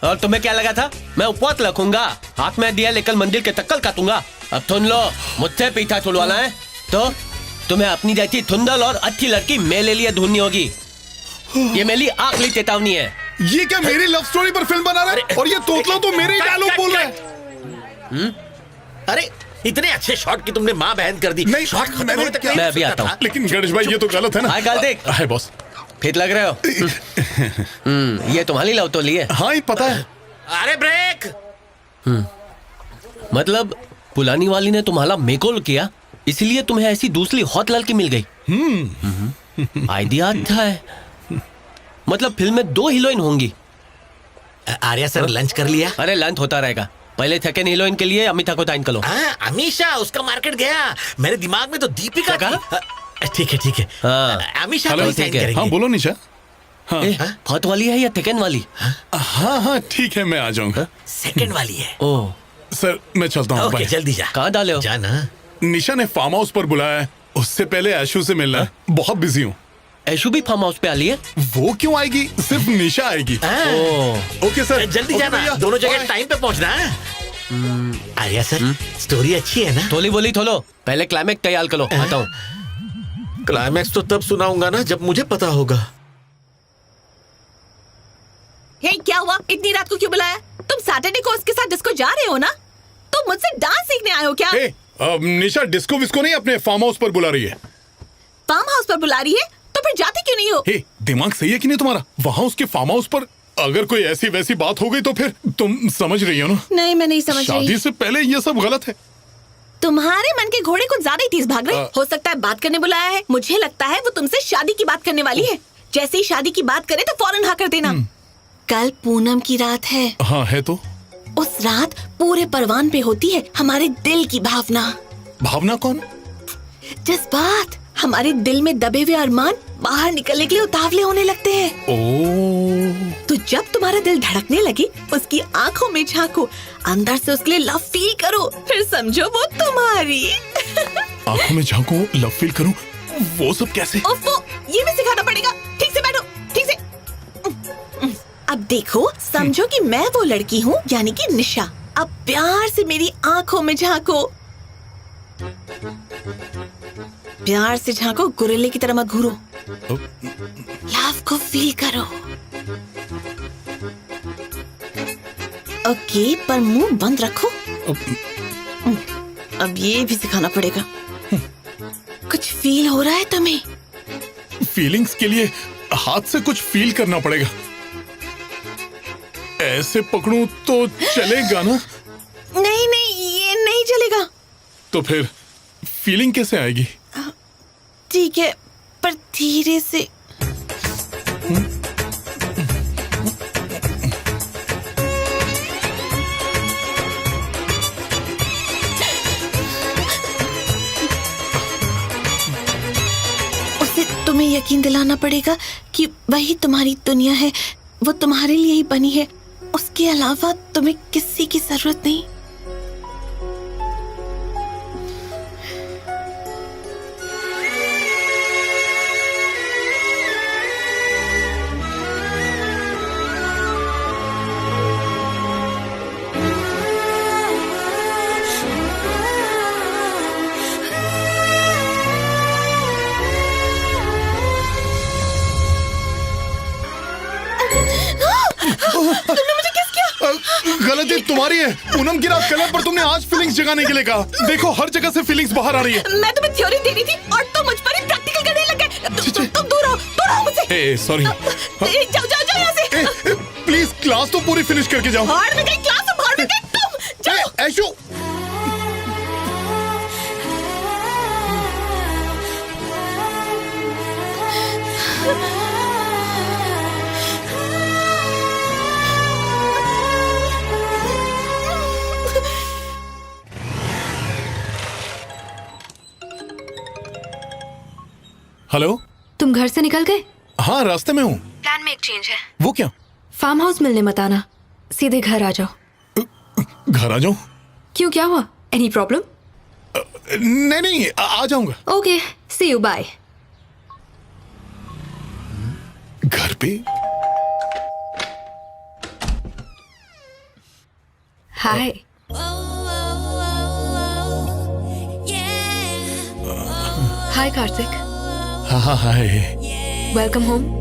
और तुम्हें क्या लगा था मैं उपवास रखूंगा, हाथ में दिया लेकर मंदिर के चक्कर काटूंगा? अब सुन लो, मुझसे पीछा छुड़वाना है तो तुम्हें अपनी जैसी सुंदर और अच्छी लड़की मेरे लिए ढूंढनी होगी। ये मेरी आखिरी चेतावनी है। ये क्या मेरी लव स्टोरी पर फिल्म बना रहा है? और ये तोतला तो मेरे ही डायलॉग बोल रहा है। अरे इतने अच्छे शॉट की तुमने माँ बहन कर दी। नहीं, शॉट खत्म होने तक मैं अभी आता हूँ। लेकिन गणेश भाई ये तो गलत है ना। हाय कार्तिक। हाय बॉस। फिट लग रहे हो। ये तुम्हारी लव स्टोरी है? हाँ, ये पता है। अरे ब्रेक। मतलब पुलानी वाली ने तुम्हारा मेकओवर किया इसलिए तुम्हें ऐसी दूसरी हॉट लड़की मिल गई। आइडिया अच्छा है। मतलब फिल्म में 2 हीरोइन होंगी। आर्या सर लंच कर लिया? अरे लंच होता रहेगा, पहले सेकंड हीरोइन के लिए अमिता को टाइम करो। अमीषा, उसका मार्केट गया। मेरे दिमाग में तो दीपिका का। ठीक है ठीक है। अमीषा को साइन करेंगे। हाँ बोलो निशा। हॉट वाली है या सेकंड वाली? हाँ हाँ ठीक है, मैं आ जाऊंगा। सेकंड वाली है। ओह सर मैं चलता हूँ। ओके जल्दी जा। कहाँ डाले हो? जाना। निशा ने फार्म हाउस पर बुलाया है, उससे पहले ऐशु से मिलना है। बहुत बिजी हूँ। ऐशु भी फार्म हाउस पे आ है? वो क्यों आएगी, सिर्फ निशा आएगी। ओके सर जल्दी जाना, दोनों जगह टाइम पे पहुंचना है। आर्या सर स्टोरी अच्छी है ना? थोली बोली थोलो, पहले क्लाइमेक्स तैयार करो। आता हूँ। क्लाइमेक्स तो तब सुनाऊंगा ना जब मुझे पता होगा। हे क्या हुआ, इतनी रात को क्यों बुलाया? तुम सैटरडे को उसके साथ डिस्को जा रहे हो ना? तुम मुझसे डांस सीखने आए हो क्या? निशा डिस्को विस्को नहीं, अपने फार्म हाउस पर बुला रही है। फार्म हाउस पर बुला रही है तो फिर जाते क्यों नहीं हो? दिमाग सही है कि नहीं तुम्हारा? वहाँ उसके फार्म हाउस पर अगर कोई ऐसी वैसी बात हो गई तो फिर तुम समझ रही हो ना? नहीं मैं नहीं समझ रही। शादी से पहले ये सब गलत है। तुम्हारे मन के घोड़े कुछ ज्यादा ही तेज भाग रहे। हो सकता है बात करने बुलाया है। मुझे लगता है वो तुमसे शादी की बात करने वाली है। जैसे ही शादी की बात करे तो फौरन हाँ कर देना। कल पूनम की रात है। हाँ है तो। उस रात पूरे परवान पे होती है हमारे दिल की भावना। भावना कौन? जज्बात। हमारे दिल में दबे हुए अरमान बाहर निकलने के लिए उतावले होने लगते हैं। तो जब तुम्हारा दिल धड़कने लगे उसकी आंखों में झांको, अंदर से उसके लिए लव फील करो, फिर समझो वो तुम्हारी। आंखों में झांको, लव फील करूं, वो सब कैसे? ओफो, ये भी सिखाना पड़ेगा। ठीक से बैठो, ठीक से। अब देखो, समझो कि मैं वो लड़की हूँ, यानी कि निशा। अब प्यार से मेरी आंखों में झांको। प्यार से झांको, गोरिल्ले की तरह मत घूरो। लव को फील करो। ओके, पर मुंह बंद रखो। अब ये भी सिखाना पड़ेगा। कुछ फील हो रहा है तुम्हें? फीलिंग्स के लिए हाथ से कुछ फील करना पड़ेगा। ऐसे पकड़ूं तो चलेगा ना? नहीं नहीं, ये नहीं चलेगा। तो फिर फीलिंग कैसे आएगी? ठीक है, पर धीरे से। उसे तुम्हें यकीन दिलाना पड़ेगा कि वही तुम्हारी दुनिया है, वो तुम्हारे लिए ही बनी है। उसके अलावा तुम्हें किसी की जरूरत नहीं। तुमने मुझे किस किया? गलती तुम्हारी है। पूनम की रात कलर पर तुमने आज फीलिंग्स जगाने के लिए कहा। देखो हर जगह से फीलिंग्स बाहर आ रही है। मैं तुम्हें थ्योरी दे रही थी और तुम मुझ पर ही प्रैक्टिकल करने लग गए। तुम दूर रहो मुझसे। सॉरी। जाओ जाओ जाओ यहाँ से। प्लीज क्लास तो पूरी फिनिश करके जाओ। बाहर में गई क्लास, बाहर में गई तुम। जाओ। ऐशु। हेलो, तुम घर से निकल गए? हाँ रास्ते में हूँ। प्लान में एक चेंज है। वो क्या? फार्म हाउस मिलने मत आना, सीधे घर आ जाओ। घर आ जाऊँ? क्यों, क्या हुआ? Any problem? नहीं आ जाऊंगा। Okay, see you bye. घर पे? हाय। हाय कार्तिक। हाँ हाय। Welcome home.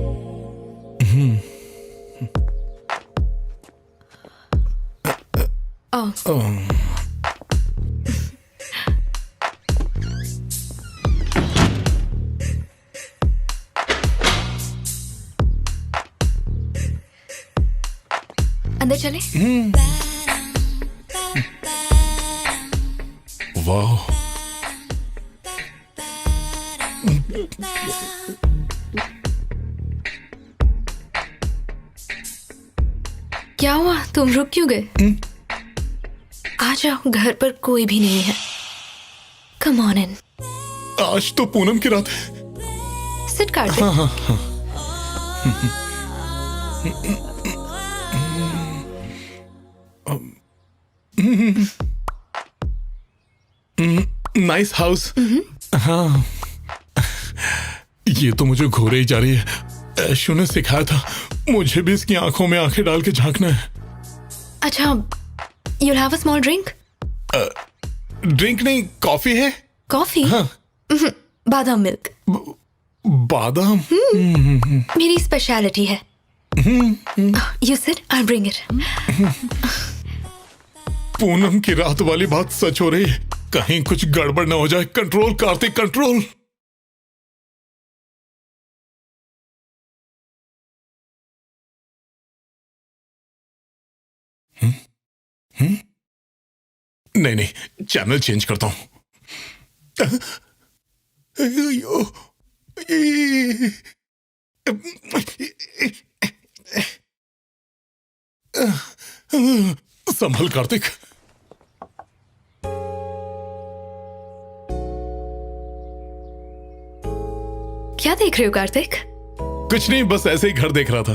अंदर चले। वाह, क्या हुआ, तुम रुक क्यों गए? आ जाओ, घर पर कोई भी नहीं है। Come on in. आज तो पूनम की रात है। सिट कार्तिक। हाँ हाँ हाँ। Nice house. हाँ, ये तो मुझे घोरे ही जा रही है। ऐशु ने सिखाया था, मुझे भी इसकी आंखों में आंखें डाल के झांकना है। अच्छा, you'll have a small drink? Drink नहीं, कॉफी है। कॉफी? हाँ। बादाम मिल्क। बादाम? मेरी स्पेशलिटी है। You sit, I'll bring it. Poonam की रात वाली बात सच हो रही है। कहीं कुछ गड़बड़ ना हो जाए। Control Kartik, control. नहीं नहीं, चैनल चेंज करता हूं। संभल कार्तिक। क्या देख रहे हो कार्तिक? कुछ नहीं, बस ऐसे ही घर देख रहा था।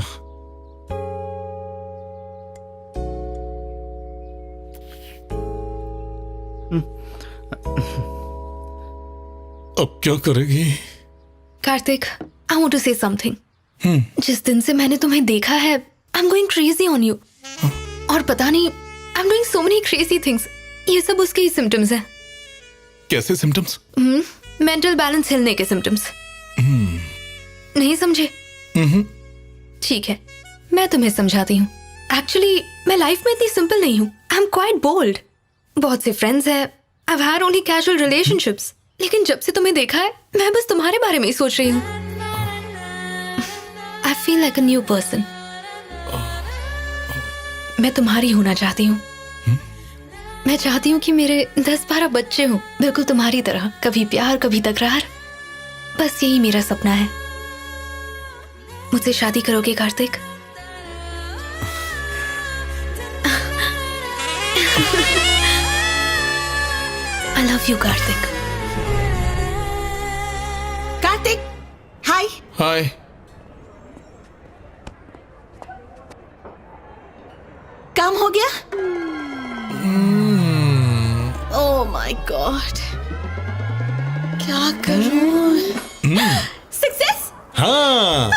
अब क्या करेगी? Kartik, I want to say something. जिस दिन से मैंने तुम्हें देखा है, I'm going crazy on you. और पता नहीं, I'm doing so many crazy things. ये सब उसके ही symptoms हैं। कैसे symptoms? मेंटल बैलेंस हिलने के symptoms। नहीं समझे? ठीक है, मैं तुम्हें समझाती हूँ। एक्चुअली मैं लाइफ में इतनी सिंपल नहीं हूँ। I am quite bold. बहुत से फ्रेंड्स हैं, I've had only casual relationships. लेकिन जब से तुम्हें देखा है, मैं बस तुम्हारे बारे में ही सोच रही हूँ। I feel like a new person. मैं तुम्हारी होना चाहती हूँ। मैं चाहती हूँ कि मेरे 10-12 बच्चे हों, बिल्कुल तुम्हारी तरह, कभी प्यार कभी तकरार। बस यही मेरा सपना है। मुझसे शादी करोगे Kartik? I love you Kartik. Kartik, हाय। हाय। काम हो गया? ओह माय गॉड, क्या करूं? सक्सेस? हाँ।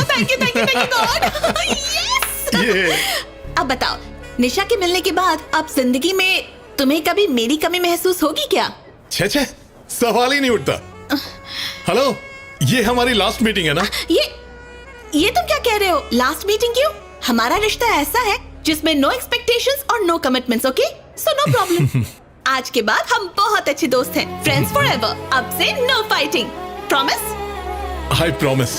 Thank you God. यस। अब बताओ, निशा के मिलने के बाद अब जिंदगी में तुम्हें कभी मेरी कमी महसूस होगी क्या? छे, सवाल ही नहीं उठता। हेलो, ये हमारी लास्ट मीटिंग है ना? ये तुम क्या कह रहे हो? लास्ट मीटिंग क्यों? हमारा रिश्ता ऐसा है जिसमें नो एक्सपेक्टेशंस और no commitments, okay? So no problem. आज के बाद हम बहुत अच्छे दोस्त हैं, फ्रेंड्स फॉरएवर। अब से no fighting, promise? I promise.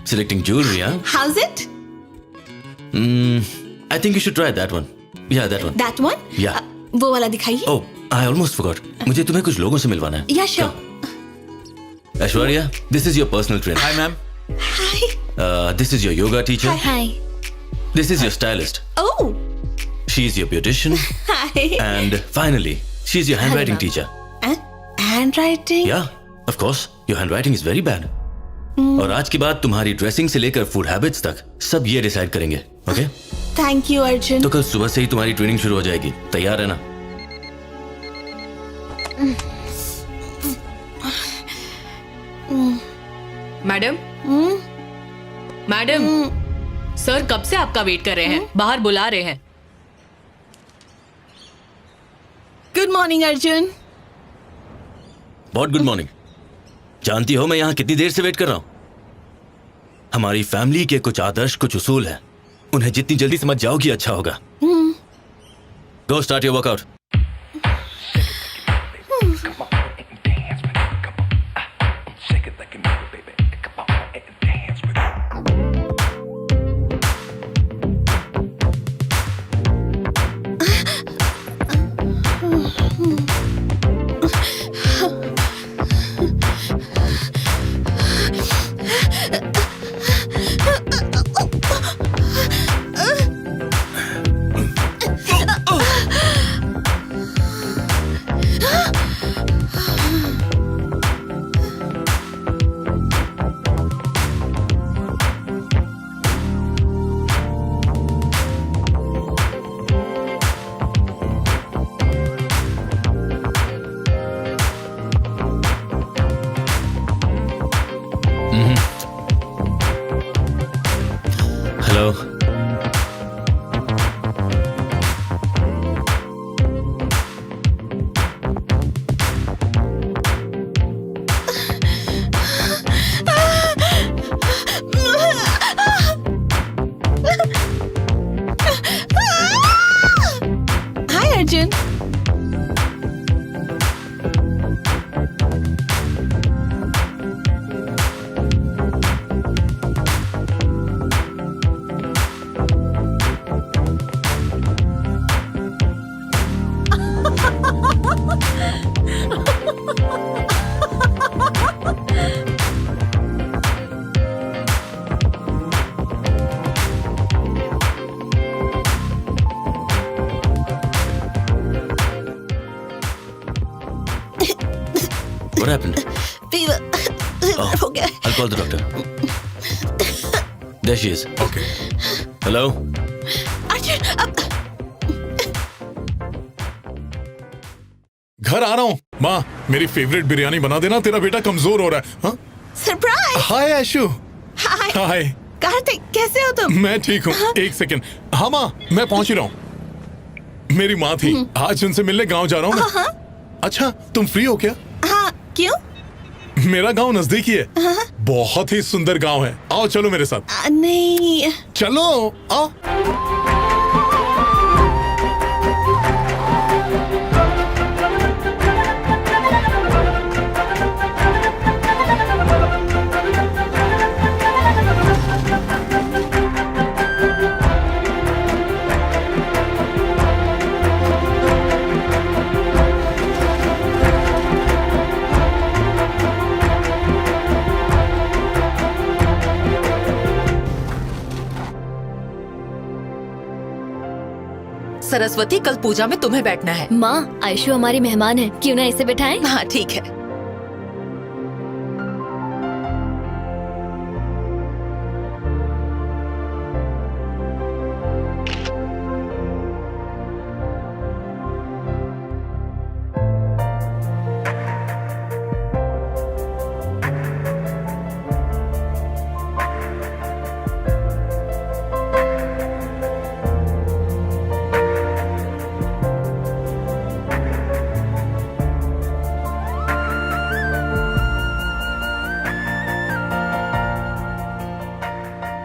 Selecting jewelry, huh? How's it? I think you should try that one. Yeah, that one. That one? Yeah. वो वाला दिखाइए। Oh, I almost forgot. मुझे तुम्हें कुछ लोगों से मिलवाना है। Yeah, sure. Aishwarya, this is your personal trainer. Hi, ma'am. Hi. This is your yoga teacher. Hi. This is your stylist. Oh. She's your beautician. Hi. And finally, she's your handwriting ma'am. teacher. Handwriting? Yeah. Of course your handwriting is very bad. और आज के बाद तुम्हारी dressing से लेकर food habits तक सब ये डिसाइड करेंगे। ओके? Thank you Arjun. तो कल सुबह से ही तुम्हारी ट्रेनिंग शुरू हो जाएगी, तैयार है ना? मैडम, मैडम, सर कब से आपका वेट कर रहे हैं, बाहर बुला रहे हैं। Good morning Arjun. बहुत गुड मॉर्निंग। जानती हो मैं यहाँ कितनी देर से वेट कर रहा हूँ? हमारी फैमिली के कुछ आदर्श, कुछ उसूल हैं, उन्हें जितनी जल्दी समझ जाओगी अच्छा होगा। गो start your workout. Hello, hi Arjun. what happened? Fever हो गया। I'll call the doctor. There she is. Okay. Hello? Arjun, घर आ रहा हूँ। माँ, मेरी फेवरेट बिरयानी बना देना, तेरा बेटा कमजोर हो रहा है। हाँ? सरप्राइज। हाय आशु। हाय। हाय। कार्तिक, कैसे हो तुम? मैं ठीक हूँ। एक सेकंड। हाँ माँ, मैं पहुंच ही रहा हूँ। मेरी माँ थी, आज उनसे मिलने गांव जा रहा हूँ मैं। अच्छा, तुम फ्री हो क्या? हाँ, क्यों? मेरा गांव नजदीक ही है। बहुत ही सुंदर गांव है। आओ चलो मेरे साथ। नहीं। चलो आओ। सरस्वती, कल पूजा में तुम्हें बैठना है। माँ, आयशु हमारी मेहमान है, क्यों ना इसे बिठाएं? हाँ ठीक है।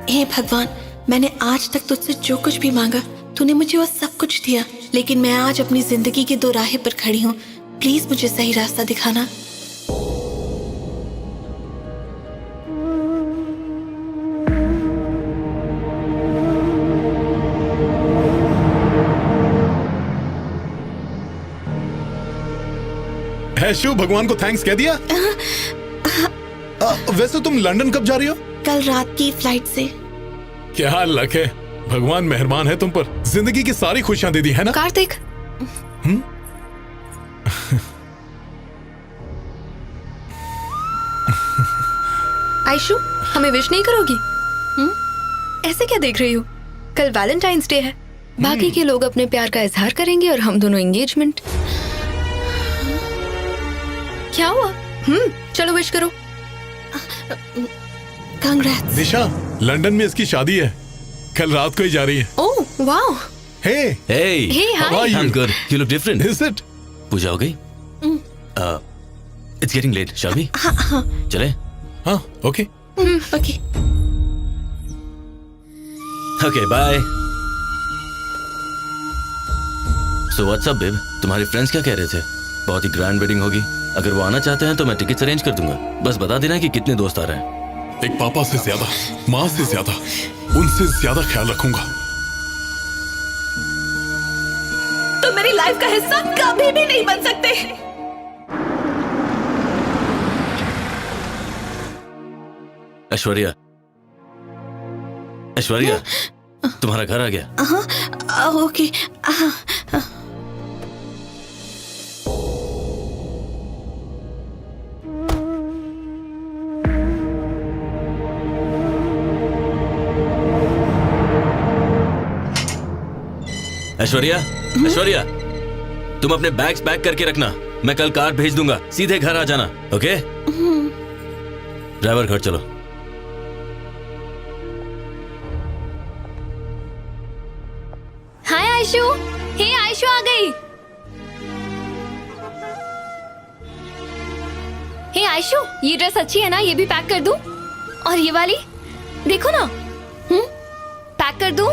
हे भगवान, मैंने आज तक तुझसे जो कुछ भी मांगा तूने मुझे वो सब कुछ दिया, लेकिन मैं आज अपनी जिंदगी के दो राहें पर खड़ी हूँ। प्लीज मुझे सही रास्ता दिखाना। है शिव, भगवान को थैंक्स कह दिया? वैसे तुम लंदन कब जा रही हो? कल रात की फ्लाइट से। क्या लक है, भगवान मेहरबान है तुम पर, जिंदगी की सारी खुशियां दे दी है ना? कार्तिक, आयशु, हमें विश नहीं करोगी? ऐसे क्या देख रही हो? कल वैलेंटाइंस डे है। बाकी के लोग अपने प्यार का इजहार करेंगे और हम दोनों एंगेजमेंट। क्या हुआ? चलो विश करो। कांग्रेस। निशा, लंदन में इसकी शादी है, कल रात को ही जा रही है। Oh wow. Hey. Hey. Hey, hi. How are you? I'm good. You look different. Is it? पूजा हो गई? It's getting late. Shall we? हाँ। चले? हाँ, okay. Okay. Okay, bye. So what's up, babe? तुम्हारे फ्रेंड्स क्या कह रहे थे? बहुत ही ग्रैंड वेडिंग होगी। अगर वो आना चाहते हैं तो मैं टिकट्स अरेंज कर दूंगा। बस बता देना कि कितने दोस्त आ रहे हैं। एक पापा से ज्यादा, माँ से ज्यादा, उनसे ज्यादा ख्याल रखूंगा। तुम मेरी लाइफ का हिस्सा कभी भी नहीं बन सकते। ऐश्वर्या, ऐश्वर्या, तुम्हारा घर आ गया। ओके। ऐश्वर्या, ऐश्वर्या, तुम अपने बैग्स पैक करके रखना। मैं कल कार भेज दूंगा, सीधे घर आ जाना। ओके? ड्राइवर घर चलो। हाय आयशु। हे आयशु आ गई। हे आयशु, ये ड्रेस अच्छी है ना? ये भी पैक कर दूं? और ये वाली देखो ना। पैक कर दूं?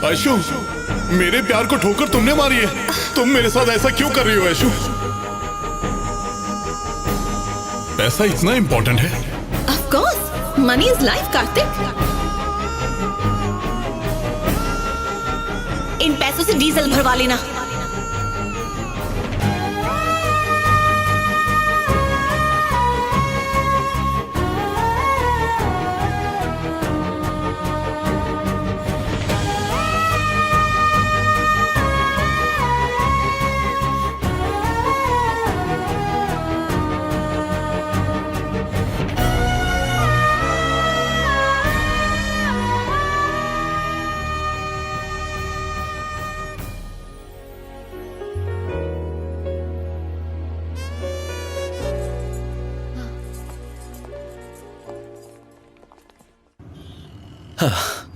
आयशु, मेरे प्यार को ठोकर तुमने मारी है। तुम मेरे साथ ऐसा क्यों कर रही हो आयशु? पैसा इतना इम्पोर्टेंट है? Of course, money is life, Kartik. इन पैसों से डीजल भरवा लेना।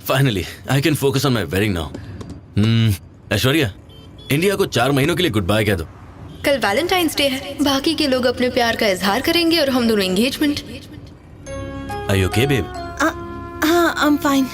Finally, I can focus on my wedding now. Aishwarya, India को 4 महीनों के लिए गुड बाय कह दो। कल वैलेंटाइंस डे है। बाकी के लोग अपने प्यार का इजहार करेंगे और हम दोनों engagement. Are you okay, babe? हाँ, I'm fine.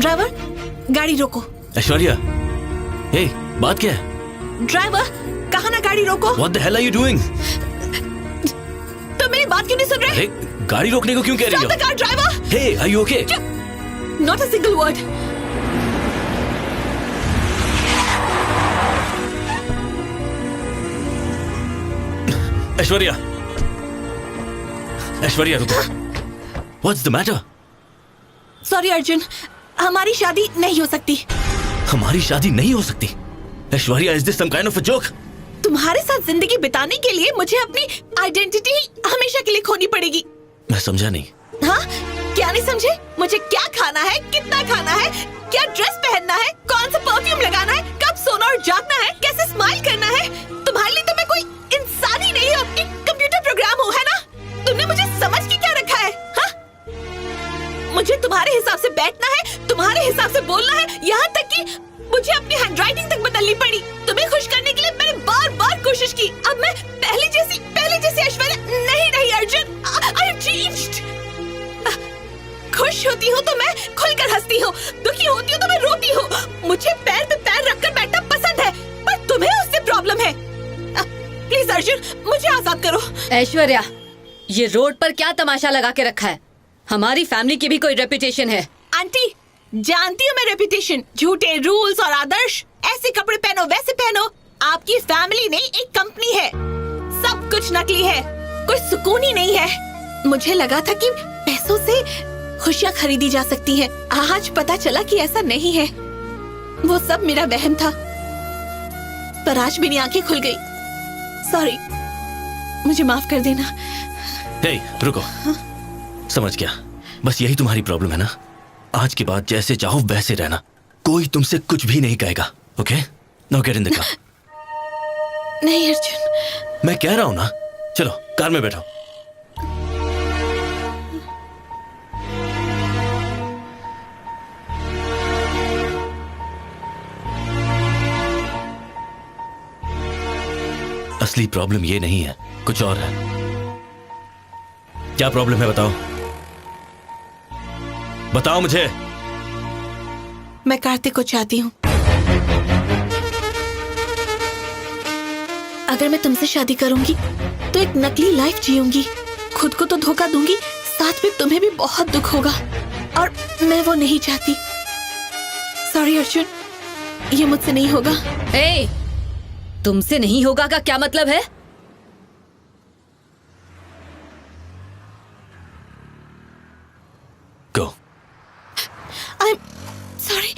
ड्राइवर, गाड़ी रोको। ऐश्वर्या, हे, बात क्या है? ड्राइवर, कहा ना गाड़ी रोको। What the hell are you doing? तुम मेरी बात क्यों नहीं सुन रहे? हे, गाड़ी रोकने को क्यों कह रही हो? Stop the car, driver! Hey, are you okay? Not a single word. Aishwarya, Aishwarya रुको। What's the matter? Sorry Arjun, हमारी शादी नहीं हो सकती। हमारी शादी नहीं हो सकती? Aishwarya, is this some kind of a joke? तुम्हारे साथ जिंदगी बिताने के लिए मुझे अपनी आइडेंटिटी हमेशा के लिए खोनी पड़ेगी। मैं समझा नहीं। हाँ? क्या नहीं समझे? मुझे क्या खाना है, कितना खाना है, क्या ड्रेस पहनना है, कौन सा परफ्यूम लगाना है, कब सोना और जागना है, कैसे स्माइल करना है। तुम्हारे लिए तो मैं कोई इंसान ही नहीं हूँ, एक कंप्यूटर प्रोग्राम हूँ, है ना? तुमने मुझे समझ के क्या रखा है? हाँ? मुझे तुम्हारे हिसाब से बैठना है, तुम्हारे हिसाब से बोलना है, यहाँ तक कि मुझे अपनी हैंडराइटिंग तक बदलनी पड़ी। तुम्हें खुश करने के लिए मैंने बार-बार कोशिश की। अब मैं पहले जैसी ऐश्वर्या नहीं रही अर्जुन। I have changed. खुश होती हूँ तो मैं खुलकर हंसती हूँ, दुखी होती हूँ तो मैं रोती हूँ। मुझे पैर पे पैर रखकर बैठना पसंद है, पर तुम्हें उससे प्रॉब्लम है। प्लीज अर्जुन, मुझे आजाद करो। ऐश्वर्या, ये रोड पर क्या तमाशा लगा के रखा है? हमारी फैमिली की भी कोई रेपुटेशन है। आंटी, जानती हूँ मैं रेपुटेशन, झूठे रूल्स और आदर्श। ऐसे कपड़े पहनो, वैसे पहनो। आपकी फैमिली नहीं, एक कंपनी है। सब कुछ नकली है, कोई सुकून ही नहीं है। मुझे लगा था कि पैसों से खुशियाँ खरीदी जा सकती हैं। आज पता चला कि ऐसा नहीं है। वो सब मेरा वहम था, पर आज मेरी आंखें खुल गई। सॉरी, मुझे माफ कर देना। हे, रुको। समझ गया, बस यही तुम्हारी प्रॉब्लम है ना? आज के बाद जैसे चाहो वैसे रहना, कोई तुमसे कुछ भी नहीं कहेगा। Okay? Now get in the car. नहीं अर्जुन, मैं कह रहा हूं ना, चलो कार में बैठो। असली प्रॉब्लम ये नहीं है, कुछ और है। क्या प्रॉब्लम है बताओ, बताओ मुझे। मैं कार्तिक को चाहती हूँ। अगर मैं तुमसे शादी करूंगी तो एक नकली लाइफ जीऊंगी, खुद को तो धोखा दूंगी, साथ में तुम्हें भी बहुत दुख होगा, और मैं वो नहीं चाहती। सॉरी अर्जुन, ये मुझसे नहीं होगा। ए, तुमसे नहीं होगा का क्या मतलब है? गो। I'm sorry.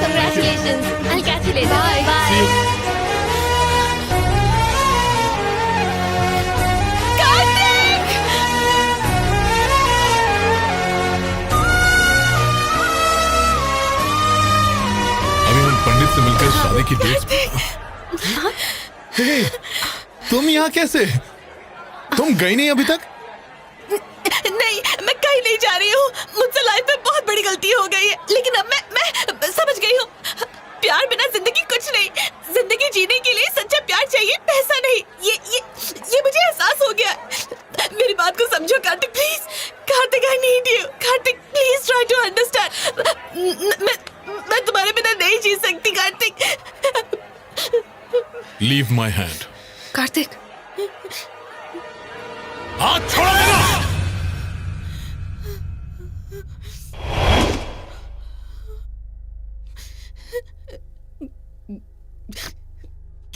Congratulations. I'll catch you later. Bye. अभी हम पंडित से मिलकर शादी की डेट। हे, तुम यहाँ कैसे? तुम गई नहीं अभी तक? नहीं, मैं कहीं नहीं जा रही हूँ। मुझसे लाइफ में बहुत बड़ी गलती हो गई है, लेकिन अब मैं समझ गई हूँ। प्यार बिना जिंदगी कुछ नहीं। जिंदगी जीने के लिए सच्चा प्यार चाहिए, पैसा नहीं। ये मुझे एहसास हो गया। मेरी बात को समझो Kartik, please. Kartik, I need you. Kartik, please try to understand. मैं तुम्हारे बिना नहीं जी सकती Kartik. Leave my hand. Kartik, हाथ छोड़ो मेरा।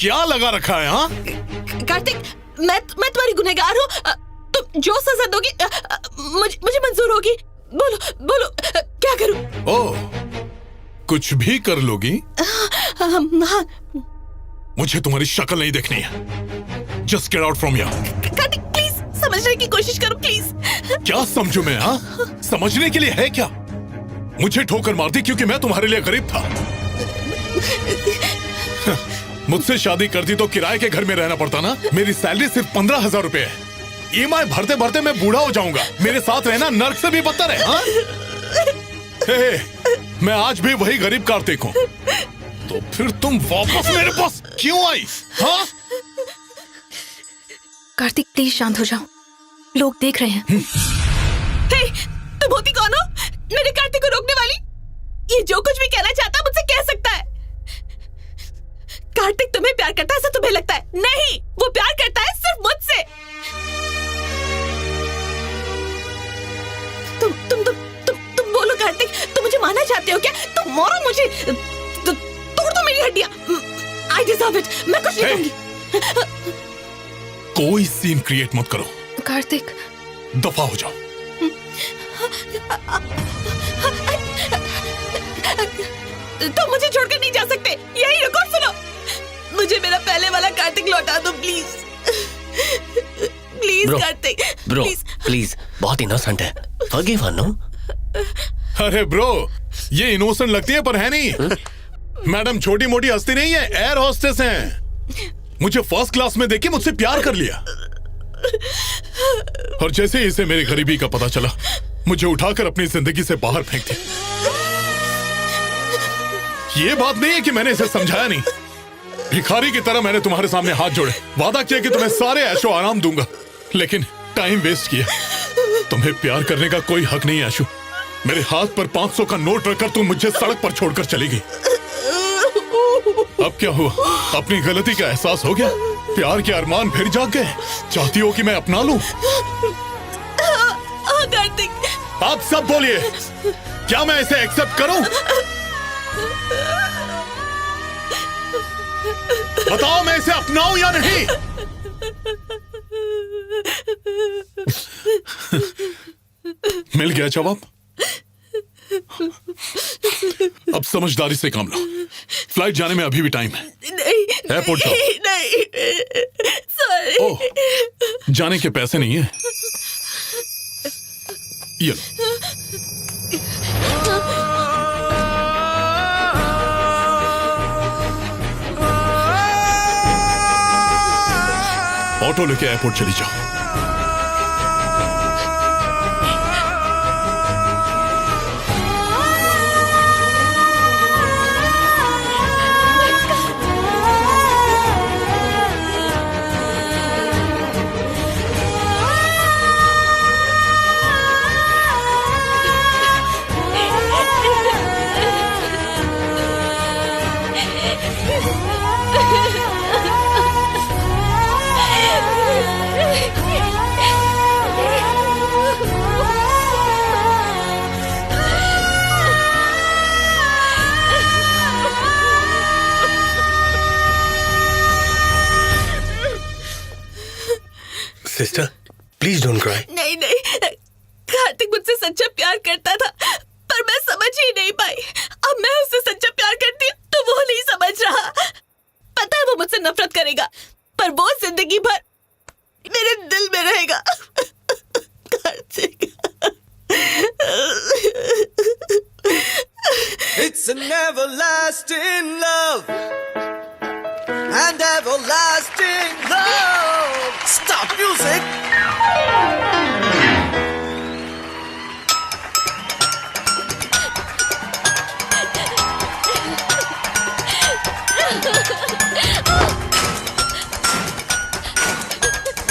क्या लगा रखा है? हाँ कार्तिक, मैं तुम्हारी गुनहगार हूँ। तुम जो सजा दोगी मुझे मंजूर होगी। बोलो क्या करूँ? ओह, कुछ भी कर लोगी? हाँ। मुझे तुम्हारी शक्ल नहीं देखनी है। Just get out from here. Kartik, please समझने की कोशिश करो, प्लीज। क्या समझू मैं? हाँ, समझने के लिए है क्या? मुझे ठोकर मार दी क्योंकि मैं तुम्हारे लिए गरीब था। मुझसे शादी कर दी तो किराए के घर में रहना पड़ता ना। मेरी सैलरी सिर्फ 15,000 रुपए है। ईएमआई भरते भरते मैं बूढ़ा हो जाऊंगा। मेरे साथ रहना नर्क से भी बदतर है। हाँ? मैं आज भी वही गरीब कार्तिक हूँ। तो फिर तुम वापस मेरे पास क्यों आई? हाँ? कार्तिक प्लीज शांत हो जाओ, लोग देख रहे हैं। तुम होती कौन हो मेरे कार्तिक को रोकने वाली? ये जो कुछ भी कहना चाहता मुझसे कह सकता है। कार्तिक तुम्हें प्यार करता है ऐसा तुम्हें लगता है? नहीं, वो प्यार करता है सिर्फ मुझसे। तुम बोलो कार्तिक, तुम मुझे मारना चाहते हो क्या? तुम मारो मुझे, तोड़ दो मेरी हड्डियां। I deserve it। मैं कुछ नहीं कहूंगी। कोई सीन क्रिएट मत करो। कार्तिक, दफा हो जाओ। तुम मुझे छोड़कर नहीं जा सकते। यही रुको और सुनो। मुझे मेरा पहले वाला कार्तिक लौटा दो please. Please Kartik, bro, please. Please, बहुत इनोसेंट है। Forgive her, no? अरे ब्रो, ये इनोसेंट लगती है पर है नहीं। मैडम छोटी मोटी हस्ती नहीं है, एयर होस्टेस हैं। मुझे फर्स्ट क्लास में देख के मुझसे प्यार कर लिया, और जैसे ही इसे मेरी गरीबी का पता चला, मुझे उठाकर अपनी जिंदगी से बाहर फेंक दिया। ये बात नहीं है कि मैंने इसे समझाया नहीं। भिखारी की तरह मैंने तुम्हारे सामने हाथ जोड़े, वादा किया कि तुम्हें सारे ऐशो आराम दूंगा, लेकिन टाइम वेस्ट किया। तुम्हें प्यार करने का कोई हक नहीं आशु। मेरे हाथ पर 500 का नोट रखकर तुम मुझे सड़क पर छोड़कर चली गई। अब क्या हुआ? अपनी गलती का एहसास हो गया? प्यार के अरमान फिर जाग गए? चाहती हो कि मैं अपना लूं? कार्तिक, आप सब बोलिए, क्या मैं इसे एक्सेप्ट करूं? बताओ, मैं इसे अपनाऊं या नहीं? मिल गया जवाब। अब समझदारी से काम लो। फ्लाइट जाने में अभी भी टाइम है। एयरपोर्ट जाओ। सॉरी। ओह, जाने के पैसे नहीं है। ये लो। ऑटो लेके एयरपोर्ट चली जाओ। Sister, please don't cry. नहीं नहीं, कार्तिक मुझसे सच्चा प्यार करता था, पर मैं समझ ही नहीं पाई। अब मैं उससे सच्चा प्यार करती हूँ तो वो नहीं समझ रहा। पता है वो मुझसे नफरत करेगा, पर वो जिंदगी भर मेरे दिल में रहेगा। Kartik. It's an everlasting love and everlasting love. Stop music.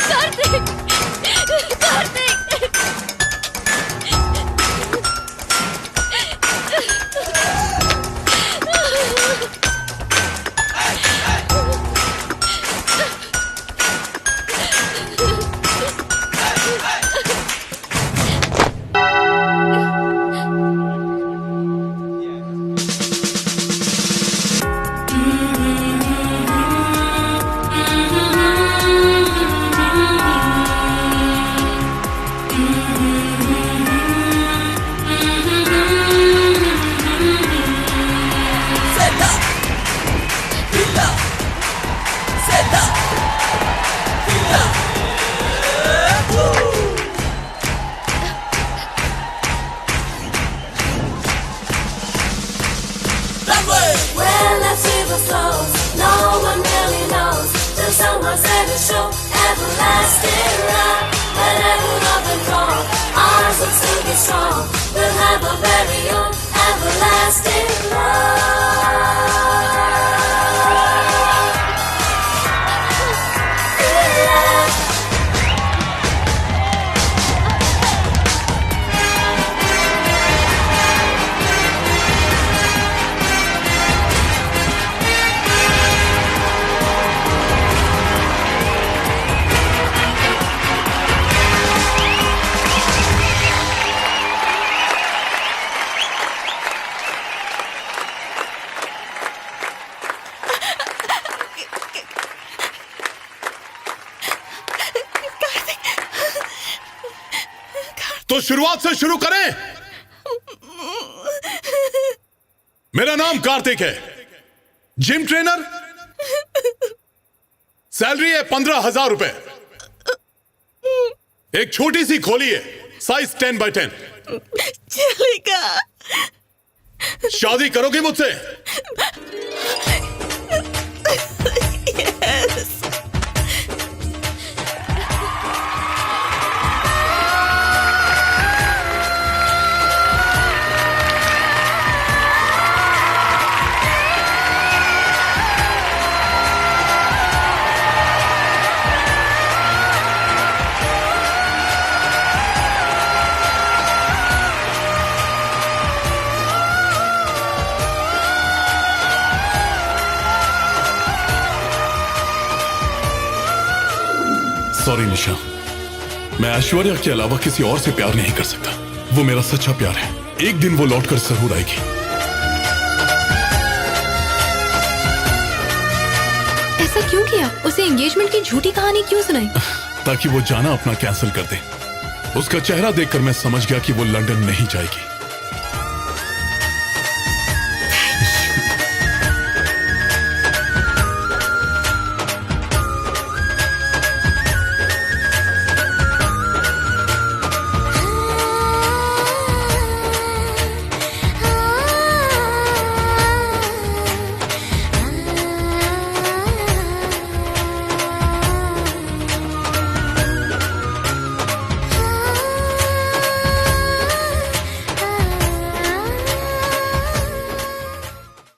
Kartik, Kartik. Well, let's see the flows. No one really knows till someone said it show. Everlasting love, whenever love and wrong, ours will still be strong. We'll have a very own everlasting love. तो शुरुआत से शुरू करें। मेरा नाम कार्तिक है, gym trainer. Salary है 15,000 रुपए। एक छोटी सी खोली है, साइज 10x10। चलेगा। शादी करोगे मुझसे? सॉरी निशा, मैं ऐश्वर्या के अलावा किसी और से प्यार नहीं कर सकता। वो मेरा सच्चा प्यार है, एक दिन वो लौटकर जरूर आएगी। ऐसा क्यों किया? उसे एंगेजमेंट की झूठी कहानी क्यों सुनाई? ताकि वो जाना अपना कैंसिल कर दे। उसका चेहरा देखकर मैं समझ गया कि वो लंदन नहीं जाएगी।